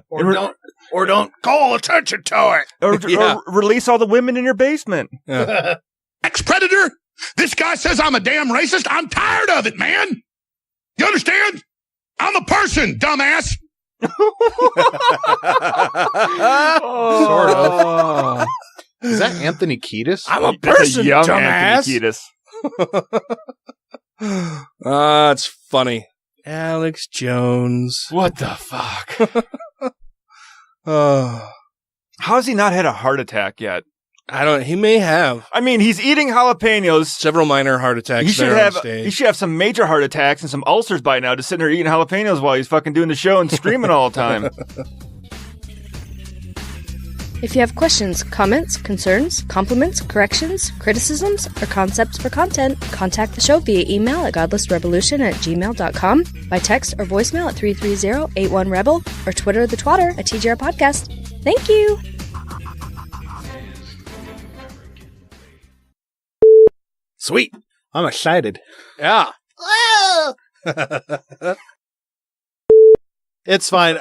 Speaker 14: Or don't call attention to it.
Speaker 7: Or release all the women in your basement.
Speaker 10: Yeah.
Speaker 13: Sex predator? This guy says I'm a damn racist. I'm tired of it, man. You understand? I'm a person, dumbass.
Speaker 9: Sort of. Is that Anthony Kiedis?
Speaker 10: I'm a person,
Speaker 7: young
Speaker 10: dumbass.
Speaker 7: Anthony Kiedis.
Speaker 10: It's funny. Alex Jones.
Speaker 7: What the fuck? How has he not had a heart attack yet?
Speaker 10: He may have.
Speaker 7: I mean, he's eating jalapenos.
Speaker 10: Several minor heart attacks.
Speaker 7: He should have some major heart attacks and some ulcers by now, just sitting there eating jalapenos while he's fucking doing the show and screaming all the time.
Speaker 12: If you have questions, comments, concerns, compliments, corrections, criticisms, or concepts for content, contact the show via email at godlessrebelution@gmail.com, by text or voicemail at 330-81-REBEL, or Twitter the twatter at TGR Podcast. Thank you!
Speaker 9: Sweet. I'm excited.
Speaker 10: Yeah.
Speaker 9: It's fine.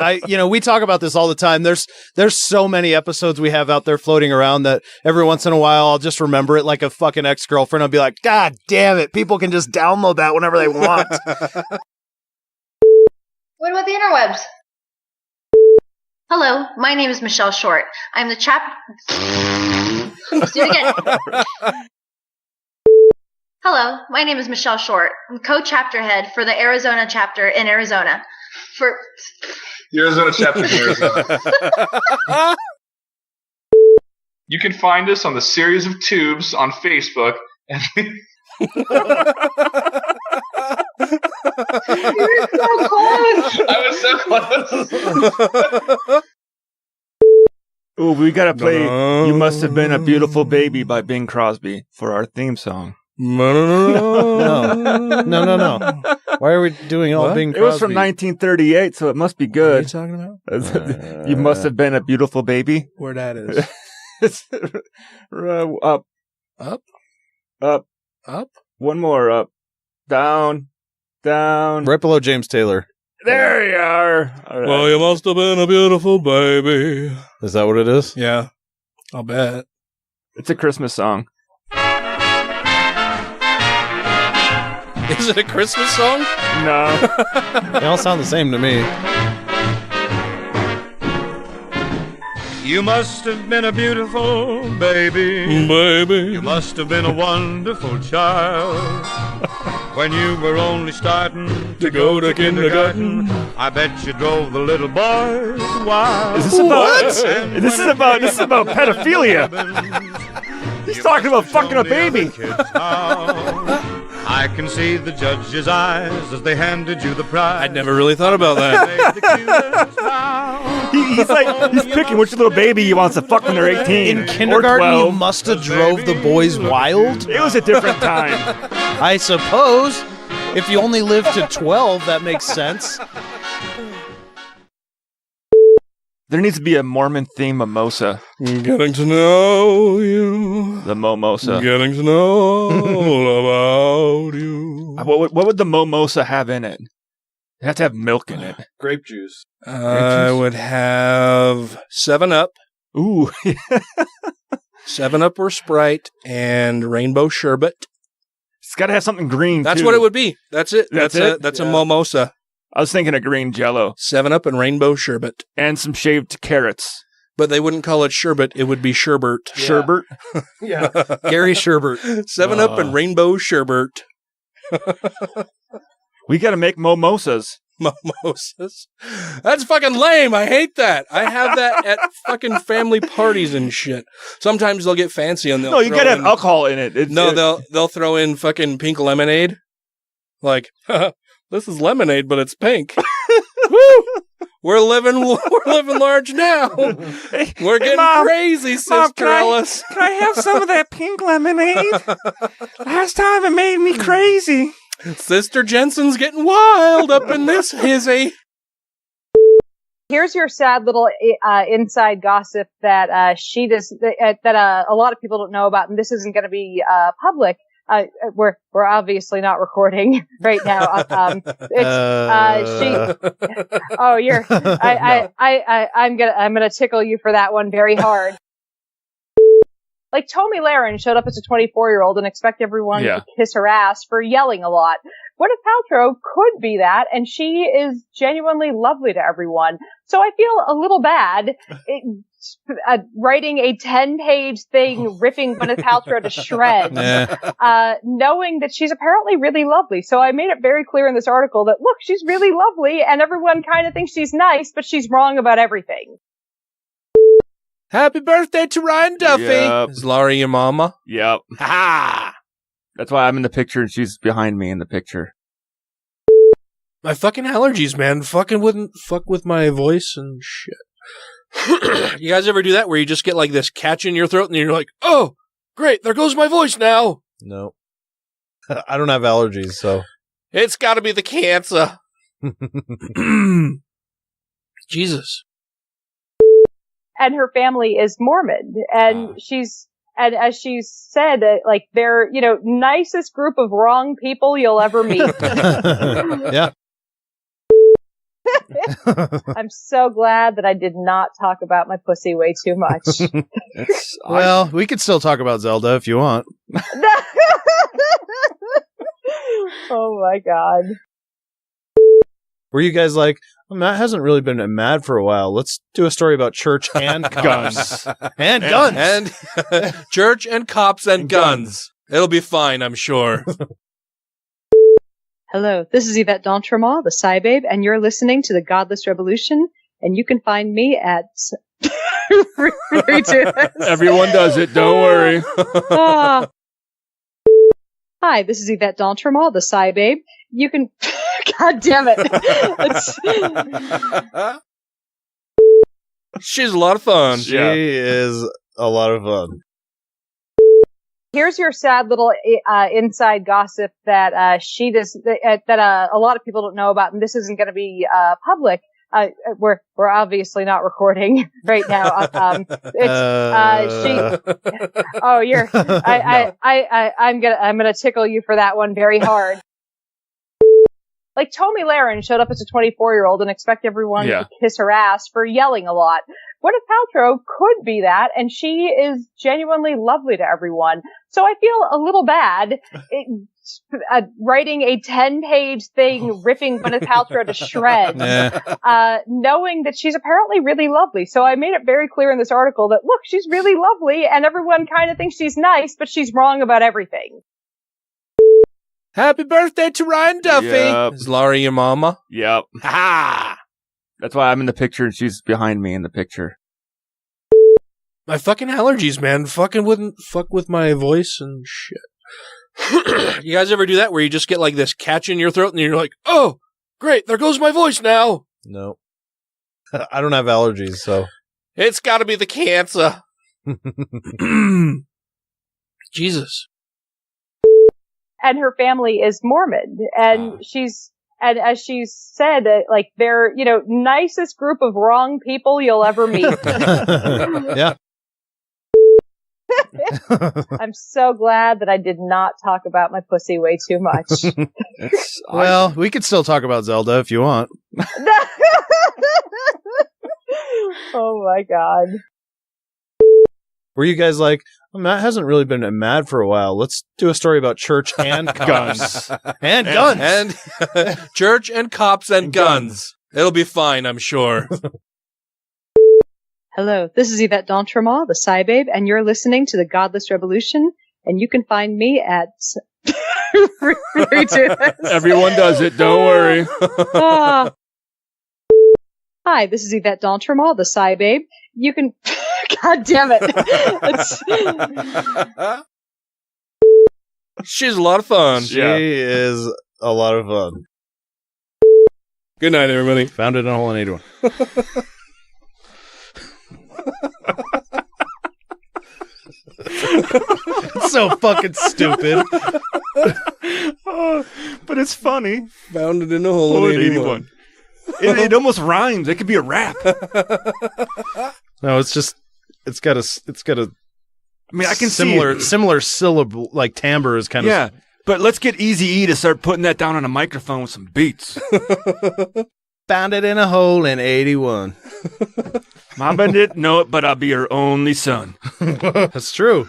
Speaker 9: We talk about this all the time. There's so many episodes we have out there floating around that every once in a while I'll just remember it like a fucking ex-girlfriend. I'll be like, God damn it. People can just download that whenever they want.
Speaker 15: What about the interwebs? Hello, my name is Michelle Short. I'm the Let's do it again. Hello, my name is Michelle Short. I'm co-chapter head for the Arizona chapter in Arizona.
Speaker 16: The Arizona chapter in Arizona. You can find us on the Series of Tubes on Facebook.
Speaker 15: You're so close!
Speaker 16: I was so close!
Speaker 7: Ooh, we gotta play You Must Have Been a Beautiful Baby by Bing Crosby for our theme song.
Speaker 9: No. Why are we doing all Bing Crosby?
Speaker 7: It was from 1938, so it must be good.
Speaker 10: What are you talking
Speaker 7: about? You Must Have Been a Beautiful Baby.
Speaker 10: Where that is?
Speaker 7: It's up. One more up. Down.
Speaker 9: Right below James Taylor.
Speaker 7: There you are.
Speaker 10: Right. Well, you must have been a beautiful baby.
Speaker 9: Is that what it is?
Speaker 10: Yeah. I'll bet.
Speaker 7: It's a Christmas song.
Speaker 10: Is it a Christmas song?
Speaker 7: No.
Speaker 9: They all sound the same to me.
Speaker 17: You must have been a beautiful baby. You must have been a wonderful child. When you were only starting to go to kindergarten, I bet you drove the little boys wild.
Speaker 7: Is this about This is about pedophilia. He's talking about fucking a baby.
Speaker 17: I can see the judge's eyes as they handed you the prize.
Speaker 10: I'd never really thought about that.
Speaker 7: he's picking which little baby he wants to fuck when they're 18.
Speaker 9: In kindergarten, you must have drove the boys wild?
Speaker 7: It was a different time.
Speaker 9: I suppose. If you only live to 12, that makes sense.
Speaker 7: There needs to be a Mormon themed mimosa.
Speaker 10: Getting to know you.
Speaker 7: The mimosa.
Speaker 10: Getting to know all about you.
Speaker 7: What would the mimosa have in it? It has to have milk in it.
Speaker 9: Grape juice.
Speaker 10: I would have 7-Up.
Speaker 7: Ooh.
Speaker 10: 7-Up or Sprite and rainbow sherbet.
Speaker 7: It's got to have something green,
Speaker 10: That's
Speaker 7: too.
Speaker 10: what it would be. That's it.
Speaker 7: That's it?
Speaker 10: That's a mimosa.
Speaker 7: I was thinking of green Jell-O.
Speaker 10: 7-Up and rainbow sherbet.
Speaker 7: And some shaved carrots.
Speaker 10: But they wouldn't call it sherbet. It would be sherbet.
Speaker 7: Yeah. Sherbet?
Speaker 9: Yeah. Gary Sherbert.
Speaker 10: 7-Up and rainbow sherbet.
Speaker 7: We got to make mimosas.
Speaker 10: Mimosas? That's fucking lame. I hate that. I have that at fucking family parties and shit. Sometimes they'll get fancy and they'll
Speaker 7: No, you got to have alcohol in it.
Speaker 10: They'll throw in fucking pink lemonade. Like, this is lemonade, but it's pink. Woo! We're living large now. We're getting crazy, Sister Ellis.
Speaker 7: Can I have some of that pink lemonade? Last time it made me crazy.
Speaker 10: Sister Jensen's getting wild up in this hizzy.
Speaker 18: Here's your sad little inside gossip that that a lot of people don't know about, and this isn't going to be public. We're obviously not recording right now. I'm gonna tickle you for that one very hard. Like, Tommy Lahren showed up as a 24-year-old and expect everyone to kiss her ass for yelling a lot. Gwyneth Paltrow could be that, and she is genuinely lovely to everyone. So I feel a little bad writing a 10-page thing ripping Gwyneth Paltrow to shreds, knowing that she's apparently really lovely. So I made it very clear in this article that, look, she's really lovely, and everyone kind of thinks she's nice, but she's wrong about everything.
Speaker 10: Happy birthday to Ryan Duffy.
Speaker 7: Yep.
Speaker 10: Is Laurie your mama?
Speaker 7: Yep.
Speaker 10: Ha!
Speaker 7: That's why I'm in the picture and she's behind me in the picture.
Speaker 10: My fucking allergies, man. Fucking wouldn't fuck with my voice and shit. You guys ever do that where you just get like this catch in your throat and you're like, oh, great, there goes my voice now.
Speaker 9: No. I don't have allergies, so.
Speaker 10: It's got to be the cancer. Jesus.
Speaker 18: And her family is Mormon, and and as she's said, like, they're, nicest group of wrong people you'll ever meet.
Speaker 9: Yeah.
Speaker 18: I'm so glad that I did not talk about my pussy way too much.
Speaker 9: Well, we could still talk about Zelda if you want.
Speaker 18: Oh my God.
Speaker 9: Were you guys like, Matt hasn't really been mad for a while. Let's do a story about church and cops. And guns.
Speaker 10: And church and cops and guns. It'll be fine, I'm sure.
Speaker 18: Hello, this is Yvette D'Entremont, the Psy Babe, and you're listening to the Godless Rebelution, and you can find me at...
Speaker 7: Everyone does it, don't worry.
Speaker 18: Hi, this is Yvette D'Entremont, the Psy Babe. You can... God damn it.
Speaker 10: She's a lot of fun.
Speaker 9: She is a lot of fun.
Speaker 18: Here's your sad little inside gossip that a lot of people don't know about, and this isn't going to be public. We're obviously not recording right now. I'm gonna tickle you for that one very hard. Like, Tommy Laren showed up as a 24-year-old and expect everyone to kiss her ass for yelling a lot. Gwyneth Paltrow could be that, and she is genuinely lovely to everyone. So I feel a little bad writing a 10-page thing ripping Gwyneth Paltrow to shreds, knowing that she's apparently really lovely. So I made it very clear in this article that, look, she's really lovely, and everyone kind of thinks she's nice, but she's wrong about everything.
Speaker 10: Happy birthday to Ryan Duffy.
Speaker 7: Yep.
Speaker 10: Is Laurie your mama?
Speaker 7: Yep.
Speaker 10: Ha!
Speaker 7: That's why I'm in the picture and she's behind me in the picture.
Speaker 10: My fucking allergies, man. Fucking wouldn't fuck with my voice and shit. You guys ever do that where you just get like this catch in your throat and you're like, oh, great, there goes my voice now.
Speaker 9: No. I don't have allergies, so.
Speaker 10: It's got to be the cancer. Jesus.
Speaker 18: And her family is Mormon, and as she's said, like, they're, nicest group of wrong people you'll ever meet.
Speaker 9: Yeah.
Speaker 18: I'm so glad that I did not talk about my pussy way too much.
Speaker 9: Well, we could still talk about Zelda if you want.
Speaker 18: Oh my God.
Speaker 9: Were you guys like, Matt hasn't really been mad for a while. Let's do a story about church and cops. And guns.
Speaker 10: And church and cops and guns. It'll be fine, I'm sure.
Speaker 18: Hello, this is Yvette D'Entremont, the Psy Babe, and you're listening to the Godless Rebelution, and you can find me at...
Speaker 7: Everyone does it, don't worry.
Speaker 18: Hi, this is Yvette D'Entremont, the Psy Babe. You can... God damn it.
Speaker 10: She's a lot of fun.
Speaker 9: She is a lot of fun.
Speaker 10: Good night, everybody.
Speaker 9: Found it in a hole in 81. It's so fucking stupid.
Speaker 7: But it's funny.
Speaker 10: Found it in a hole in 81.
Speaker 7: It almost rhymes. It could be a rap.
Speaker 9: No, it's got a.
Speaker 7: I mean, I can
Speaker 9: similar syllable, like timbre is kind of.
Speaker 7: Yeah, but let's get Eazy-E to start putting that down on a microphone with some beats.
Speaker 9: Found it in a hole in 81.
Speaker 7: Mama didn't know it, but I'll be her only son.
Speaker 9: That's true.